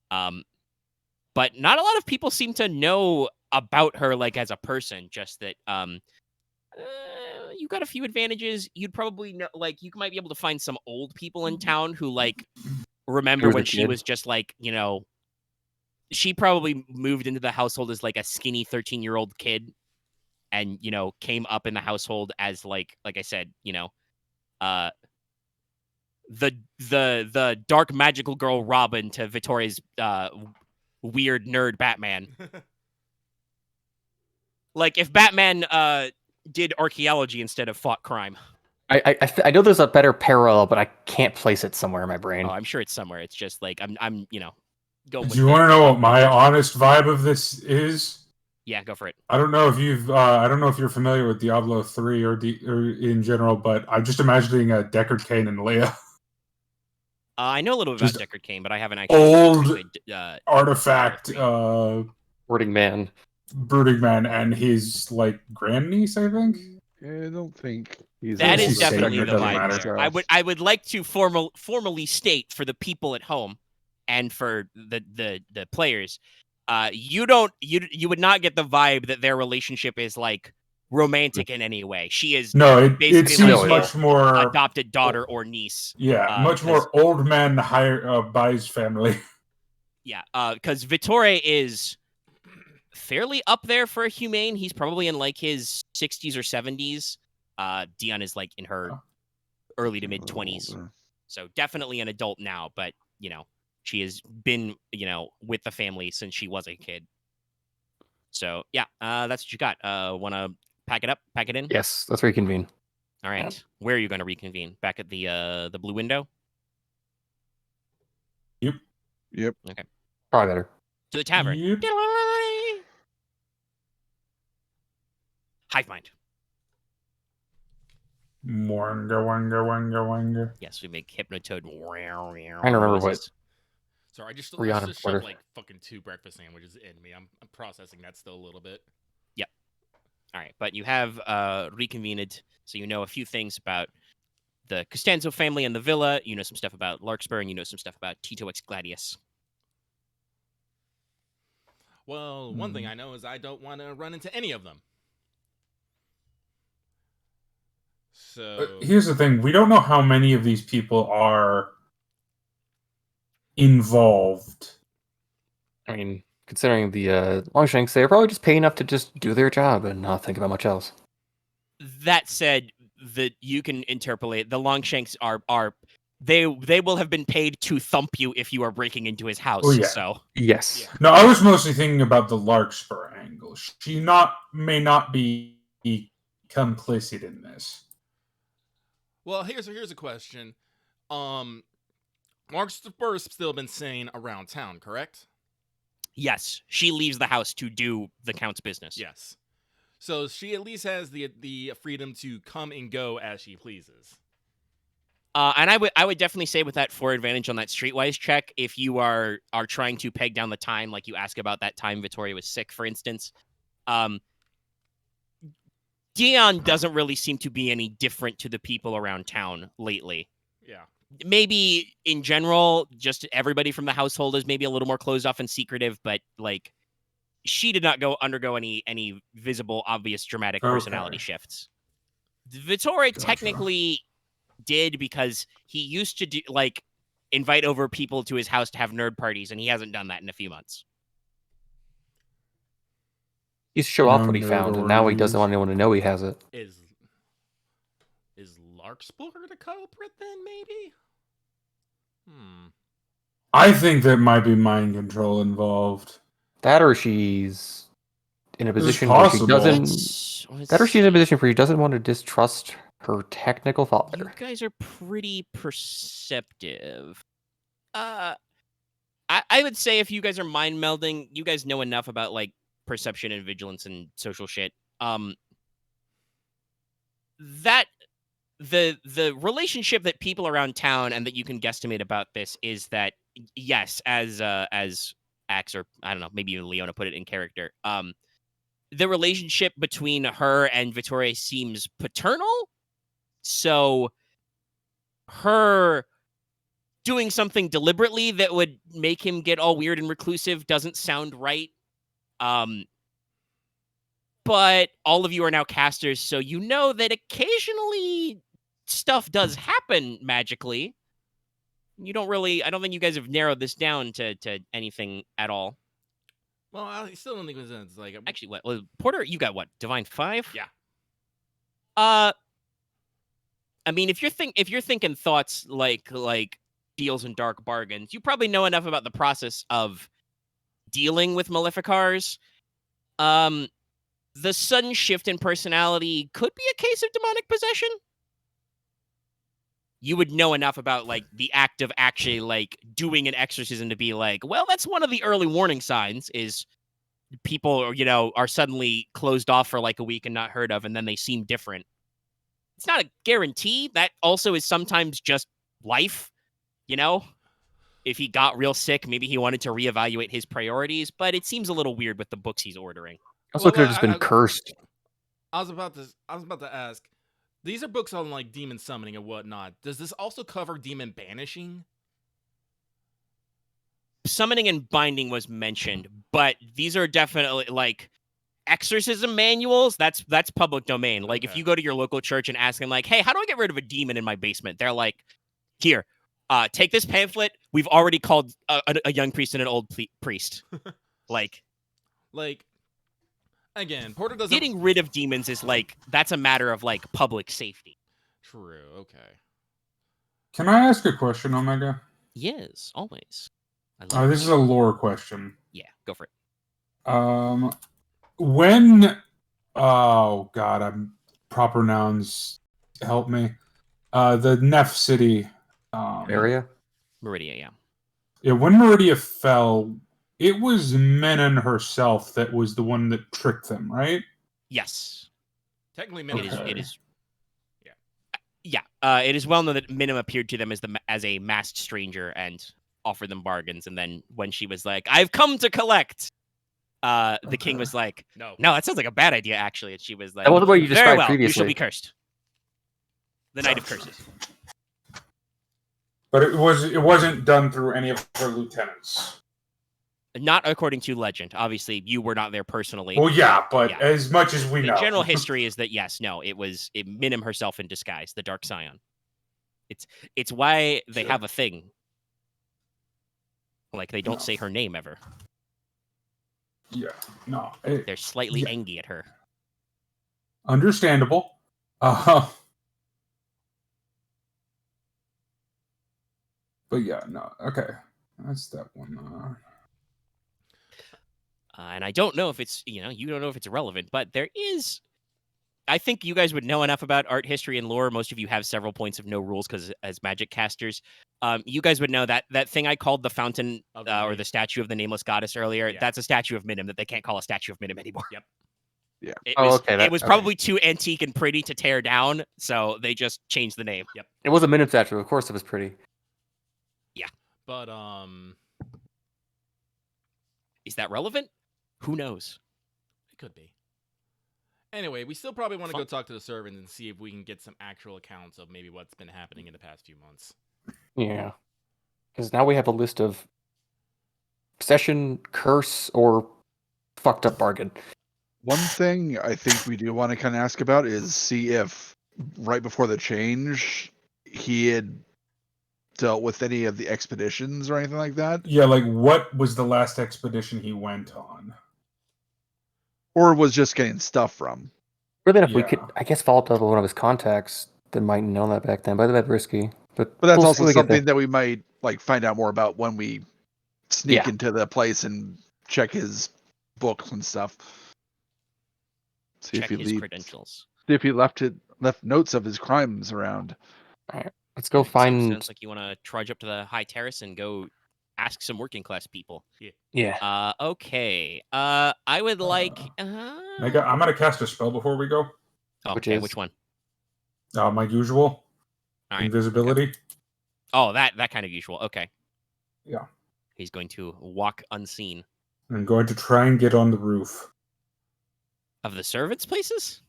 S1: But not a lot of people seem to know about her, like, as a person, just that you got a few advantages. You'd probably know, like, you might be able to find some old people in town who, like, remember when she was just, like, she probably moved into the household as, like, a skinny 13-year-old kid and, came up in the household as, like I said, the dark magical girl Robin to Vittoria's weird nerd Batman. Like, if Batman did archaeology instead of fought crime.
S4: I know there's a better parallel, but I can't place it somewhere in my brain.
S1: Oh, I'm sure it's somewhere. It's just like I'm going with.
S3: Do you want to know what my honest vibe of this is?
S1: Yeah, go for it.
S3: I don't know if you're familiar with Diablo 3 or in general, but I'm just imagining Deckard Cain and Leia.
S1: I know a little bit
S3: Just
S1: about Deckard Cain, but I haven't actually
S3: old
S1: artifact
S4: Brooding Man,
S3: and his like grandniece, I think.
S5: I don't think he's.
S1: That is
S3: He's
S1: definitely
S3: saying
S1: the
S3: it doesn't
S1: vibe
S3: matter.
S1: there. I would like to formally state for the people at home and for the players, you would not get the vibe that their relationship is like romantic in any way. She is
S3: it seems
S1: like
S3: much more
S1: adopted daughter or niece.
S3: Yeah, much more old man buys family.
S1: Yeah, because Vittore is fairly up there for a humane. He's probably in like his 60s or 70s. Dion is like in her early to mid 20s. So definitely an adult now, but she has been, with the family since she was a kid. So yeah, that's what you got. Want to pack it in?
S4: Yes, let's reconvene.
S1: All right. Yeah. Where are you going to reconvene? Back at the blue window?
S3: Yep.
S1: Okay.
S4: Probably better.
S1: To the tavern.
S3: Yep.
S1: Hive mind.
S3: Wanga.
S1: Yes, we make Hypnotoad.
S4: I don't remember what.
S2: Sorry, I just
S4: Ryahn
S2: shoved like fucking 2 breakfast sandwiches in me. I'm processing that still a little bit.
S1: Yep. All right, but you have reconvened, so you know a few things about the Costanzo family and the villa. You know some stuff about Larkspur, and you know some stuff about Tito X Gladius.
S2: Well, one thing I know is I don't want to run into any of them. So
S3: here's the thing: we don't know how many of these people are involved.
S4: I mean, considering the Longshanks, they're probably just pay enough to just do their job and not think about much else.
S1: That said, that you can interpolate. The Longshanks are they will have been paid to thump you if you are breaking into his house.
S3: Oh, yeah.
S1: So
S4: yes.
S2: Yeah.
S3: No, I was mostly thinking about the Larkspur angle. She may not be complicit in this.
S2: Well, here's a question. Larkspur's still been sane around town, correct?
S1: Yes, she leaves the house to do the Count's business.
S2: Yes. So she at least has the freedom to come and go as she pleases.
S1: And I would definitely say with that 4 advantage on that streetwise check, if you are trying to peg down the time, like you ask about that time Vittoria was sick, for instance, Dion doesn't really seem to be any different to the people around town lately.
S2: Yeah.
S1: Maybe in general, just everybody from the household is maybe a little more closed off and secretive, but like she did not undergo any visible, obvious, dramatic personality shifts. Vittoria technically did, because he used to do like invite over people to his house to have nerd parties, and he hasn't done that in a few months.
S4: He used to show off what he found, and now he doesn't want anyone to know he has it.
S2: Is Larkspur the culprit then, maybe?
S3: I think there might be mind control involved.
S4: That, or she's in a position where she
S3: possible.
S4: doesn't. That, or she's in a position where she doesn't want to distrust her technical father.
S1: You guys are pretty perceptive. I would say if you guys are mind melding, you guys know enough about like perception and vigilance and social shit. That the relationship that people around town and that you can guesstimate about this is that yes, as Axe, or I don't know, maybe even Leona put it in character. The relationship between her and Vittoria seems paternal. So her doing something deliberately that would make him get all weird and reclusive doesn't sound right. But all of you are now casters, so you know that occasionally stuff does happen magically. I don't think you guys have narrowed this down to anything at all.
S2: Well, I still don't think it's like...
S1: Actually, what? Well, Porter, you got what? Divine 5?
S2: Yeah.
S1: I mean, if you're thinking thoughts like deals and dark bargains, you probably know enough about the process of dealing with Maleficars. The sudden shift in personality could be a case of demonic possession. You would know enough about like the act of actually like doing an exorcism to be like, well, that's one of the early warning signs is people, are suddenly closed off for like a week and not heard of, and then they seem different. It's not a guarantee. That also is sometimes just life, If he got real sick, maybe he wanted to reevaluate his priorities, but it seems a little weird with the books he's ordering.
S4: Also, could have just been cursed.
S2: I was about to ask. These are books on like demon summoning and whatnot. Does this also cover demon banishing?
S1: Summoning and binding was mentioned, but these are definitely like exorcism manuals. That's public domain. Like if you go to your local church and ask them like, hey, how do I get rid of a demon in my basement? They're like, here, take this pamphlet. We've already called a young priest and an old priest. Like,
S2: again, Porter doesn't...
S1: Getting rid of demons is like, that's a matter of like public safety.
S2: True, okay.
S3: Can I ask a question, Omega?
S1: Yes, always.
S3: This is a lore question.
S1: Yeah, go for it.
S3: When... Oh, God, proper nouns help me. The Neff City...
S4: area?
S1: Meridia, yeah.
S3: Yeah, when Meridia fell... It was Menon herself that was the one that tricked them, right?
S1: Yes.
S2: Technically, Minim.
S1: It is. Yeah. It is well known that Minim appeared to them as a masked stranger and offered them bargains. And then when she was like, "I've come to collect," the king was like, "No, that sounds like a bad idea, actually." And she was like,
S4: "That was what you
S1: very
S4: described
S1: well,
S4: previously.
S1: You shall be cursed. The Knight of Curses."
S3: But it wasn't done through any of her lieutenants.
S1: Not according to legend. Obviously, you were not there personally.
S3: Well, yeah, but as much as we know.
S1: The general history is that, yes, no, it was Minim herself in disguise, the Dark Scion. It's why they have a thing. Like, they don't say her name ever.
S3: Yeah, no.
S1: They're slightly angry at her.
S3: Understandable. But yeah, no. Okay. That's that one.
S1: And I don't know if it's, you don't know if it's relevant, but there is I think you guys would know enough about art history and lore. Most of you have several points of no rules because as magic casters, you guys would know that thing I called the fountain
S2: Of the
S1: or
S2: name.
S1: the statue of the nameless goddess earlier.
S2: Yeah.
S1: That's a statue of Minim that they can't call a statue of Minim anymore.
S2: Yep.
S5: Yeah.
S1: It
S4: Oh,
S1: was,
S4: okay,
S1: it was probably too antique and pretty to tear down, so they just changed the name.
S2: Yep.
S4: It was a minute statue. Of course, it was pretty.
S2: But
S1: Is that relevant? Who knows?
S2: it could be. Anyway, we still probably want to go
S1: Fun.
S2: talk to the servants and see if we can get some actual accounts of maybe what's been happening in the past few months.
S4: Yeah. Because now we have a list of possession, curse, or fucked up bargain.
S5: One thing I think we do want to kind of ask about is see if right before the change he had dealt with any of the expeditions or anything like that,
S3: Yeah, like what was the last expedition he went on?
S5: or was just getting stuff from.
S4: Or then if we could,
S3: Yeah.
S4: I guess, follow up with one of his contacts that might know that back then, but that's risky. But
S5: But that's
S4: we'll see
S5: also
S4: when we get there.
S5: something that we might like find out more about when we sneak
S4: Yeah.
S5: into the place and check his books and stuff. See
S1: Check
S5: if he
S1: his
S5: leaves,
S1: credentials.
S5: see if he left notes of his crimes around.
S4: Let's go
S1: Alright, so
S4: find.
S1: sounds like you want to trudge up to the high terrace and go ask some working class people.
S4: Yeah.
S1: Okay. I would like.
S3: I'm gonna cast a spell before we go.
S1: Okay,
S4: is-
S1: which one?
S3: My usual
S1: All right.
S3: invisibility.
S1: Oh, that kind of usual. Okay.
S3: Yeah.
S1: He's going to walk unseen.
S3: I'm going to try and get on the roof.
S1: Of the servants' places?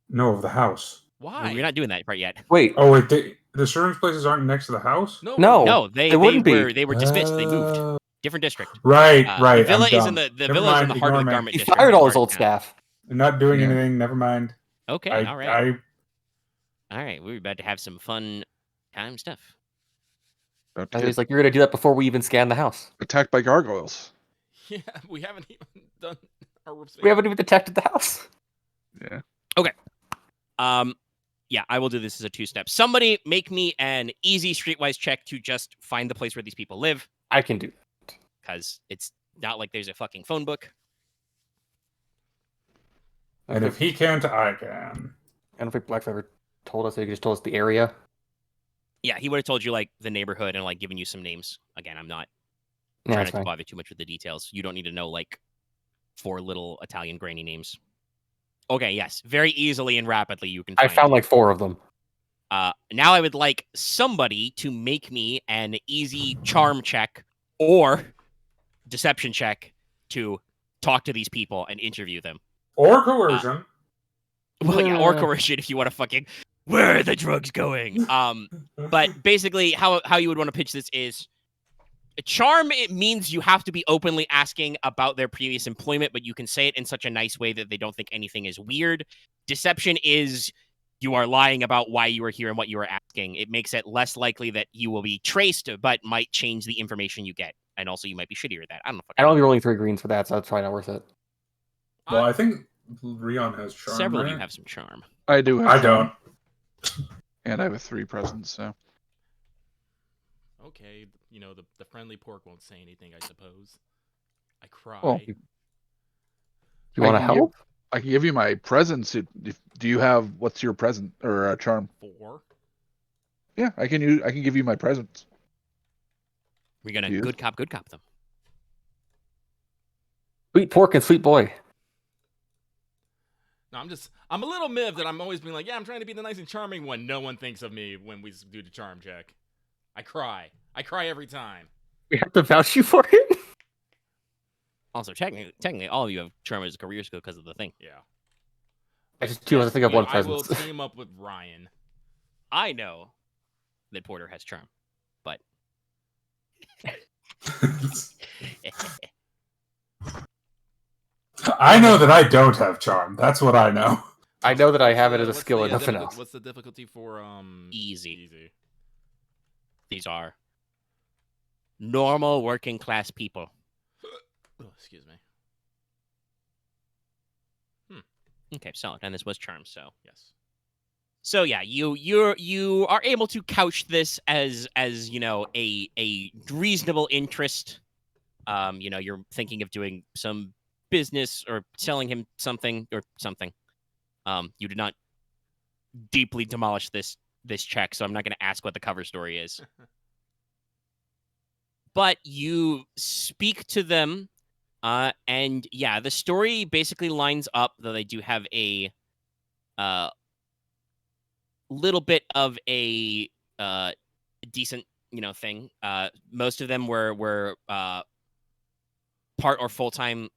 S3: No, of the house.
S2: Why?
S1: We're not doing that part yet.
S4: Wait.
S3: Oh wait, the servants' places aren't next to the house.
S2: No.
S4: No.
S1: No, they
S4: wouldn't be.
S1: were dismissed. They moved. Different district.
S3: Right, right.
S1: The villa
S3: I'm
S1: is in
S3: dumb.
S1: the
S3: Never
S1: villa is in
S3: mind,
S1: the heart of the
S3: ignore me.
S1: garment
S4: He
S1: district.
S4: fired all
S1: Part
S4: his old
S1: of town.
S4: staff.
S3: I'm not doing
S5: Yeah.
S3: anything. Never mind.
S1: Okay, all right.
S3: I
S1: All right, we're about to have some fun time stuff.
S5: About to
S4: And
S5: get
S4: he's like, you're gonna do that before we even scan the house.
S5: attacked by gargoyles.
S2: Yeah, we haven't even done our
S4: We haven't even detected the house.
S5: Yeah.
S1: Yeah, I will do this as a 2-step. Somebody make me an easy streetwise check to just find the place where these people live,
S4: I can do.
S1: because it's not like there's a fucking phone book.
S3: and if he can't, I can.
S4: I don't think Blackfeather told us. He just told us the area.
S1: Yeah, he would have told you like the neighborhood and like given you some names. Again, I'm not
S4: Yeah,
S1: trying
S4: that's
S1: not to
S4: fine.
S1: bother too much with the details. You don't need to know like 4 little Italian granny names. Okay, yes, very easily and rapidly you can.
S4: I
S1: Find
S4: found like 4 of them.
S1: Now I would like somebody to make me an easy charm check or deception check to talk to these people and interview them.
S3: Or coercion.
S1: Well, yeah, or
S4: Yeah.
S1: coercion if you want to fucking. Where are the drugs going? But basically, how you would want to pitch this is, charm. It means you have to be openly asking about their previous employment, but you can say it in such a nice way that they don't think anything is weird. Deception is you are lying about why you were here and what you were asking. It makes it less likely that you will be traced, but might change the information you get, and also you might be shittier at that. I don't know.
S4: I don't be rolling 3 greens for that, so that's probably not worth it.
S3: Well, I think Ryahn has charm.
S1: Several of
S3: right?
S1: you have some charm.
S5: I do have
S3: I
S5: charm,
S3: don't.
S5: and I have 3 presents, so
S2: Okay, you know, the friendly Porq won't say anything, I suppose. I cry.
S5: Well,
S4: You
S5: I
S4: want to
S5: can give-
S4: help?
S5: I can give you my presents. Do you have what's your present or charm?
S2: 4.
S5: Yeah, I can give you my presents.
S1: We're gonna
S5: Yes.
S1: good cop them.
S4: Sweet pork and sweet boy.
S2: No, I'm a little miffed that I'm always being like, yeah, I'm trying to be the nice and charming one. No one thinks of me when we do the charm check. I cry every time.
S4: We have to vouch you for it.
S1: Also, technically, all of you have charm as a career skill because of the thing.
S2: Yeah.
S4: I just do want to think of one
S2: I will
S4: present.
S2: team up with Ryahn.
S1: I know that Porter has charm, but
S3: I know that I don't have charm. That's what I know.
S4: I know that I have it as a
S2: What's
S4: skill
S2: the,
S4: and nothing else.
S2: What's the difficulty for
S1: Easy.
S2: Easy.
S1: these are normal working class people.
S2: Oh, excuse me.
S1: Okay, solid. And this was charm, so
S2: Yes.
S1: so yeah, you are able to couch this as you know a reasonable interest. You know, you're thinking of doing some business or selling him something or something. You did not deeply demolish this check, so I'm not going to ask what the cover story is. But you speak to them, and yeah, the story basically lines up, though they do have a little bit of a decent, thing. Most of them were part or full-time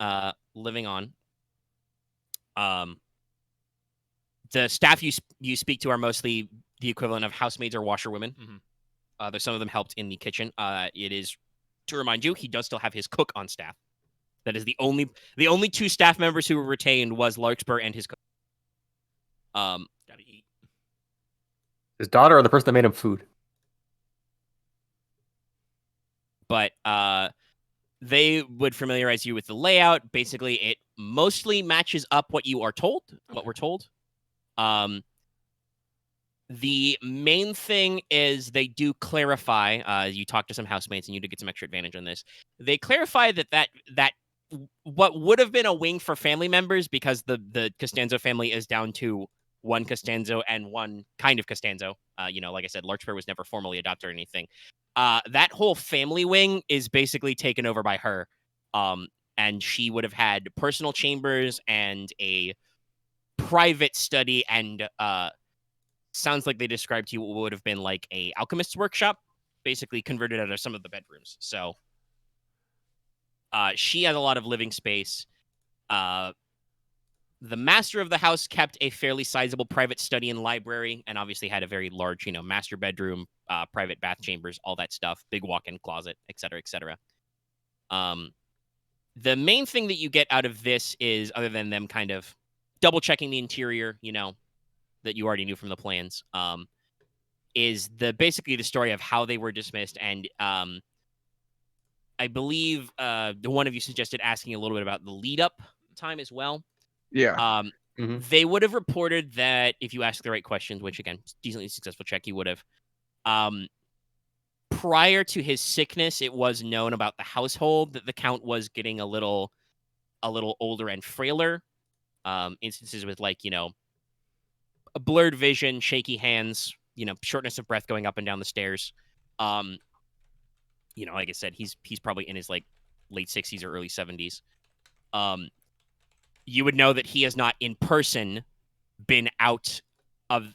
S1: living on. The staff you speak to are mostly the equivalent of housemaids or washerwomen.
S2: Mm-hmm.
S1: There's some of them helped in the kitchen. It is, to remind you, he does still have his cook on staff. That is the only two staff members who were retained was Larkspur and his cook. Gotta eat.
S4: His daughter or the person that made him food?
S1: But they would familiarize you with the layout. Basically, it mostly matches up what you are told, what we're told. The main thing is they do clarify, you talk to some housemates and you do get some extra advantage on this. They clarify that what would have been a wing for family members, because the Costanzo family is down to one Costanzo and one kind of Costanzo. Like I said, Larkspur was never formally adopted or anything. That whole family wing is basically taken over by her. And she would have had personal chambers and a private study, and sounds like they described to you what would have been like a alchemist's workshop, basically converted out of some of the bedrooms. So she had a lot of living space. The master of the house kept a fairly sizable private study and library, and obviously had a very large, master bedroom, private bath chambers, all that stuff, big walk-in closet, etc., etc. The main thing that you get out of this is, other than them kind of double-checking the interior, that you already knew from the plans, is basically the story of how they were dismissed. And I believe the one of you suggested asking a little bit about the lead-up time as well.
S5: Yeah.
S1: They would have reported that if you ask the right questions, which again, decently successful check, you would have. Prior to his sickness, it was known about the household that the Count was getting a little older and frailer. Instances with a blurred vision, shaky hands, shortness of breath going up and down the stairs. Like I said, he's probably in his late 60s or early 70s. You would know that he has not in person been out of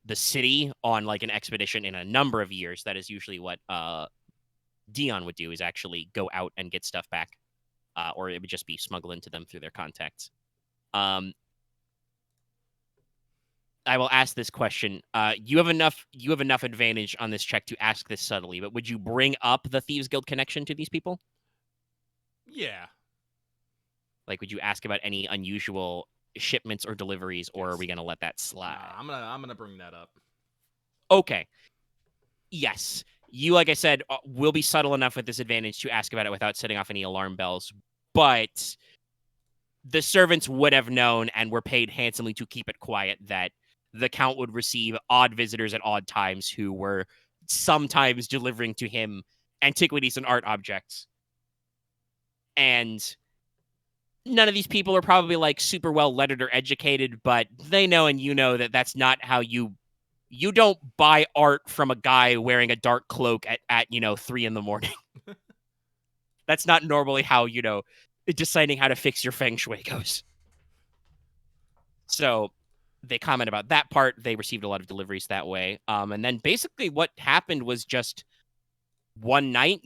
S1: the city on an expedition in a number of years. That is usually what Dion would do, is actually go out and get stuff back, or it would just be smuggled into them through their contacts. I will ask this question. You have enough advantage on this check to ask this subtly, but would you bring up the Thieves Guild connection to these people?
S2: Yeah.
S1: Would you ask about any unusual shipments or deliveries, or are we gonna let that slide?
S2: I'm gonna bring that up.
S1: Okay. Yes, you, like I said, will be subtle enough with this advantage to ask about it without setting off any alarm bells, but the servants would have known and were paid handsomely to keep it quiet that the Count would receive odd visitors at odd times who were sometimes delivering to him antiquities and art objects. And none of these people are probably super well lettered or educated, but they know, and that that's not how you don't buy art from a guy wearing a dark cloak at 3 a.m. That's not normally how, deciding how to fix your feng shui goes. So they comment about that part. They received a lot of deliveries that way. And then basically what happened was just one night,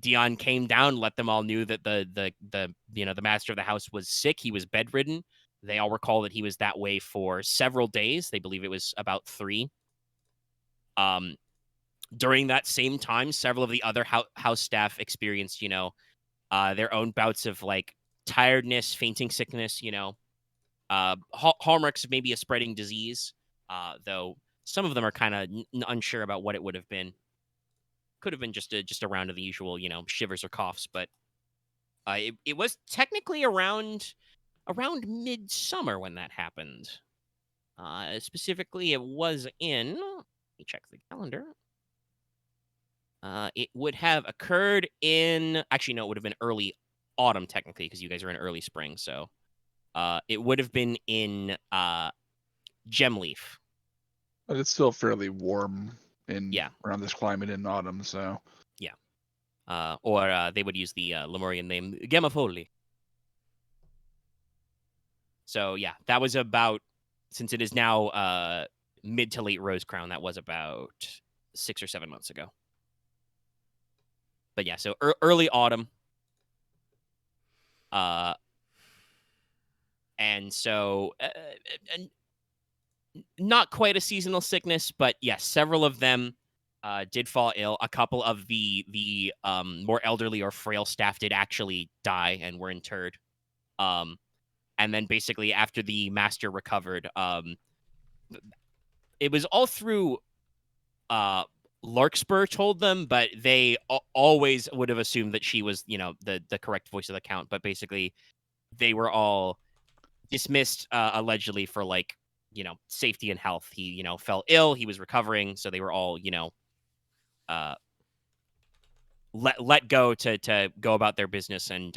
S1: Dion came down, let them all knew that the master of the house was sick. He was bedridden. They all recall that he was that way for several days. They believe it was about 3. During that same time, several of the other house staff experienced, their own bouts of tiredness, fainting sickness, hallmarks of maybe a spreading disease, though some of them are kind of unsure about what it would have been. Could have been just a round of the usual, shivers or coughs, but it was technically around midsummer when that happened. Specifically, it was in. Let me check the calendar. It would have occurred in. Actually, no, it would have been early autumn technically, because you guys are in early spring. So It would have been in Gemleaf.
S5: But it's still fairly warm in
S1: Yeah.
S5: around this climate in autumn, so
S1: Or they would use the Lemurian name Gemafoli. So yeah, that was about, since it is now mid to late Rose Crown, that was about 6 or 7 months ago. But yeah, so early autumn. And so not quite a seasonal sickness, but yes, several of them did fall ill. A couple of the more elderly or frail staff did actually die and were interred. And then basically after the master recovered, it was all through Larkspur told them, but they always would have assumed that she was, the correct voice of the count. But basically, they were all dismissed allegedly for safety and health. He fell ill. He was recovering, so they were all let go to go about their business and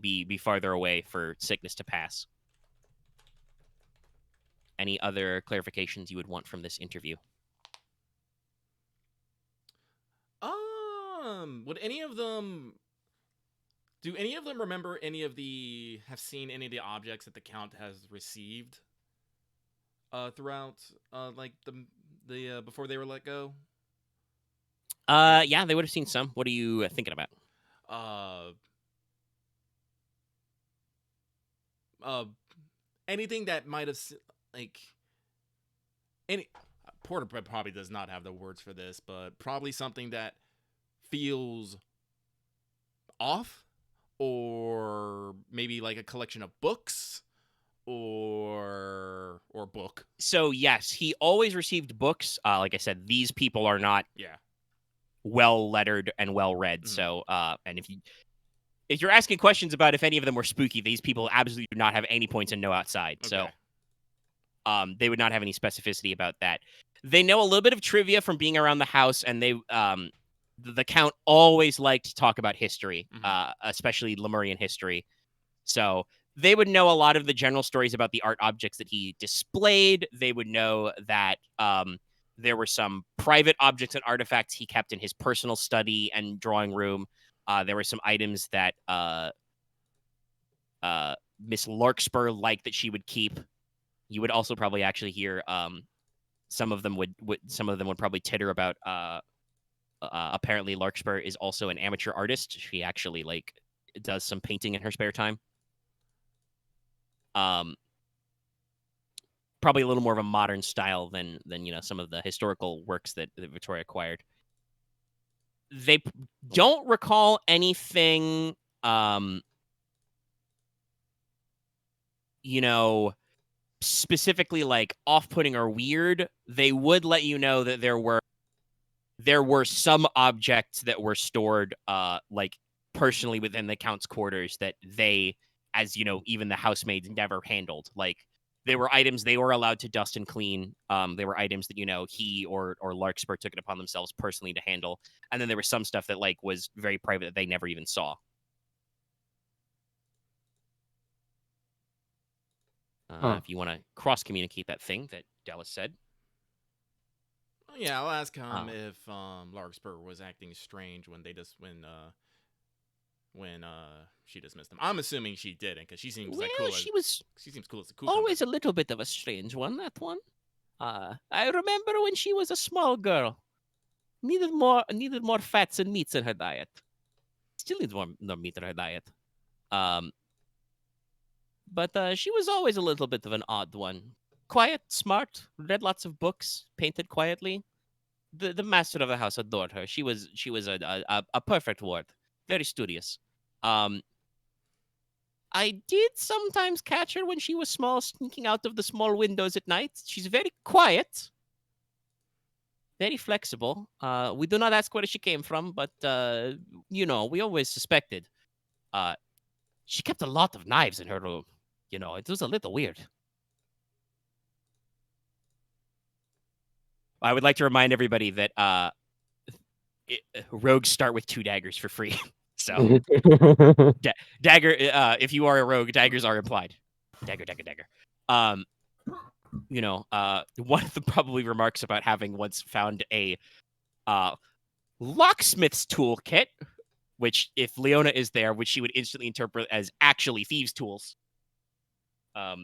S1: be farther away for sickness to pass. Any other clarifications you would want from this interview?
S2: Would any of them... Do any of them remember have seen any of the objects that the Count has received throughout, the before they were let go?
S1: Yeah, they would have seen some. What are you thinking about?
S2: Anything that might have, Porter probably does not have the words for this, but probably something that feels off, or maybe like a collection of books, or book.
S1: So yes, he always received books. Like I said, these people are not
S2: Yeah.
S1: well lettered and well read.
S2: Mhm.
S1: So and if you're asking questions about if any of them were spooky, these people absolutely do not have any points and no outside.
S2: Okay.
S1: So they would not have any specificity about that. They know a little bit of trivia from being around the house, and they the Count always liked to talk about history, especially Lemurian history. So they would know a lot of the general stories about the art objects that he displayed. They would know that there were some private objects and artifacts he kept in his personal study and drawing room. There were some items that Miss Larkspur liked that she would keep. You would also probably actually hear some of them would probably titter about. Apparently, Larkspur is also an amateur artist. She actually does some painting in her spare time. Probably a little more of a modern style than some of the historical works that Victoria acquired. They don't recall anything, specifically off-putting or weird. They would let you know that there were some objects that were stored personally within the Count's quarters that they, as even the housemaids never handled. They were items they were allowed to dust and clean. They were items that he or Larkspur took it upon themselves personally to handle. And then there was some stuff that was very private that they never even saw. If you want to cross-communicate that thing that Dallas said.
S2: Yeah, I'll ask him if Larkspur was acting strange when she dismissed him. I'm assuming she didn't, because she seems cool. She seems cool as a cucumber.
S1: Always a little bit of a strange one, that one. I remember when she was a small girl. Needed more fats and meats in her diet. Still needs more meat in her diet. But she was always a little bit of an odd one. Quiet, smart, read lots of books, painted quietly. The master of the house adored her. She was a perfect ward. Very studious. I did sometimes catch her when she was small, sneaking out of the small windows at night. She's very quiet. Very flexible. We do not ask where she came from, but, we always suspected. She kept a lot of knives in her room. It was a little weird. I would like to remind everybody that rogues start with 2 daggers for free. So, dagger. If you are a rogue, daggers are implied. Dagger. One of the probably remarks about having once found a locksmith's toolkit, which if Leona is there, which she would instantly interpret as actually thieves' tools. I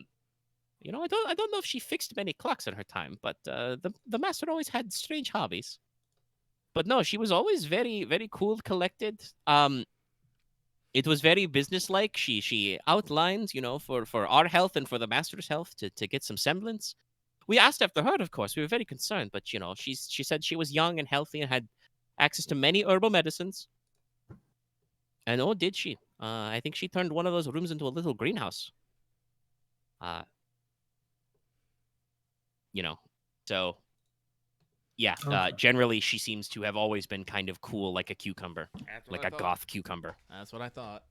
S1: don't know if she fixed many clocks in her time, but the master always had strange hobbies. But no, she was always very, very cool, collected. It was very businesslike. She outlined, for our health and for the master's health to get some semblance. We asked after her, of course. We were very concerned, but she said she was young and healthy and had access to many herbal medicines. And oh, did she? I think she turned one of those rooms into a little greenhouse. So yeah,
S3: Okay.
S1: generally she seems to have always been kind of cool, like a cucumber,
S2: That's what
S1: like
S2: I
S1: a
S2: thought.
S1: goth cucumber.
S2: That's what I thought.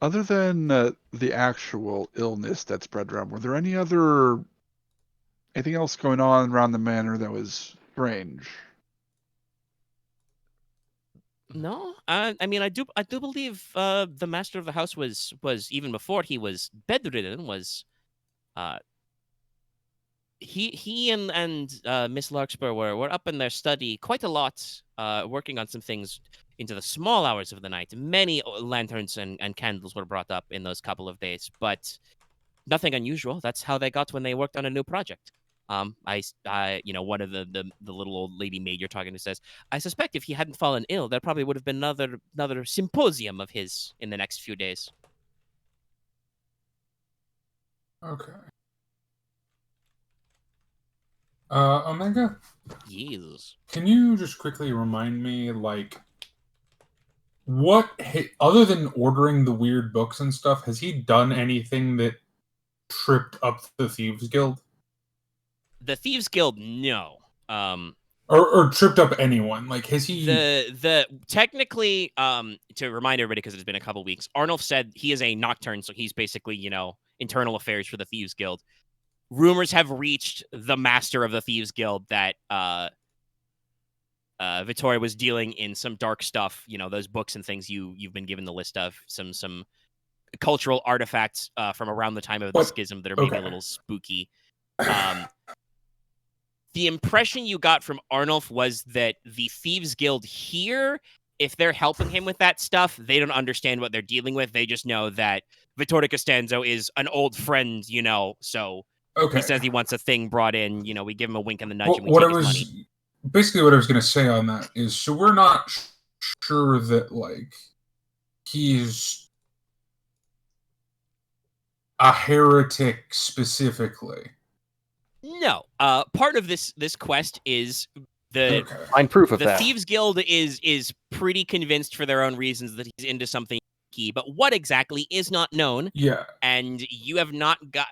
S5: Other than the actual illness that spread around, were there anything else going on around the manor that was strange?
S1: No, I mean I do believe the master of the house was even before he was bedridden was he and Miss Larkspur were up in their study quite a lot, working on some things into the small hours of the night. Many lanterns and candles were brought up in those couple of days, but nothing unusual. That's how they got when they worked on a new project. One of the little old lady maid you're talking to says, I suspect if he hadn't fallen ill, there probably would have been another symposium of his in the next few days.
S3: Okay. Omega,
S1: Yes.
S3: can you just quickly remind me, like, what, other than ordering the weird books and stuff, has he done anything that tripped up the Thieves Guild?
S1: The Thieves Guild, no.
S3: Or tripped up anyone? Like, has he...
S1: The technically, to remind everybody, because it's been a couple weeks, Arnulf said he is a Nocturne, so he's basically, internal affairs for the Thieves Guild. Rumors have reached the master of the Thieves Guild that Vittoria was dealing in some dark stuff, those books and things you've been given the list of, some cultural artifacts from around the time of the schism that are maybe a little spooky. The impression you got from Arnulf was that the Thieves Guild here, if they're helping him with that stuff, they don't understand what they're dealing with. They just know that Vittorio Costanzo is an old friend, so he says he wants a thing brought in, we give him a wink and the nudge and we take his money.
S3: Basically what I was going to say on that is, so we're not sure that, like, he's a heretic specifically.
S1: No. Part of this quest is
S4: find proof of
S1: the
S4: that.
S1: Thieves Guild is pretty convinced for their own reasons that he's into something key, but what exactly is not known.
S3: Yeah.
S1: And you have not got...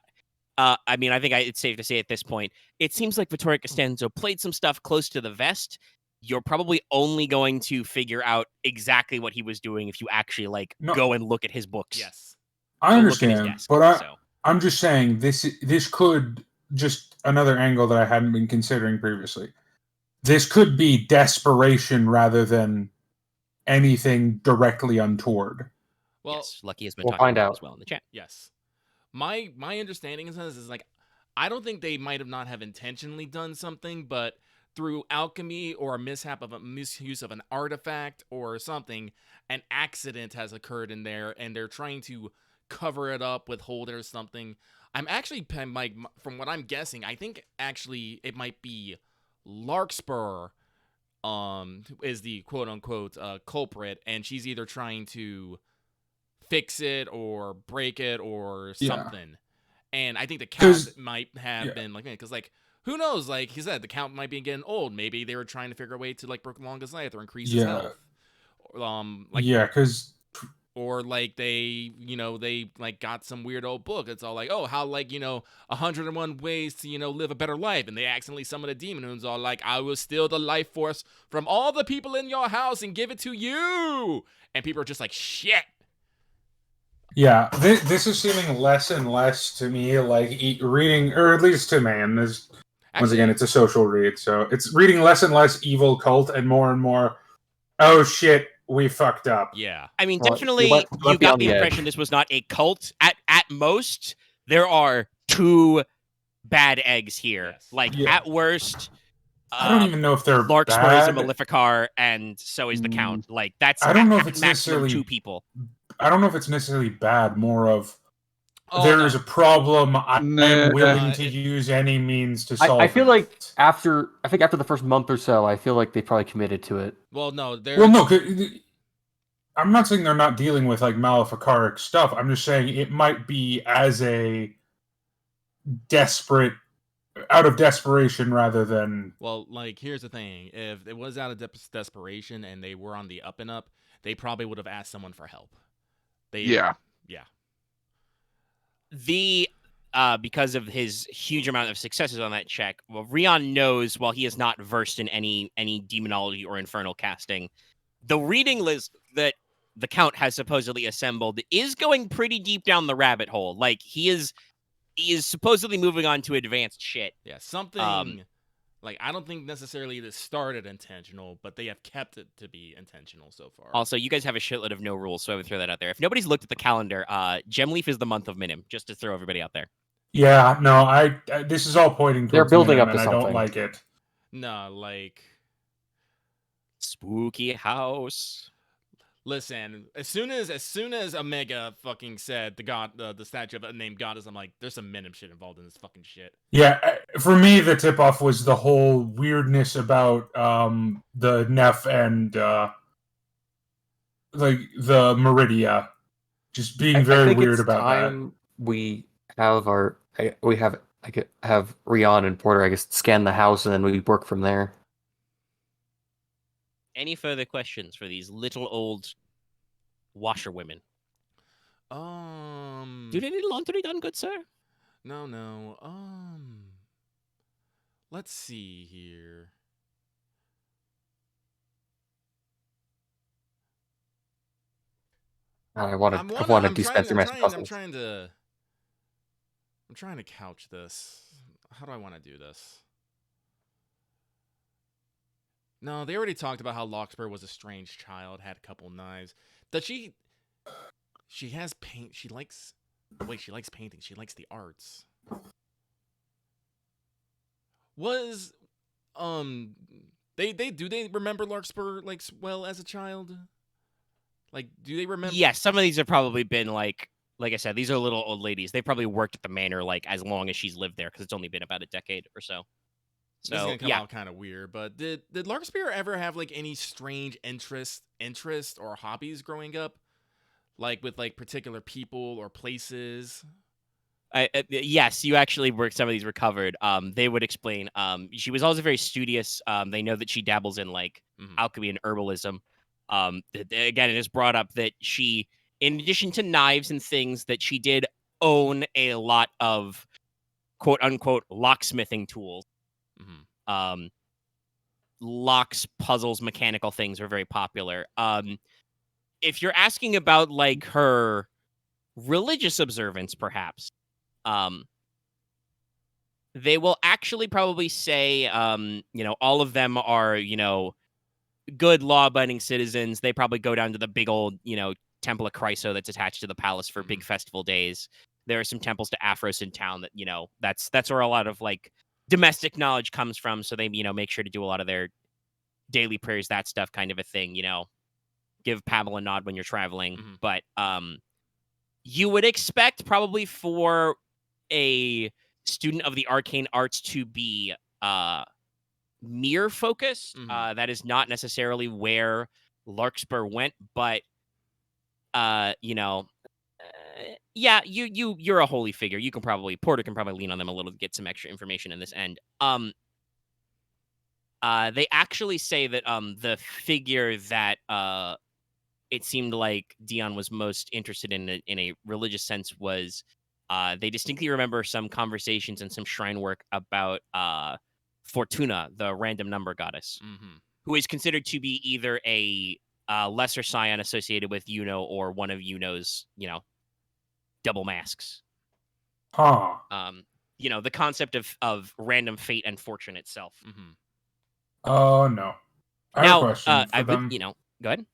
S1: I think it's safe to say at this point, it seems like Vittorio Costanzo played some stuff close to the vest. You're probably only going to figure out exactly what he was doing if you actually go and look at his books.
S2: Yes.
S3: I understand,
S1: desk,
S3: but I'm just saying this could, just another angle that I hadn't been considering previously. This could be desperation rather than anything directly untoward.
S2: Well,
S1: yes, Lucky has been
S4: we'll
S1: talking
S4: find
S1: about
S4: out
S1: it as well in the chat.
S2: Yes. My understanding is like, I don't think they might have not have intentionally done something, but through alchemy or a mishap of a misuse of an artifact or something, an accident has occurred in there, and they're trying to cover it up, withhold it or something. I'm actually, from what I'm guessing, I think actually it might be Larkspur is the quote-unquote culprit, and she's either trying to fix it or break it or something. And I think the count might have been like, because who knows? Like he said, the count might be getting old. Maybe they were trying to figure a way to prolong his life or increase his health. Or they got some weird old book. It's all like, oh, how 101 ways to live a better life, and they accidentally summon a demon who's all like, I will steal the life force from all the people in your house and give it to you. And people are just like, shit.
S3: Yeah, this is seeming less and less to me like reading, or at least to me, and this, once again, it's a social read, so it's reading less and less evil cult and more, oh shit, we fucked up.
S2: Yeah.
S1: I mean,
S4: Well,
S1: definitely,
S4: you went
S1: you got
S4: beyond
S1: the
S4: the edge.
S1: impression this was not a cult. At most, there are 2 bad eggs here.
S2: Yes.
S1: Like,
S3: Yeah.
S1: at worst,
S3: I don't even know if they're
S1: Larkspur is a
S3: bad.
S1: Maleficar, and so is the Count. Like, that's
S3: I don't know if
S1: at
S3: it's
S1: maximum
S3: necessarily
S1: 2 people.
S3: I don't know if it's necessarily bad. More of
S2: Oh,
S3: there
S2: no.
S3: is a problem. I am
S5: Nah.
S3: willing to use any means to solve.
S4: I feel
S3: it.
S4: like after the first month or so, I feel like they probably committed to it.
S2: Well, no, there's
S3: Well, no, I'm not saying they're not dealing with like maleficaric stuff. I'm just saying it might be as a out of desperation rather than.
S2: Well, like, here's the thing. If it was out of desperation and they were on the up and up, they probably would have asked someone for help.
S5: Yeah.
S2: Yeah.
S1: Because of his huge amount of successes on that check, well, Ryahn knows, while he is not versed in any demonology or infernal casting, the reading list that the Count has supposedly assembled is going pretty deep down the rabbit hole. Like, he is supposedly moving on to advanced shit.
S2: Yeah, something like, I don't think necessarily this started intentional, but they have kept it to be intentional so far.
S1: Also, you guys have a shitload of no rules, so I would throw that out there. If nobody's looked at the calendar, Gemleaf is the month of Minim, just to throw everybody out there.
S3: Yeah, no, I this is all pointing
S4: They're
S3: towards
S4: building
S3: Minim,
S4: up to
S3: and I don't
S4: something.
S3: like it.
S2: No, like,
S1: Spooky house.
S2: listen, as soon as Omega fucking said the statue of a named goddess, I'm like, there's some Minim shit involved in this fucking shit.
S3: Yeah, for me, the tip-off was the whole weirdness about the Neph and like the Meridia just being
S4: I
S3: very
S4: think
S3: weird
S4: it's
S3: about
S4: time we have Ryahn and Porter, I guess, scan the house and then we work from there.
S1: Any further questions for these little old washerwomen? Do they need laundry done, good sir?
S2: No. Let's see here.
S4: I want to dispense their master
S2: I'm trying to couch this. How do I want to do this? No, they already talked about how Larkspur was a strange child, had a couple knives. Does she? She has paint. She likes painting. She likes the arts. Was they remember Larkspur like well as a child? Like, do they remember?
S1: Yes, some of these have probably been like I said, these are little old ladies. They probably worked at the manor like as long as she's lived there, because it's only been about a decade or so.
S2: This is
S1: So
S2: gonna come out kind of weird, but did Larkspur ever have like any strange interest or hobbies growing up, like with like particular people or places?
S1: Yes, you actually worked. Some of these were covered. They would explain. She was also very studious. They know that she dabbles in like alchemy and herbalism. Again, it is brought up that she, in addition to knives and things, that she did own a lot of quote unquote locksmithing tools. Locks, puzzles, mechanical things are very popular. If you're asking about like her religious observance, perhaps, they will actually probably say, all of them are, good law-abiding citizens. They probably go down to the big old, Temple of Chryso that's attached to the palace for big festival days. There are some temples to Aphros in town that, that's where a lot of like domestic knowledge comes from. So they, make sure to do a lot of their daily prayers, that stuff kind of a thing, give Pamela a nod when you're traveling. But you would expect probably for a student of the arcane arts to be mirror focused. That is not necessarily where Larkspur went, but you're a holy figure. Porter can probably lean on them a little to get some extra information in this end. They actually say that the figure that it seemed like Dion was most interested in a religious sense was they distinctly remember some conversations and some shrine work about Fortuna, the random number goddess, who is considered to be either a lesser scion associated with Yuno or one of Yuno's, double masks. The concept of random fate and fortune itself.
S3: Oh no. I have a question for them.
S1: Go ahead.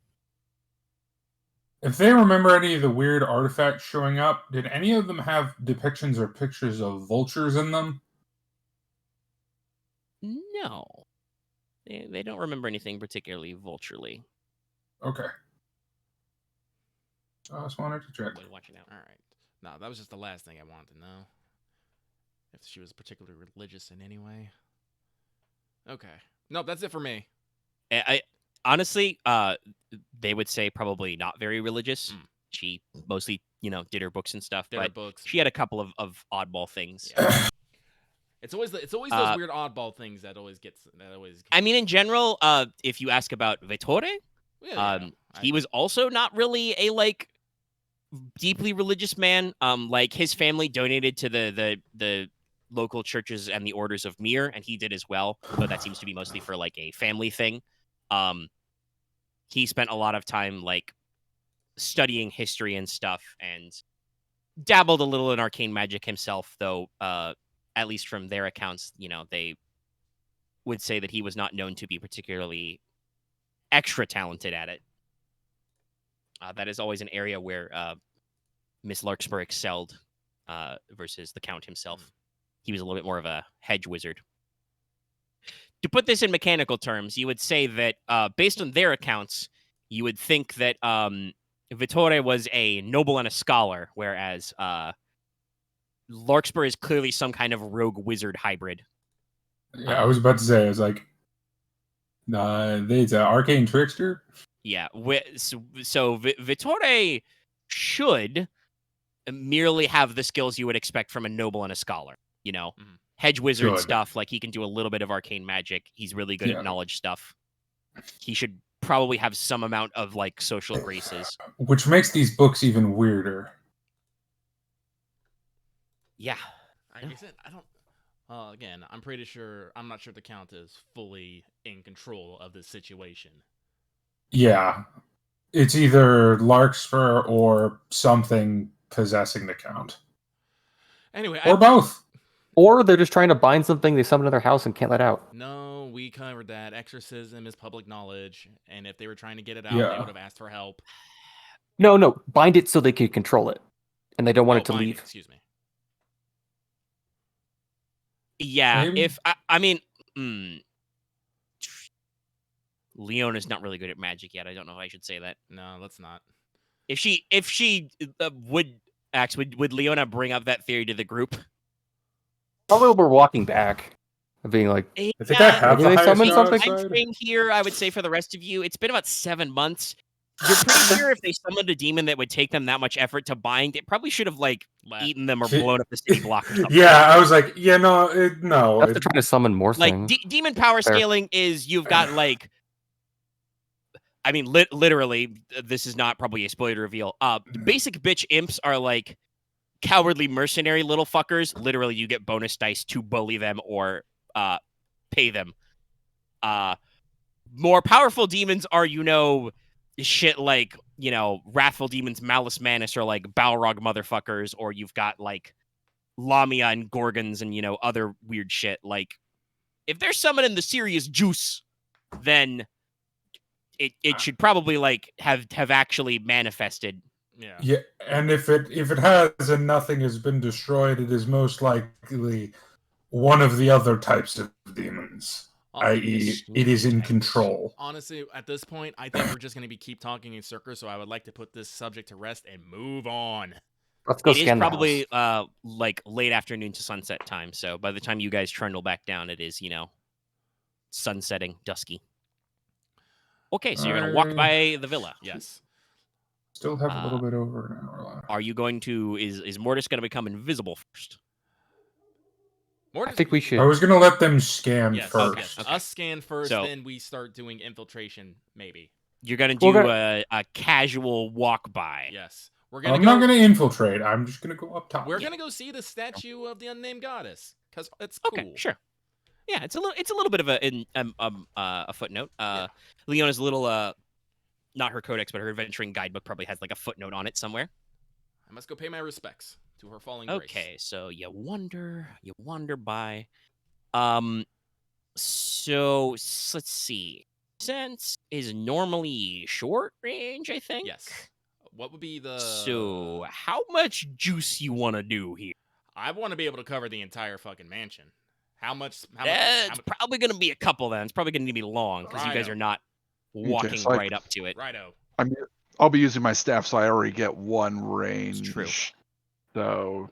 S3: If they remember any of the weird artifacts showing up, did any of them have depictions or pictures of vultures in them?
S1: No. They don't remember anything particularly vulturely.
S3: Okay. So I just wanted to check.
S1: Watching out.
S2: All right. No, that was just the last thing I wanted to know. If she was particularly religious in any way. Okay. Nope, that's it for me.
S1: I honestly, they would say probably not very religious.
S2: Mm.
S1: She mostly, did her books and stuff,
S2: Did her
S1: but
S2: books.
S1: she had a couple of oddball things.
S2: Yeah. It's always those weird oddball things that always
S1: I mean, in general, if you ask about Vittore, he was also not really a deeply religious man. Like his family donated to the local churches and the orders of Mir, and he did as well. Though that seems to be mostly for a family thing. He spent a lot of time studying history and stuff, and dabbled a little in arcane magic himself. Though, at least from their accounts, they would say that he was not known to be particularly extra talented at it. That is always an area where Miss Larkspur excelled versus the Count himself. He was a little bit more of a hedge wizard. To put this in mechanical terms, you would say that based on their accounts, you would think that Vittore was a noble and a scholar, whereas Larkspur is clearly some kind of rogue wizard hybrid.
S3: Yeah, I was about to say, I was like, it's an arcane trickster?
S1: Yeah, so Vittore should merely have the skills you would expect from a noble and a scholar. Hedge wizard
S3: Good.
S1: stuff, he can do a little bit of arcane magic. He's really good at knowledge stuff. He should probably have some amount of social graces.
S3: Which makes these books even weirder.
S1: Yeah.
S2: Like I said, I don't. Again, I'm not sure the Count is fully in control of this situation.
S3: Yeah. It's either Larkspur or something possessing the Count.
S2: Anyway,
S3: or both.
S4: Or they're just trying to bind something they summon in their house and can't let out.
S2: No, we covered that. Exorcism is public knowledge, and if they were trying to get it out,
S3: Yeah.
S2: they would have asked for help.
S4: No, bind it so they can control it, and they don't want it to leave.
S2: Excuse me.
S1: Yeah,
S3: Maybe.
S1: if Leona's not really good at magic yet. I don't know if I should say that.
S2: No, let's not.
S1: If she would Leona bring up that theory to the group?
S4: Probably we're walking back, being like,
S3: I think I have
S4: Maybe
S3: the
S4: they
S3: highest
S4: summon something?
S3: downside.
S1: I'm saying here, I would say for the rest of you, it's been about 7 months. You're pretty sure if they summoned a demon that would take them that much effort to bind, it probably should have eaten them or blown up the city block or something.
S3: Yeah, I was like, no.
S4: they're trying to summon more things.
S1: Demon power
S4: Fair.
S1: scaling is you've got literally, this is not probably a spoiler reveal. Basic bitch imps are cowardly mercenary little fuckers. Literally, you get bonus dice to bully them or pay them. More powerful demons are, shit Wrathful Demons, Malice Manus, or Balrog motherfuckers, or you've got Lamia and Gorgons and, other weird shit. If they're summoning the serious juice, then it should probably have actually manifested.
S2: Yeah.
S3: Yeah, and if it has and nothing has been destroyed, it is most likely one of the other types of demons, i.e., it is in control.
S2: Honestly, at this point, I think we're just going to keep talking in circles, so I would like to put this subject to rest and move on.
S4: Let's go
S1: It is
S4: scan the
S1: probably
S4: house.
S1: late afternoon to sunset time, so by the time you guys trundle back down, it is, sunsetting, dusky. Okay, so you're going to walk by the villa.
S2: Yes.
S3: Still have a little bit over an hour left.
S1: Are you going to... Is Mortis going to become invisible first?
S2: Mortis,
S4: I think we should.
S3: I was gonna let them scan
S2: yes,
S3: first.
S2: yes.
S1: Okay.
S2: Us scan first,
S1: So-
S2: then we start doing infiltration, maybe.
S1: You're going to
S4: We're
S1: do
S4: gonna-
S1: a casual walk by.
S2: Yes. We're gonna
S3: I'm not gonna infiltrate. I'm just gonna go up top.
S2: We're gonna go see the statue of the unnamed goddess, because it's cool.
S1: Okay, sure. Yeah, it's a little bit of a footnote.
S2: Yeah.
S1: Leona's little not her codex, but her adventuring guidebook probably has a footnote on it somewhere.
S2: I must go pay my respects to her falling grace.
S1: Okay, so you wander by. So let's see. Sense is normally short range, I think.
S2: Yes. what would be the?
S1: So, how much juice you want to do here?
S2: I want to be able to cover the entire fucking mansion. How much?
S1: It's probably going to be a couple then. It's probably going to be long because you guys
S2: Righto.
S1: are not walking
S5: so
S1: right up to it.
S2: Righto.
S5: I mean, I'll be using my staff, so I already get one range.
S1: true.
S5: So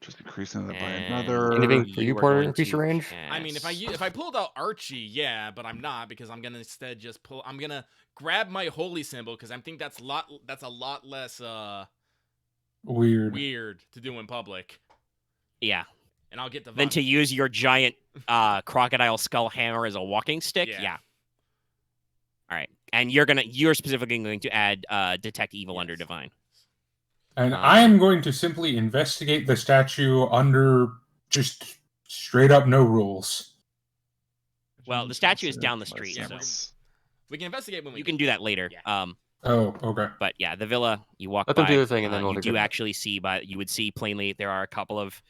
S5: just increasing that by
S1: And
S5: another.
S4: Anything for you,
S1: are
S4: Porter,
S1: going
S4: increase your
S1: to
S4: range?
S2: I mean, if I pulled out Archie, yeah, but I'm not because I'm gonna instead just pull. I'm gonna grab my holy symbol because I think that's a lot less weird to do in public.
S1: Yeah.
S2: And I'll get the
S1: Then to use your giant crocodile skull hammer as a walking stick. Yeah. All right. And you're specifically going to add detect evil under divine.
S3: And I am going to simply investigate the statue under just straight up no rules.
S1: Well, the statue is down the street,
S2: Yeah,
S1: so
S2: we can investigate when we.
S1: you can do that later.
S2: Yeah.
S3: Oh, okay.
S1: But yeah, the villa, you walk
S4: Let
S1: by.
S4: them do their thing, and then we'll
S1: you
S4: figure
S1: do
S4: it out.
S1: actually see, you would see plainly there are a couple of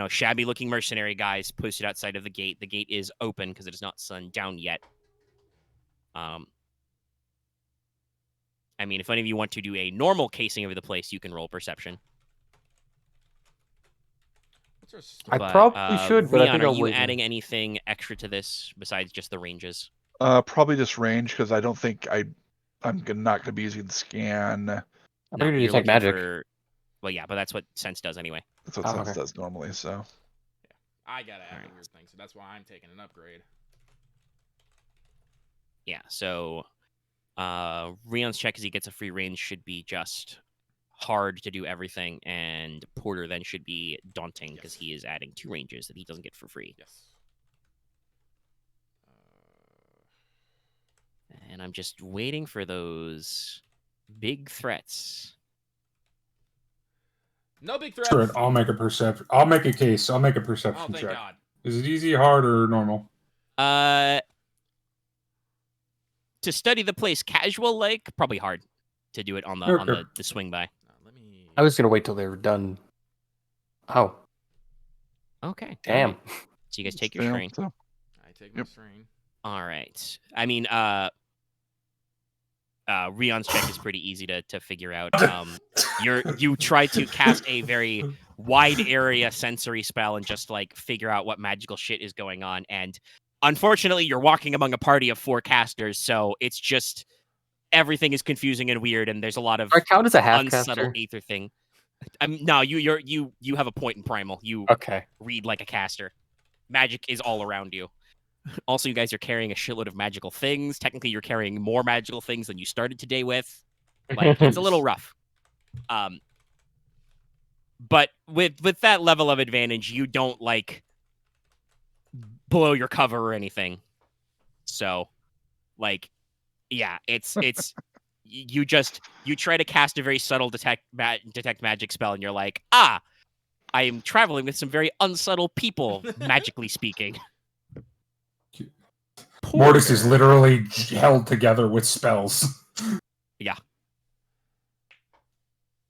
S1: shabby-looking mercenary guys posted outside of the gate. The gate is open because it is not sundown yet. I mean, if any of you want to do a normal casing of the place, you can roll perception.
S4: I probably should, but I
S1: Ryahn,
S4: think
S1: are
S4: I'll
S1: you
S4: wait.
S1: adding anything extra to this besides just the ranges?
S5: Probably just range because I don't think I'm not gonna be using the scan.
S4: I'm
S1: No,
S4: going to
S1: you're
S4: detect
S1: looking
S4: magic.
S1: for- Well, yeah, but that's what Sense does anyway.
S5: That's what
S4: Oh,
S5: Sense
S4: okay.
S5: does normally. So
S2: I gotta add
S1: Alright.
S2: a weird thing, so that's why I'm taking an upgrade.
S1: Yeah, so Ryahnn's check as he gets a free range should be just hard to do everything, and Porter then should be daunting because
S2: Yes.
S1: he is adding 2 ranges that he doesn't get for free.
S2: Yes.
S1: And I'm just waiting for those big threats.
S2: No big threats.
S3: Screw it. I'll make a perception. I'll make a case. I'll make a
S2: Oh,
S3: perception
S2: thank
S3: check.
S2: God.
S3: Is it easy, hard, or normal?
S1: To study the place casual like, probably hard to do it on the
S3: Okay.
S1: the swing by.
S2: Let me.
S4: I was going to wait till they were done. Oh,
S1: Okay.
S4: damn.
S1: alright. So you guys take your
S5: fail,
S1: strain.
S5: So
S2: I take my
S5: Yep.
S2: strain.
S1: All right. I mean, Ryahnn's check is pretty easy to figure out. You try to cast a very wide area sensory spell and just like figure out what magical shit is going on. And unfortunately, you're walking among a party of 4 casters, so it's just everything is confusing and weird, and there's a lot of
S4: Do I count as a half
S1: unsubtle
S4: caster?
S1: aether thing. No, you have a point in primal. You
S4: Okay.
S1: read like a caster. Magic is all around you. Also, you guys are carrying a shitload of magical things. Technically, you're carrying more magical things than you started today with. Like, it's a little rough. But with that level of advantage, you don't like blow your cover or anything. So, like, yeah, it's you try to cast a very subtle detect magic spell, and you're like, I am traveling with some very unsubtle people, magically speaking.
S3: Mortis is literally held together with spells.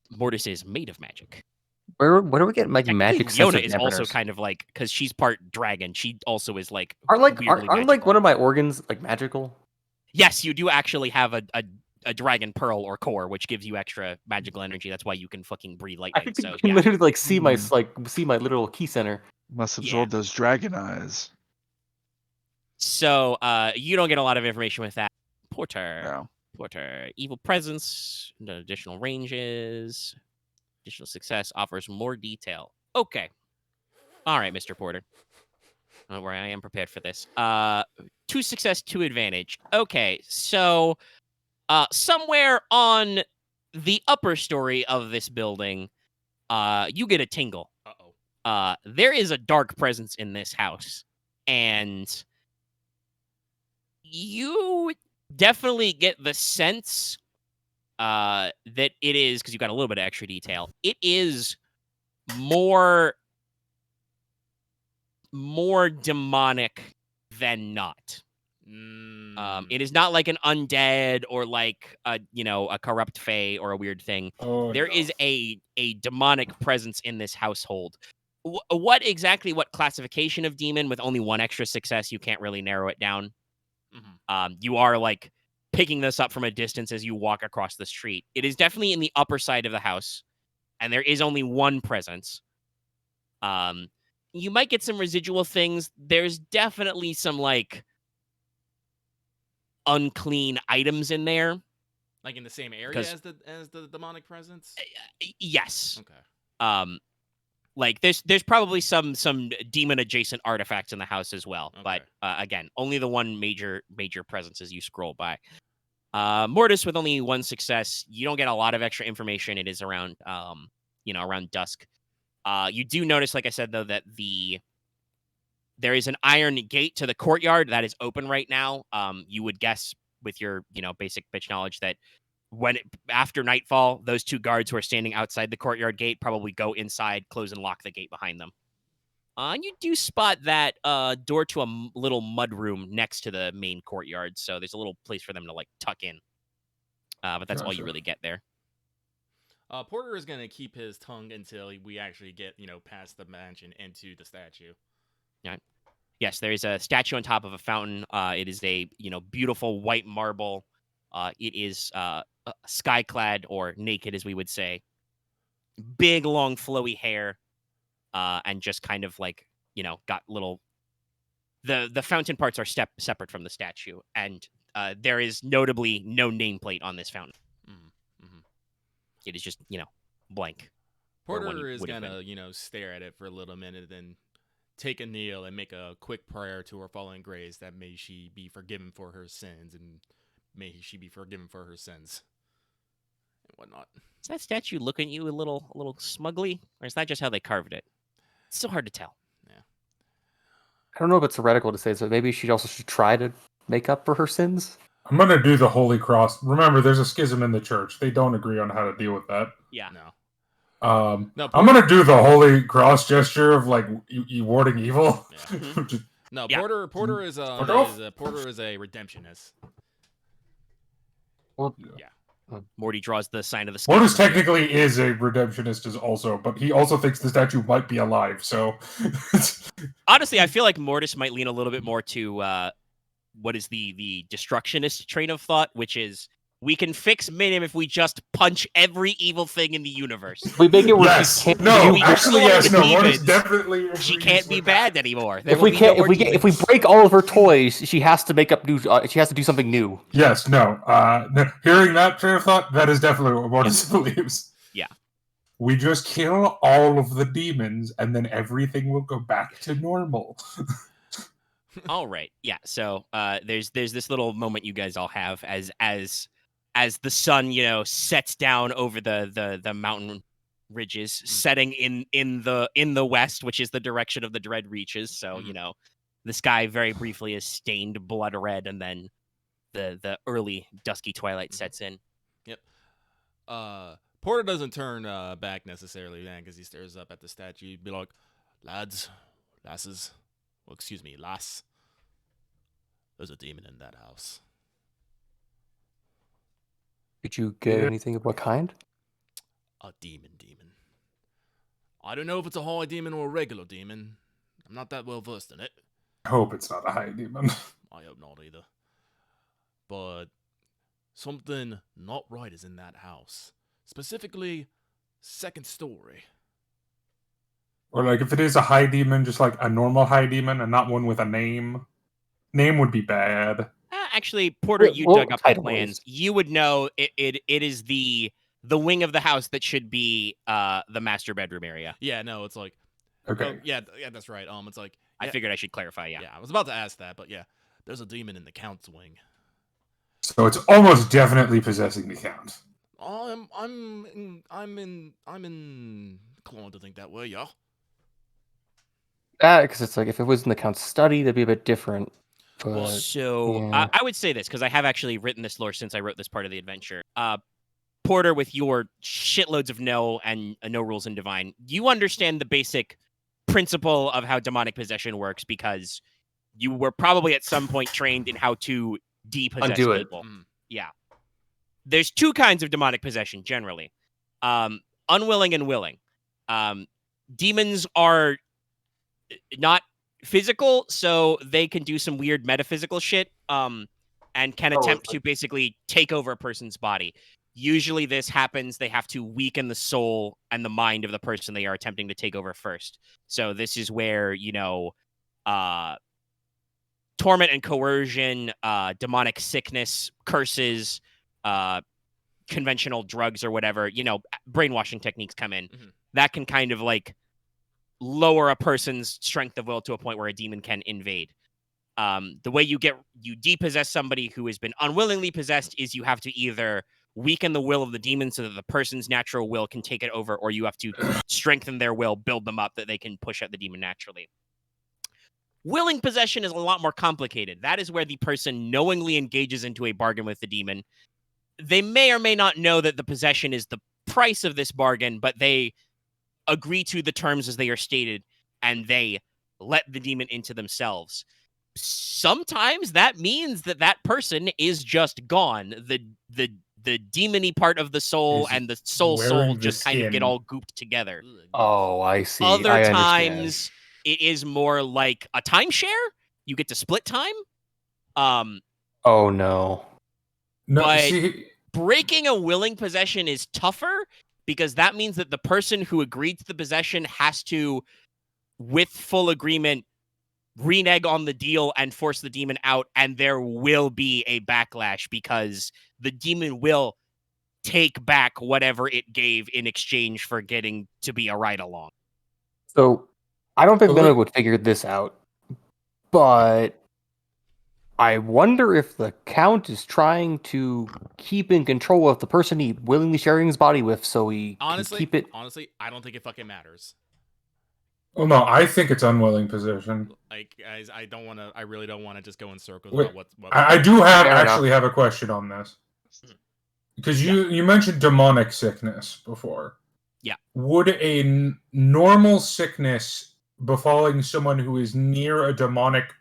S1: Mortis is made of magic.
S4: Where do we get like
S1: Technically,
S4: magic
S1: Leona
S4: sensitive
S1: is also
S4: dampers?
S1: kind of like, because she's part dragon, she also is like
S4: Aren't like
S1: weirdly
S4: aren't like
S1: magical.
S4: one of my organs like magical?
S1: Yes, you do actually have a dragon pearl or core, which gives you extra magical energy. That's why you can fucking breathe
S4: I
S1: lightning.
S4: think
S1: So
S4: you can
S1: yeah.
S4: literally like see my
S5: Hmm.
S4: see my literal key center.
S5: must absorb those dragon eyes.
S1: So you don't get a lot of information with that. Porter.
S5: Yeah.
S1: Porter. Evil presence, additional ranges, additional success, offers more detail. Okay. All right, Mr. Porter. Don't worry, I am prepared for this. 2 success, 2 advantage. Okay, so somewhere on the upper story of this building, you get a tingle.
S2: Uh-oh.
S1: There is a dark presence in this house, and you definitely get the sense that it is, because you've got a little bit of extra detail, it is more demonic than not. It is not like an undead or like a corrupt fae or a weird thing.
S3: Oh,
S1: There
S3: no.
S1: is a demonic presence in this household. What classification of demon? With only 1 extra success, you can't really narrow it down.
S2: Mhm.
S1: You are like picking this up from a distance as you walk across the street. It is definitely in the upper side of the house, and there is only one presence. You might get some residual things. There's definitely some like unclean items in there.
S2: Like in the same area
S1: 'Cause-
S2: as the demonic presence?
S1: Yes.
S2: Okay.
S1: Like there's probably some demon adjacent artifacts in the house as well. But again, only the one major presence as you scroll by. Mortis with only one success. You don't get a lot of extra information. It is around around dusk. You do notice, like I said though, that there is an iron gate to the courtyard that is open right now. You would guess with your basic bitch knowledge that after nightfall, those two guards who are standing outside the courtyard gate probably go inside, close and lock the gate behind them. And you do spot that door to a little mud room next to the main courtyard, so there's a little place for them to like tuck in. But that's all you
S3: Gotcha.
S1: really get there.
S2: Porter is gonna keep his tongue until we actually get past the mansion into the statue.
S1: Yes, there is a statue on top of a fountain. It is a beautiful white marble. It is sky-clad or naked, as we would say. Big, long, flowy hair, and just kind of like got little. The fountain parts are separate from the statue, and there is notably no nameplate on this fountain.
S2: Mm-hmm.
S1: It is just blank.
S2: Porter is
S1: would have
S2: gonna stare at it for a little minute, then take a kneel and make a quick prayer to her fallen grace that may she be forgiven for her sins and may she be forgiven for her sins and whatnot.
S1: Is that statue looking at you a little smugly, or is that just how they carved it? It's so hard to tell.
S4: I don't know if it's heretical to say so. Maybe she also should try to make up for her sins.
S3: I'm gonna do the Holy Cross. Remember, there's a schism in the church. They don't agree on how to deal with that.
S1: Yeah.
S2: No.
S3: I'm gonna do the Holy Cross gesture of like you warding evil.
S2: Yeah.
S3: Just-
S2: No,
S1: Yeah.
S2: Porter is
S3: Fuck off.
S2: Porter is a redemptionist.
S4: Well,
S2: Yeah.
S1: Morty draws the sign of the
S3: Mortis
S1: schism.
S3: technically is a redemptionist as also, but he also thinks the statue might be alive. So
S1: Honestly, I feel like Mortis might lean a little bit more to what is the destructionist train of thought, which is we can fix Minim if we just punch every evil thing in the universe.
S4: we make it where
S3: yes,
S4: she can't.
S3: no,
S1: we
S3: actually
S1: destroy
S3: yes,
S1: the
S3: no. Mortis
S1: demons,
S3: definitely.
S1: She
S3: agrees
S1: can't be
S3: with
S1: bad
S3: that.
S1: anymore. There
S4: If
S1: will
S4: we
S1: be
S4: can't,
S1: no
S4: if
S1: more
S4: we
S1: demons.
S4: break all of her toys, she has to make up new. She has to do something new.
S3: Yes, no. Hearing that train of thought, that is definitely what Mortis believes.
S1: Yeah.
S3: We just kill all of the demons, and then everything will go back to normal.
S1: All right. Yeah. So there's this little moment you guys all have as the sun sets down over the mountain ridges, setting in the west, which is the direction of the dread reaches. So the sky very briefly is stained blood red, and then the early dusky twilight sets in.
S2: Yep. Porter doesn't turn back necessarily then because he stares up at the statue. He'd be like, lads, lasses, well, excuse me, lass. There's a demon in that house.
S4: Did you get anything of what kind?
S2: A demon. I don't know if it's a high demon or a regular demon. I'm not that well versed in it.
S3: I hope it's not a high demon.
S2: I hope not either. But something not right is in that house. Specifically, second story.
S3: Or like if it is a high demon, just like a normal high demon and not one with a name. Name would be bad.
S1: Actually, Porter, you
S4: Well,
S1: dug up the
S4: title
S1: plans.
S4: is-
S1: You would know it is the wing of the house that should be the master bedroom area.
S2: Yeah, no, it's like,
S3: Okay.
S2: yeah, that's right. It's like,
S1: I figured I should clarify. Yeah.
S2: I was about to ask that, but yeah, there's a demon in the Count's wing.
S3: So it's almost definitely possessing the count.
S2: I'm inclined to think that way, yeah.
S4: Because it's like if it was in the Count's study, that'd be a bit different. But
S1: So
S4: yeah.
S1: I would say this because I have actually written this lore since I wrote this part of the adventure. Porter, with your shitloads of no rules in divine, you understand the basic principle of how demonic possession works because you were probably at some point trained in how to depossess
S4: Undo it.
S1: people. Yeah. There's two kinds of demonic possession generally. Unwilling and willing. Demons are not physical, so they can do some weird metaphysical shit. and can attempt to basically take over a person's body. Usually this happens, they have to weaken the soul and the mind of the person they are attempting to take over first. So this is where, torment and coercion, demonic sickness, curses, conventional drugs or whatever, brainwashing techniques come in.
S2: Mhm.
S1: That can kind of like lower a person's strength of will to a point where a demon can invade. The way you depossess somebody who has been unwillingly possessed is you have to either weaken the will of the demon so that the person's natural will can take it over, or you have to strengthen their will, build them up that they can push at the demon naturally. Willing possession is a lot more complicated. That is where the person knowingly engages into a bargain with the demon. They may or may not know that the possession is the price of this bargain, but they agree to the terms as they are stated, and they let the demon into themselves. Sometimes that means that person is just gone. The demon-y part of the soul
S3: Is
S1: and the soul
S3: wearing the
S1: just kind of get
S3: skin.
S1: all gooped together.
S4: Oh, I see.
S1: Other
S4: I
S1: times it is more like a timeshare. You get to split time.
S4: Oh no.
S3: No,
S1: But-
S3: see,
S1: Breaking a willing possession is tougher because that means that the person who agreed to the possession has to, with full agreement, renege on the deal and force the demon out, and there will be a backlash because the demon will take back whatever it gave in exchange for getting to be a ride-along.
S4: So I don't think
S3: Well,
S4: Leona would figure this out, but I wonder if the Count is trying to keep in control of the person he willingly sharing his body with, so he can keep it.
S2: Honestly, I don't think it fucking matters.
S3: well, no, I think it's unwilling possession.
S2: Like, guys, I really don't want to just go in circles
S3: Wait,
S2: about what.
S3: I do
S4: Fair enough.
S3: actually have a question on this. Because you mentioned demonic sickness before.
S1: Yeah.
S3: Would a normal sickness befalling someone who is near a demonic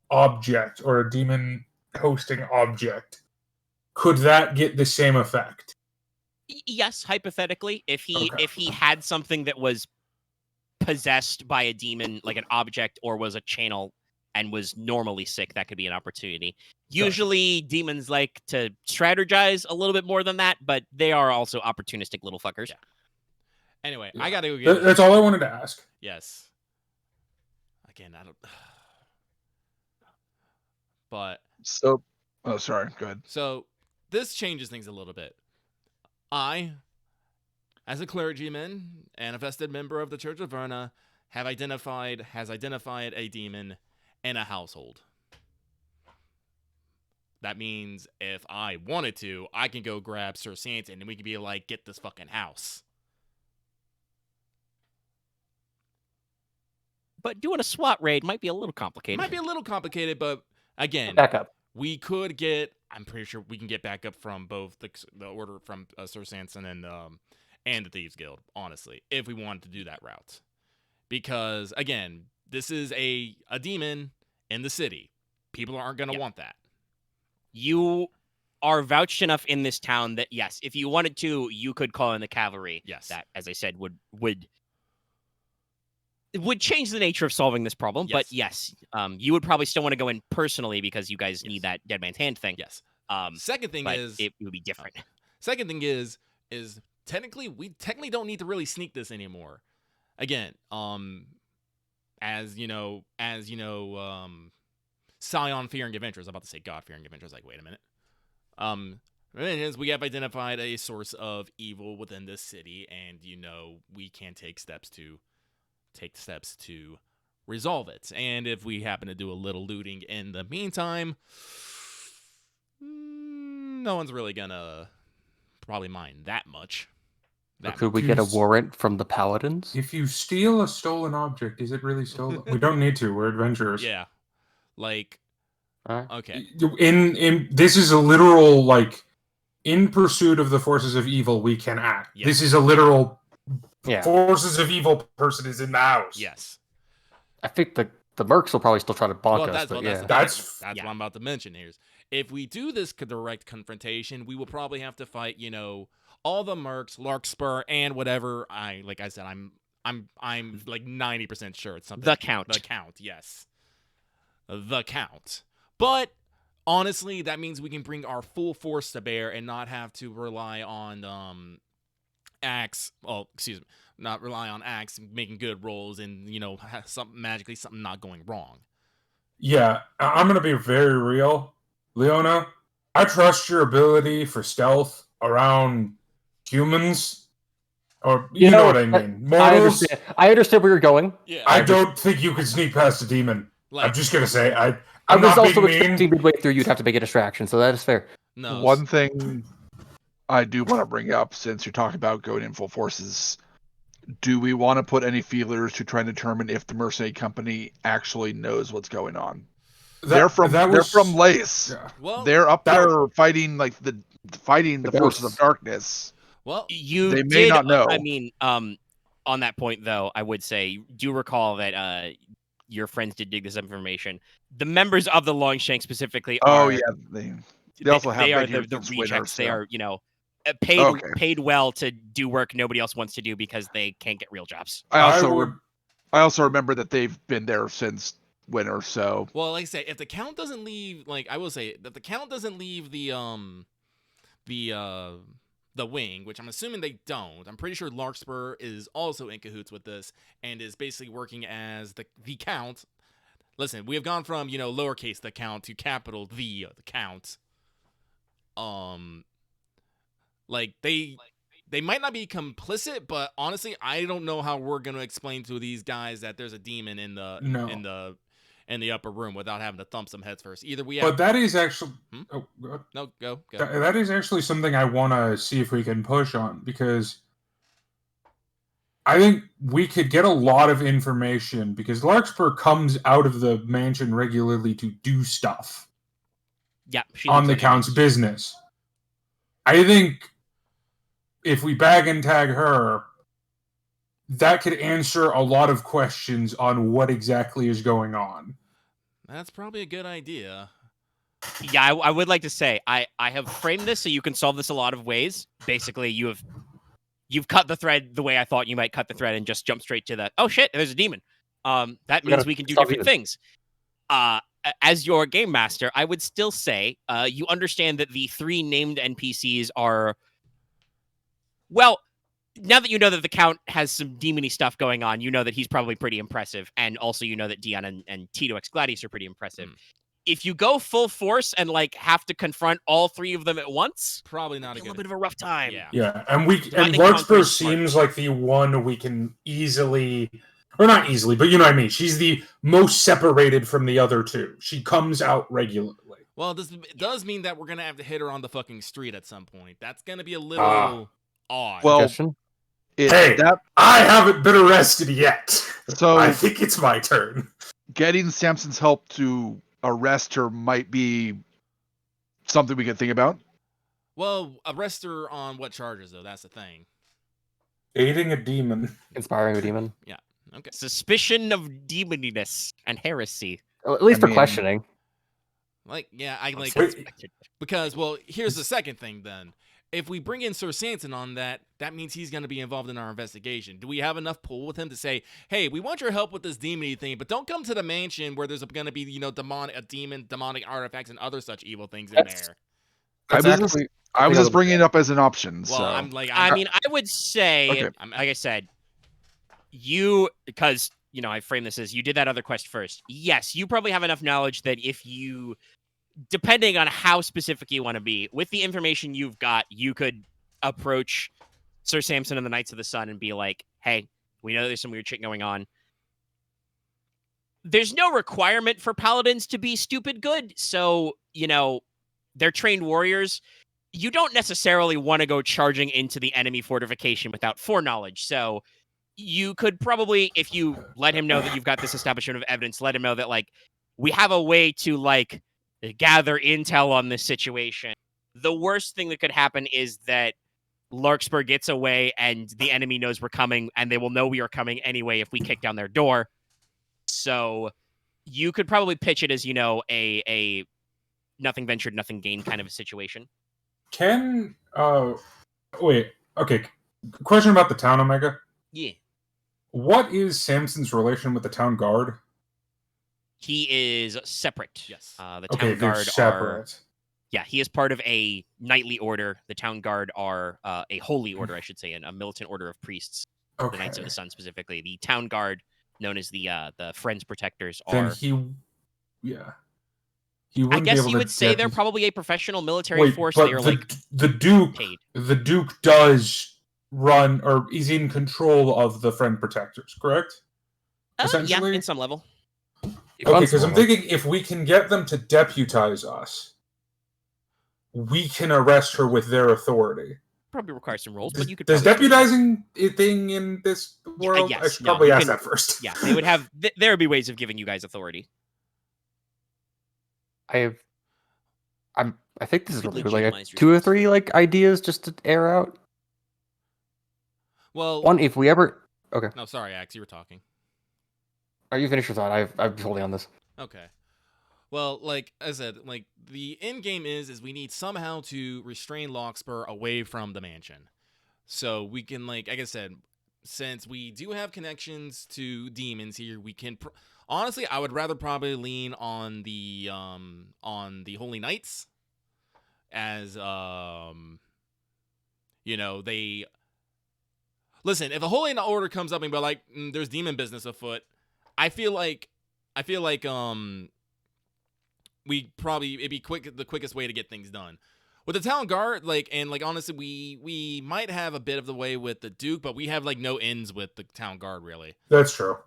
S3: object or a demon hosting object, could that get the same effect?
S1: Yes, hypothetically, if he
S3: Okay.
S1: had something that was possessed by a demon, like an object, or was a channel and was normally sick, that could be an opportunity. Usually, demons like to strategize a little bit more than that, but they are also opportunistic little fuckers.
S2: Yeah. Anyway,
S3: Yeah.
S2: I gotta go get.
S3: That's all I wanted to ask.
S2: Yes. Again, I don't. But
S5: So, oh, sorry. Go ahead.
S2: so this changes things a little bit. I, as a clergyman and a vested member of the Church of Verna, has identified a demon in a household. That means if I wanted to, I can go grab Sir Santon and we can be like, get this fucking house.
S1: But doing a SWAT raid might be a little
S2: It
S1: complicated.
S2: might be a little complicated, but again,
S4: Back up.
S2: we could get. I'm pretty sure we can get backup from both the order from Sir Sanson and the Thieves Guild. Honestly, if we wanted to do that route, because again, this is a demon in the city. People aren't gonna want that.
S1: You are vouched enough in this town that yes, if you wanted to, you could call in the cavalry.
S2: Yes.
S1: That, as I said, would change the nature of solving this problem.
S2: Yes.
S1: But yes, you would probably still want to go in personally because you guys
S2: Yes.
S1: need that dead man's hand thing.
S2: Yes.
S1: But
S2: Second thing is
S1: it would be different.
S2: Second thing is technically we don't need to really sneak this anymore. Again, as you know, Scion fearing adventures. I'm about to say God fearing adventures. Like, wait a minute. We have identified a source of evil within this city, and we can take steps to resolve it. And if we happen to do a little looting in the meantime, no one's really gonna probably mind that much.
S4: Could we get a warrant from the Paladins?
S3: If you steal a stolen object, is it really stolen? We don't need to. We're adventurers.
S2: Yeah, like
S4: Alright.
S2: okay,
S3: In this is a literal like in pursuit of the forces of evil, we can act.
S2: Yes.
S3: This is a literal
S4: Yeah.
S3: forces of evil person is in the house.
S2: yes.
S4: I think the mercs will probably still try to bonk us, but yeah.
S3: That's-
S2: what I'm about to mention here. If we do this direct confrontation, we will probably have to fight, all the mercs, Larkspur, and whatever. Like I said, I'm like 90% sure it's something.
S1: The Count.
S2: The Count, yes. The Count. But honestly, that means we can bring our full force to bear and not have to rely on Axe. Oh, excuse me, not rely on Axe making good rolls and something not going wrong.
S3: Yeah, I'm gonna be very real, Leona. I trust your ability for stealth around humans, or you know what I mean, mortals.
S4: I understand where you're going.
S2: Yeah,
S3: I don't think you could sneak past a demon.
S2: like
S3: I'm just gonna say
S4: I
S3: I'm
S4: was
S3: not
S4: also
S3: being mean.
S4: expecting midway through you'd have to make a distraction, so that is fair.
S2: no
S5: One thing I do want to bring up, since you're talking about going in full forces, do we want to put any feelers to try and determine if the mercenary company actually knows what's going on? They're from Lace.
S3: Yeah.
S2: Well,
S5: They're up there fighting the forces of
S4: ghosts.
S5: darkness.
S2: well,
S1: You
S5: They may not know.
S1: I mean, on that point though, I would say do recall that your friends did dig this information. The members of the Longshank specifically are
S5: they also have
S1: they
S5: been
S1: are
S5: here
S1: the
S5: since
S1: rejects.
S5: winter,
S1: They
S5: so.
S1: are paid
S5: Okay.
S1: paid well to do work nobody else wants to do because they can't get real jobs.
S5: I also remember that they've been there since winter, so.
S2: well, like I say, if the count doesn't leave, I will say, if the count doesn't leave the wing, which I'm assuming they don't. I'm pretty sure Larkspur is also in cahoots with this and is basically working as the count. Listen, we have gone from lowercase the count to capital the count. They might not be complicit, but honestly, I don't know how we're gonna explain to these guys that there's a demon in the upper room without having to thump some heads first. Either we have.
S3: But that is actually.
S2: Hmm?
S3: Oh, God.
S2: No, go.
S3: That is actually something I want to see if we can push on, because I think we could get a lot of information, because Larkspur comes out of the mansion regularly to do stuff
S1: Yeah, she
S3: on
S1: looks
S3: the
S1: like
S3: Count's business. I think if we bag and tag her, that could answer a lot of questions on what exactly is going on.
S2: That's probably a good idea.
S1: Yeah, I would like to say I have framed this so you can solve this a lot of ways. Basically, you've cut the thread the way I thought you might cut the thread and just jump straight to the oh shit, there's a demon. That means we can do different things. As your game master, I would still say you understand that the 3 named NPCs are, well, now that you know that the Count has some demony stuff going on, you know that he's probably pretty impressive, and also you know that Dion and Tito X Gladius are pretty impressive. If you go full force and have to confront all 3 of them at once,
S2: probably not
S1: a little bit of a rough time.
S2: Yeah,
S3: and Larkspur seems like the one we can easily, or not easily, but you know what I mean. She's the most separated from the other 2. She comes out regularly.
S2: Well, this does mean that we're gonna have to hit her on the fucking street at some point. That's gonna be a little odd.
S5: Well,
S3: I haven't been arrested yet,
S5: so
S3: I think it's my turn.
S5: Getting Samson's help to arrest her might be something we could think about.
S2: Well, arrest her on what charges, though? That's the thing.
S3: Aiding a demon.
S4: Inspiring a demon.
S2: Yeah. Okay.
S1: Suspicion of demoniness and heresy.
S4: Well, at least for questioning.
S2: Because, well, here's the second thing then. If we bring in Sir Sanson on that means he's going to be involved in our investigation. Do we have enough pull with him to say, hey, we want your help with this demon thing, but don't come to the mansion where there's going to be, demonic artifacts and other such evil things in there.
S5: I was just bringing it up as an option.
S2: Well,
S5: so.
S2: I
S1: mean, I would say, like I said, because I frame this as you did that other quest first. Yes, you probably have enough knowledge that if you, depending on how specific you want to be, with the information you've got, you could approach Sir Samson and the Knights of the Sun and be like, hey, we know there's some weird shit going on. There's no requirement for paladins to be stupid good. So, they're trained warriors. You don't necessarily want to go charging into the enemy fortification without foreknowledge. So you could probably, if you let him know that you've got this establishment of evidence, let him know that, we have a way to, gather intel on this situation. The worst thing that could happen is that Larkspur gets away and the enemy knows we're coming, and they will know we are coming anyway if we kick down their door. So you could probably pitch it as, a nothing ventured, nothing gained kind of a situation.
S3: Wait, okay. Question about the town, Omega.
S1: Yeah.
S3: What is Samson's relation with the town guard?
S1: He is separate.
S2: Yes.
S1: The
S3: Okay,
S1: town
S3: they're
S1: guard are.
S3: separate.
S1: Yeah, he is part of a knightly order. The town guard are a holy order, I should say, and a militant order of priests.
S3: Okay.
S1: The Knights of the Sun specifically. The town guard, known as the Friends Protectors,
S3: Then
S1: are.
S3: he
S1: I
S3: wouldn't be
S1: guess
S3: able
S1: you
S3: to
S1: would say they're
S3: deputy-
S1: probably a professional military
S3: Wait,
S1: force.
S3: but
S1: They are
S3: the Duke,
S1: paid.
S3: the Duke does run or is in control of the Friend Protectors, correct?
S1: Yeah,
S3: Essentially?
S1: in some level.
S3: Okay, because I'm
S4: Unsmaller.
S3: thinking if we can get them to deputize us, we can arrest her with their authority.
S1: Probably requires some rolls, but you could.
S3: Does
S1: probably still do it.
S3: deputizing a thing in this world? I
S1: yes,
S3: should
S1: no,
S3: probably
S1: you
S3: ask
S1: can-
S3: that first.
S1: Yeah, they would have. There would be ways of giving you guys authority.
S4: I think this is
S1: Could
S4: really like
S1: legitimize your
S4: 2 or
S1: skills.
S4: 3 like ideas just to air out.
S2: Well,
S4: One, if we ever. Okay,
S2: no, sorry, Axe, you were talking.
S4: are you finished your thought? I'm holding on this.
S2: Okay. Well, like I said, like the end game is we need somehow to restrain Larkspur away from the mansion, so we can like I said, since we do have connections to demons here, we can. Honestly, I would rather probably lean on the Holy Knights, as they. Listen, if a Holy Order comes up and be like, "There's demon business afoot," I feel like it'd be the quickest way to get things done. With the town guard, honestly, we might have a bit of the way with the Duke, but we have no ends with the town guard really.
S3: That's true.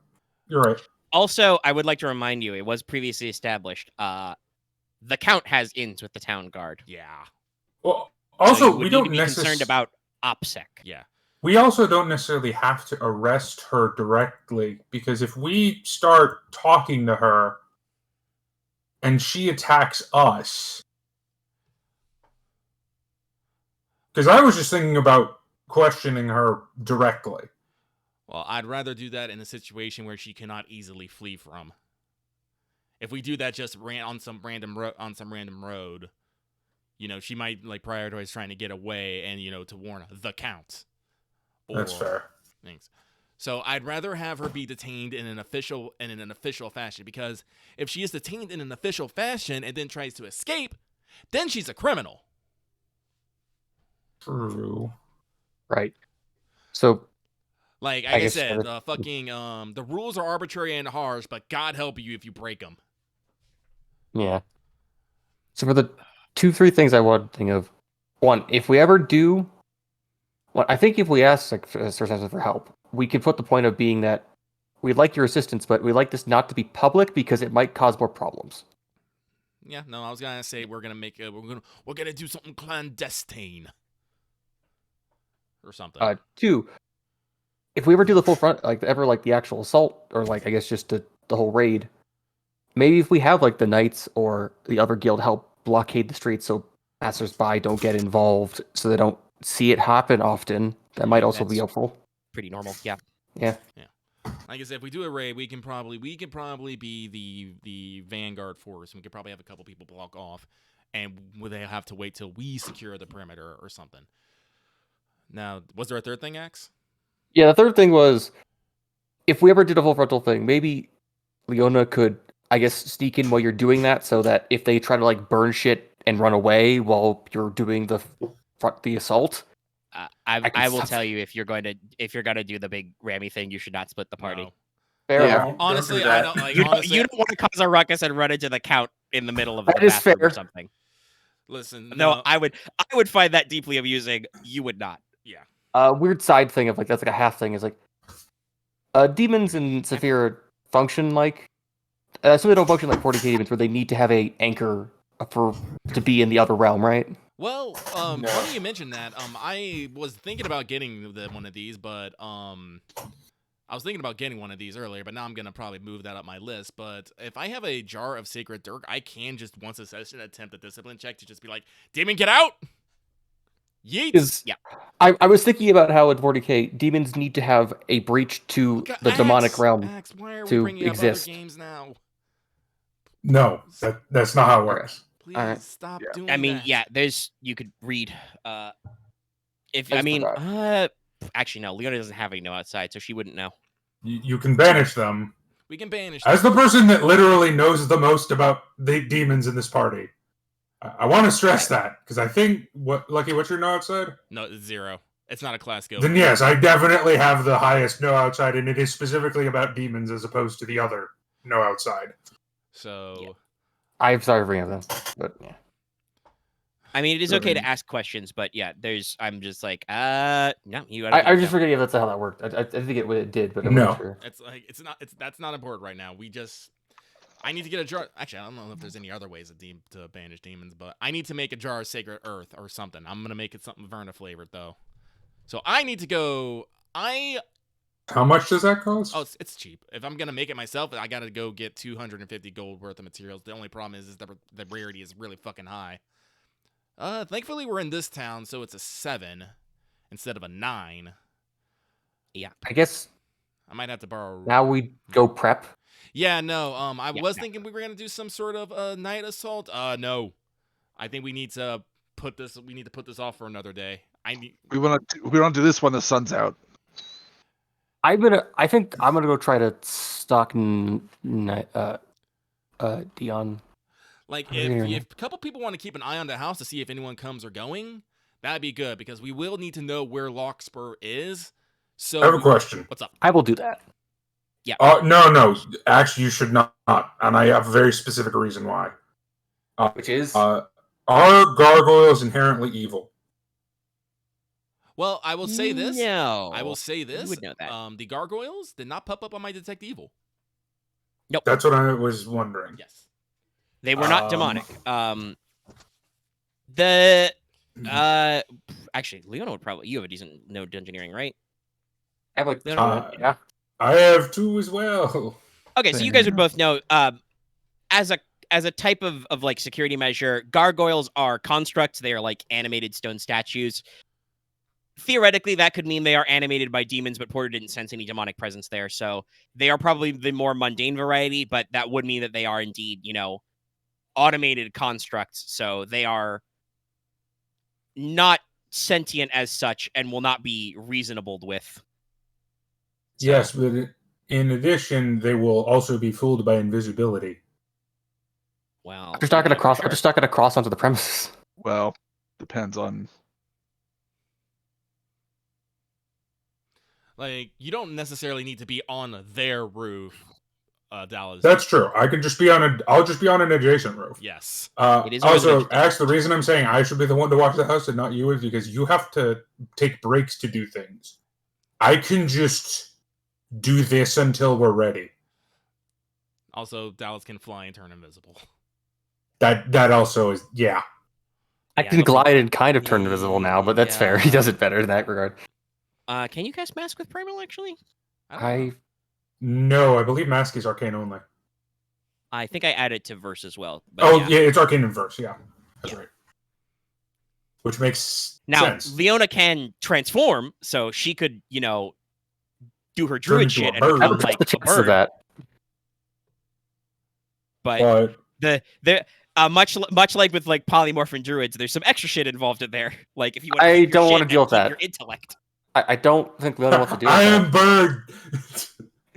S3: You're right.
S1: Also, I would like to remind you, it was previously established. The Count has ins with the town guard.
S2: Yeah.
S3: Well,
S1: So
S3: also
S1: you would
S3: we
S1: need
S3: don't
S1: to be concerned
S3: necessarily
S1: about OPSEC.
S2: Yeah.
S3: We also don't necessarily have to arrest her directly, because if we start talking to her and she attacks us, because I was just thinking about questioning her directly.
S2: Well, I'd rather do that in a situation where she cannot easily flee from. If we do that just on some random road, she might prioritize trying to get away and to warn the Count.
S3: That's fair.
S2: Thanks. So I'd rather have her be detained in an official fashion, because if she is detained in an official fashion and then tries to escape, then she's a criminal.
S3: True.
S4: Right. So
S2: Like I said, the fucking the rules are arbitrary and harsh, but God help you if you break them.
S4: yeah. So for the 2-3 things I want to think of, one, if we ever do, well, I think if we ask for help, we could put the point of being that we'd like your assistance, but we'd like this not to be public because it might cause more problems.
S2: Yeah, no, I was gonna say we're gonna do something clandestine or something.
S4: 2, if we ever do the full front, the actual assault, or I guess just the whole raid, maybe if we have the knights or the other guild help blockade the streets so passersby don't get involved, so they don't see it happen often, that might also be
S1: That's-
S4: helpful.
S1: Pretty normal, yeah.
S4: Yeah.
S2: Like I said, if we do a raid, we can probably be the vanguard force. We could probably have a couple people block off, and they have to wait till we secure the perimeter or something. Now, was there a third thing, Axe?
S4: Yeah, the third thing was, if we ever did a full frontal thing, maybe Leona could, I guess, sneak in while you're doing that, so that if they try to burn shit and run away while you're doing the assault.
S1: I will tell you, if you're gonna do the big Rammy thing, you should not split the party.
S2: No.
S4: Fair
S3: Yeah.
S4: enough.
S2: Honestly,
S3: do
S2: I
S3: that.
S2: don't
S1: You don't want to cause a ruckus and run into the Count in the middle of the
S4: That is
S1: bathroom
S4: fair.
S1: or something.
S2: Listen.
S1: No, I would find that deeply amusing. You would not.
S4: Weird side thing of that's a half thing is demons in Saphira function so they don't function like 40k demons where they need to have a anchor to be in the other realm, right?
S2: Well,
S3: No.
S2: funny you mentioned that. I was thinking about getting one of these, but I was thinking about getting one of these earlier, but now I'm gonna probably move that up my list. But if I have a jar of Sacred Dirk, I can just once a session attempt a discipline check to just be like, "Demon, get out!" Yeet.
S1: Yeah.
S4: I was thinking about how in 40k demons need to have a breach to the demonic realm.
S2: Axe, why are we
S4: to
S2: bringing
S4: exist.
S2: up other games now?
S3: No, that's not how it works.
S2: Please
S4: Alright.
S2: stop
S3: Yeah.
S2: doing
S1: I mean,
S2: that.
S1: yeah. You could read. If
S4: I
S1: I
S4: just
S1: mean,
S4: forgot.
S1: actually no. Leona doesn't have any know outside, so she wouldn't know.
S3: You can banish them.
S2: We can banish.
S3: As the person that literally knows the most about the demons in this party, I want to stress that because I think Lucky, what's your no outside?
S2: No, it's 0. It's not a class skill.
S3: Then yes, I definitely have the highest no outside, and it is specifically about demons as opposed to the other no outside.
S2: So
S4: I'm sorry for bringing them, but yeah.
S1: I mean, it is okay to ask questions, but yeah, I'm just like, no, you.
S4: I just forget if that's how that worked. I think it did, but I'm
S3: No.
S4: not sure.
S2: it's like that's not important right now. I need to get a jar. Actually, I don't know if there's any other ways to banish demons, but I need to make a jar of Sacred Earth or something. I'm gonna make it something Verna flavored though. So I need to go.
S3: How much does that cost?
S2: Oh, it's cheap. If I'm gonna make it myself, I gotta go get 250 gold worth of materials. The only problem is the rarity is really fucking high. Thankfully we're in this town, so it's a 7 instead of a 9.
S1: Yeah.
S4: I guess
S2: I might have to borrow.
S4: now we go prep.
S2: Yeah, no. I
S1: Yeah,
S2: was
S1: yeah.
S2: thinking we were gonna do some sort of night assault. No. I think we need to put this. We need to put this off for another day.
S5: We want to do this when the sun's out.
S4: I think I'm gonna go try to stalk Dion.
S2: Like
S4: Yeah.
S2: if a couple people want to keep an eye on the house to see if anyone comes or going, that'd be good because we will need to know where Larkspur is. So
S3: I have a question.
S2: What's up?
S4: I will do that.
S1: Yeah.
S3: No. Actually, you should not. And I have a very specific reason why.
S4: Which is
S3: Are gargoyles inherently evil?
S2: Well, I will say this.
S1: No.
S2: I will say
S1: You
S2: this.
S1: would know that.
S2: The gargoyles did not pop up on my detect evil.
S1: Nope.
S3: That's what I was wondering.
S2: Yes.
S1: They were not demonic. Actually, Leona would probably. You have a decent no dungeoneering, right?
S4: I have like
S3: yeah. I have 2 as well.
S1: Okay, so you guys would both know. As a type of like security measure, gargoyles are constructs. They are like animated stone statues. Theoretically, that could mean they are animated by demons, but Porter didn't sense any demonic presence there, so they are probably the more mundane variety. But that would mean that they are indeed, automated constructs. So they are not sentient as such and will not be reasonable with. So,
S3: Yes, but in addition, they will also be fooled by invisibility.
S1: well,
S4: I'm just not gonna cross.
S1: sure.
S4: I'm just not gonna cross onto the premises.
S5: Well, depends on.
S2: Like you don't necessarily need to be on their roof, Dallas.
S3: That's true. I'll just be on an adjacent roof.
S2: Yes.
S1: It is a
S3: Also,
S1: residential
S3: actually, the reason I'm saying I should be the one to watch the house and not you is because you have to take breaks to do things. I can just do this until we're ready.
S2: Also, Dallas can fly and turn invisible.
S3: That also is
S4: I
S1: Yeah,
S4: can glide and kind of turn invisible now, but that's fair. He
S2: Yeah.
S4: does it better in that regard.
S1: Can you cast Mask with Primal, actually?
S3: No, I believe Mask is arcane only.
S1: I think I added to Verse as well. But
S3: Yeah, it's arcane in verse. Yeah, that's right. Which makes
S1: Now,
S3: sense.
S1: Leona can transform, so she could, do her
S3: Turn
S1: druid
S3: into
S1: shit
S3: a
S1: and
S3: bird.
S4: I
S1: become
S4: would
S1: like
S4: take the
S1: a
S4: chance of
S1: bird.
S4: that.
S1: But
S3: But
S1: much like with like polymorph and druids, there's some extra shit involved in there. Like if you want
S4: I
S1: to keep your
S4: don't wanna
S1: shit
S4: deal
S1: and
S4: with
S1: keep
S4: that.
S1: your intellect.
S4: I don't think Leona wants to do
S3: I
S4: that.
S3: am bird.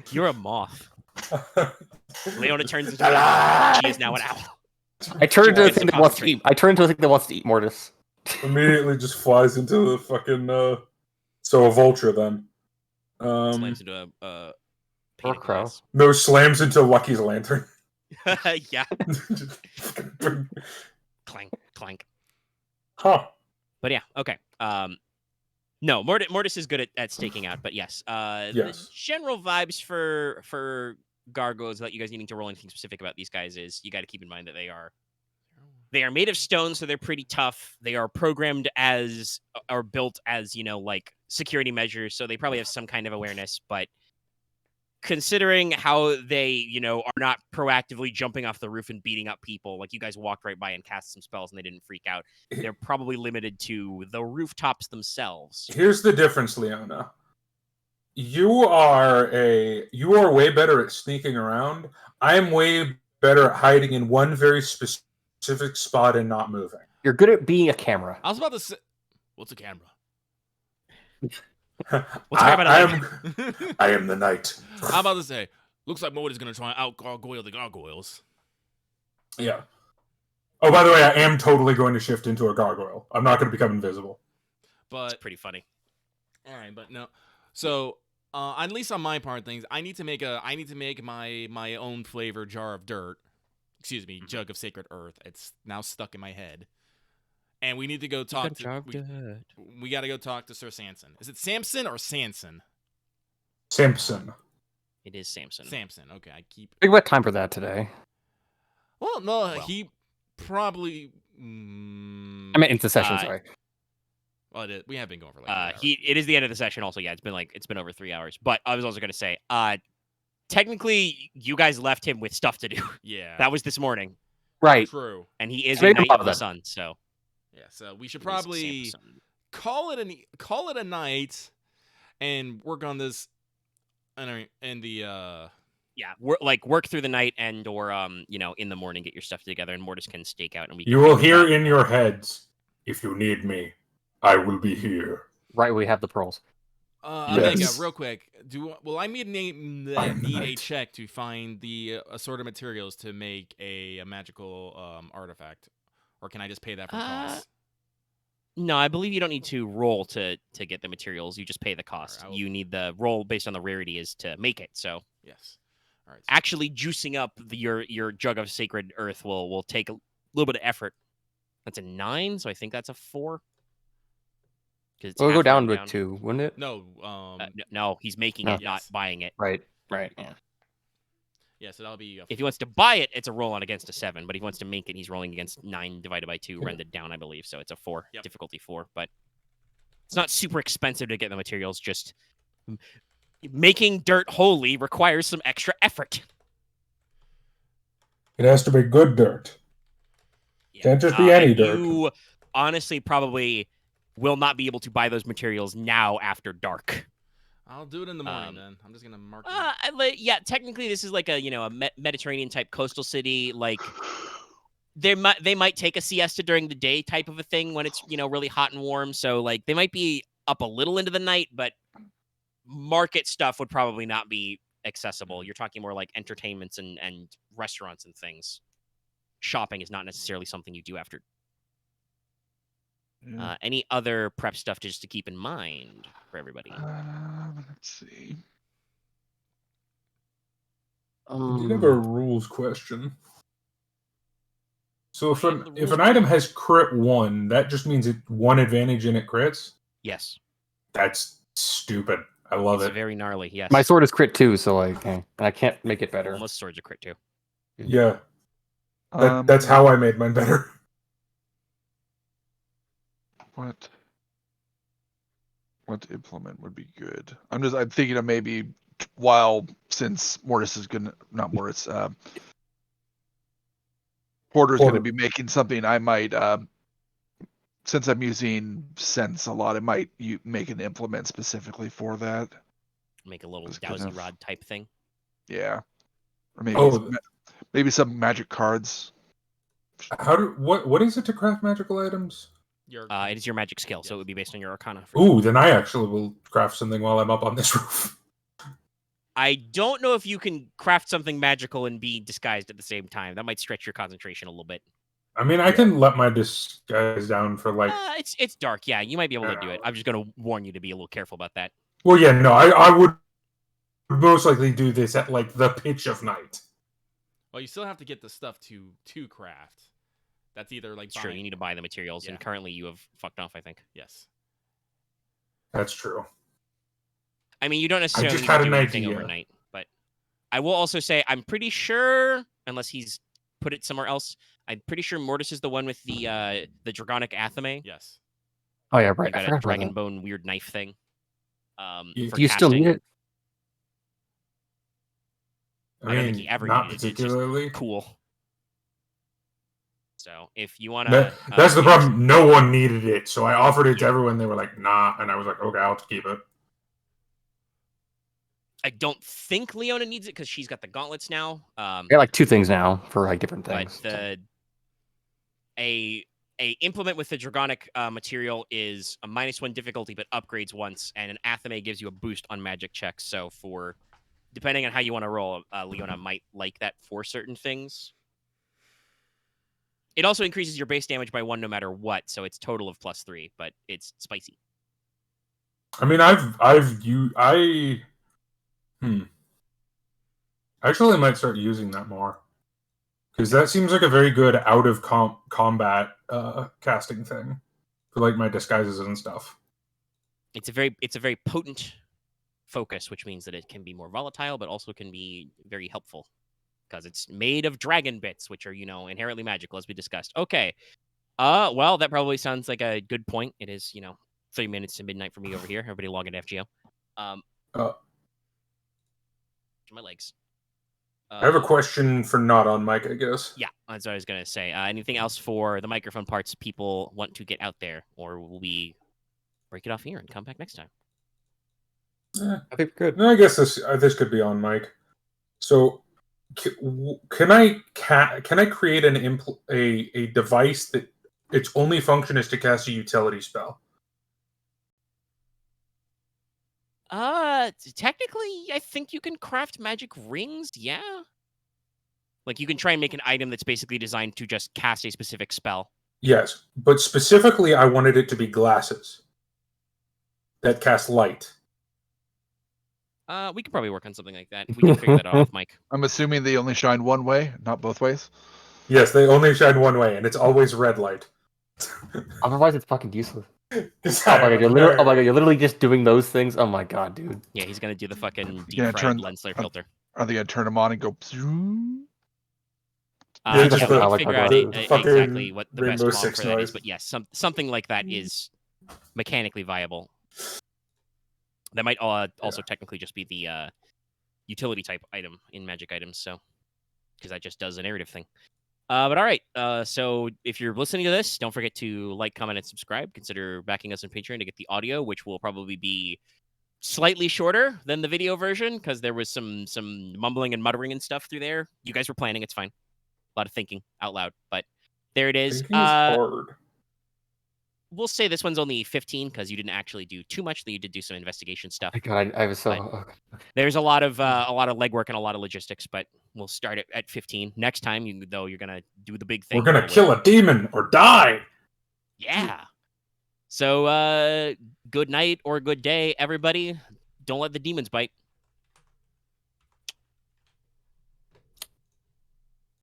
S1: You're a moth. Leona turns into a she is now an owl.
S4: I turn into a
S1: It's
S4: thing
S1: a
S4: that wants to eat. I turn into a thing that wants to eat Mortis.
S3: Immediately just flies into the fucking so a vulture then.
S1: Slams into a
S4: Or
S1: pane of
S4: crow.
S1: glass.
S3: No, slams into Lucky's lantern.
S1: Yeah. Clank, clank.
S3: Huh.
S1: But yeah, okay. No, Mortis is good at staking out, but yes.
S3: Yes.
S1: The general vibes for gargoyles without you guys needing to roll anything specific about these guys is you got to keep in mind that they are made of stone, so they're pretty tough. They are programmed as or built as, like security measures, so they probably have some kind of awareness, but considering how they, are not proactively jumping off the roof and beating up people, like you guys walked right by and cast some spells and they didn't freak out, they're probably limited to the rooftops themselves.
S3: Here's the difference, Leona. You are way better at sneaking around. I am way better at hiding in one very specific spot and not moving.
S4: You're good at being a camera.
S2: I was about to say, what's a camera?
S1: What's a camera
S3: I am the knight.
S2: I'm about to say, Looks like Mortis is gonna try and out gargoyle the gargoyles.
S3: Yeah. Oh, by the way, I am totally going to shift into a gargoyle. I'm not going to become invisible.
S2: But
S1: It's pretty funny.
S2: all right, but no. So at least on my part of things, I need to make my own flavor jar of dirt. Excuse me, jug of sacred earth. It's now stuck in my head. And we need to go talk to we got to go talk to Sir Samson. Is it Samson or Sanson?
S3: Simpson.
S1: It is Samson.
S2: Samson. Okay, I keep.
S4: We got time for that today.
S2: Well, no,
S1: Well.
S2: he probably.
S4: I meant into session. Sorry.
S2: Well, we have been going for like.
S1: It is the end of the session. Also, yeah, it's been over 3 hours. But I was also going to say, technically, you guys left him with stuff to do.
S2: Yeah.
S1: That was this morning,
S4: Right.
S2: True.
S1: and he is
S4: So
S1: a
S4: maybe
S1: knight
S4: above
S1: of the
S4: that.
S1: sun. So
S2: Yeah. So we should
S1: it is
S2: probably
S1: Samson.
S2: call it a night, and work on this. And the
S1: Yeah, work through the night and or in the morning, get your stuff together, and Mortis can stake out, and we.
S3: You
S1: can
S3: will
S1: figure
S3: hear
S1: that
S3: in your heads, if you need me, I will be here.
S4: Right. We have the pearls.
S2: Omega,
S3: Yes.
S2: real quick. Will I need
S3: I'm
S2: a
S3: right.
S2: check to find the assorted materials to make a magical artifact, or can I just pay that from costs?
S1: No, I believe you don't need to roll to get the materials. You just pay the cost.
S2: I will-
S1: You need the roll based on the rarity is to make it. So
S2: Yes. All right.
S1: actually juicing up your jug of sacred earth will take a little bit of effort. That's a 9, so I think that's a 4.
S4: We'll go down to 2, wouldn't it?
S2: No.
S1: No, he's making
S4: No.
S1: it, not
S2: Yes.
S1: buying it.
S4: Right. Right. Yeah.
S2: Yeah. So that'll be.
S1: If he wants to buy it, it's a roll on against a 7. But if he wants to make it, he's rolling against 9 divided by 2, rendered down, I believe. So it's a 4,
S2: Yep.
S1: difficulty 4. But it's not super expensive to get the materials. Just making dirt holy requires some extra effort.
S3: It has to be good dirt.
S1: Yeah.
S3: Can't just be any
S1: and
S3: dirt.
S1: You honestly probably will not be able to buy those materials now after dark.
S2: I'll do it in the morning then. I'm just gonna mark. it.
S1: Yeah, technically this is like a Mediterranean type coastal city. Like they might take a siesta during the day type of a thing when it's really hot and warm. So like they might be up a little into the night, but market stuff would probably not be accessible. You're talking more like entertainments and restaurants and things. Shopping is not necessarily something you do after.
S5: Yeah.
S1: Any other prep stuff just to keep in mind for everybody?
S5: Let's see.
S3: I did have a rules question. So if
S1: The
S3: an
S1: rules-
S3: item has crit 1, that just means it's 1 advantage and it crits?
S1: Yes,
S3: That's stupid. I love
S1: it's
S3: it.
S1: very gnarly. Yes,
S4: My sword is crit 2, so I can't make it better.
S1: Well, most swords are crit too.
S3: Yeah, that's how I made mine better.
S5: What implement would be good? I'm thinking of maybe since Mortis is not Mortis, Porter's
S3: Porter.
S5: gonna be making something. I might since I'm using Sense a lot, I might make an implement specifically for that.
S1: Make a little
S5: That's good
S1: dowsy
S5: enough.
S1: rod type thing.
S5: Yeah, or maybe
S3: Oh.
S5: maybe some magic cards.
S3: What is it to craft magical items?
S1: It is your magic skill, so it would be based on your arcana.
S3: Ooh, then I actually will craft something while I'm up on this roof.
S1: I don't know if you can craft something magical and be disguised at the same time. That might stretch your concentration a little bit.
S3: I mean, I can let my disguise down for like.
S1: It's dark. Yeah, you might be able to
S3: an
S1: do it.
S3: hour.
S1: I'm just going to warn you to be a little careful about that.
S3: Well, yeah, no, I would most likely do this at like the pitch of night.
S2: Well, you still have to get the stuff to craft. That's either like
S1: It's true. You need to buy the materials, and
S2: Yeah.
S1: currently you have fucked off, I think.
S2: Yes.
S3: That's true.
S1: I mean, you don't necessarily
S3: just
S1: need to
S3: had
S1: do
S3: an
S1: anything
S3: idea.
S1: overnight, but I will also say I'm pretty sure, unless he's put it somewhere else, I'm pretty sure Mortis is the one with the Dragonic Athame.
S2: Yes.
S4: Oh yeah,
S1: You
S4: right. I
S1: got a
S4: forgot about
S1: dragon
S4: that.
S1: bone weird knife thing.
S3: Do
S1: For
S4: Do you still
S1: casting.
S4: need it?
S1: I don't think he ever
S3: not
S1: needed it. It's just
S3: particularly.
S1: cool. So if you want to,
S3: That's the problem. No one needed it, so I offered it to everyone. They were like, "Nah," and I was like, "Okay, I'll keep it."
S1: I don't think Leona needs it because she's got the gauntlets now.
S4: I got like 2 things now for like different
S1: But
S4: things.
S1: a implement with the Dragonic material is a -1 difficulty, but upgrades once, and an Athame gives you a boost on magic checks. So for depending on how you want to roll, Leona might like that for certain things. It also increases your base damage by 1 no matter what, so it's total of +3, but it's spicy.
S3: I mean, I actually might start using that more because that seems like a very good out of combat casting thing for like my disguises and stuff.
S1: It's a very potent focus, which means that it can be more volatile, but also can be very helpful because it's made of dragon bits, which are inherently magical, as we discussed. Okay, well, that probably sounds like a good point. It is 3 minutes to midnight for me over here. Everybody log into FGO. My legs.
S3: I have a question for not on mic, I guess.
S1: Yeah, that's what I was gonna say. Anything else for the microphone parts people want to get out there, or will we break it off here and come back next time?
S4: I think we're good.
S3: No, I guess this could be on mic. So, can I create a device that its only function is to cast a utility spell?
S1: Technically, I think you can craft magic rings. Yeah, like you can try and make an item that's basically designed to just cast a specific spell.
S3: Yes, but specifically, I wanted it to be glasses that cast light.
S1: We could probably work on something like that. We can figure that out off mic.
S5: I'm assuming they only shine one way, not both ways.
S3: Yes, they only shine one way, and it's always red light.
S4: Otherwise, it's fucking useless. Oh
S3: Oh
S4: my god, you're literally just doing those things. Oh my god, dude.
S1: Yeah, he's gonna do the fucking deep
S5: gonna
S1: fried
S5: turn-
S1: lens flare filter.
S5: Are they gonna turn them on and go?
S3: Yeah,
S1: I
S3: just
S1: can't
S3: the-
S1: figure
S4: the
S1: out
S3: fucking
S1: exactly what the best
S3: Rainbow
S1: mod
S3: Six
S1: for that is,
S3: noise.
S1: but yes, something like that is mechanically viable. That might also technically just be the utility type item in magic items, so because that just does a narrative thing. But all right, so if you're listening to this, don't forget to like, comment, and subscribe. Consider backing us on Patreon to get the audio, which will probably be slightly shorter than the video version because there was some mumbling and muttering and stuff through there. You guys were planning; it's fine. A lot of thinking out loud, but there it is.
S3: Thinking is hard.
S1: We'll say this one's only 15 because you didn't actually do too much. Though you did do some investigation stuff.
S4: My god, I was so.
S1: There's a lot of legwork and a lot of logistics, but we'll start it at 15. Next time, you're gonna do the big thing.
S3: We're gonna kill a demon or die.
S1: Yeah. So good night or good day, everybody. Don't let the demons bite.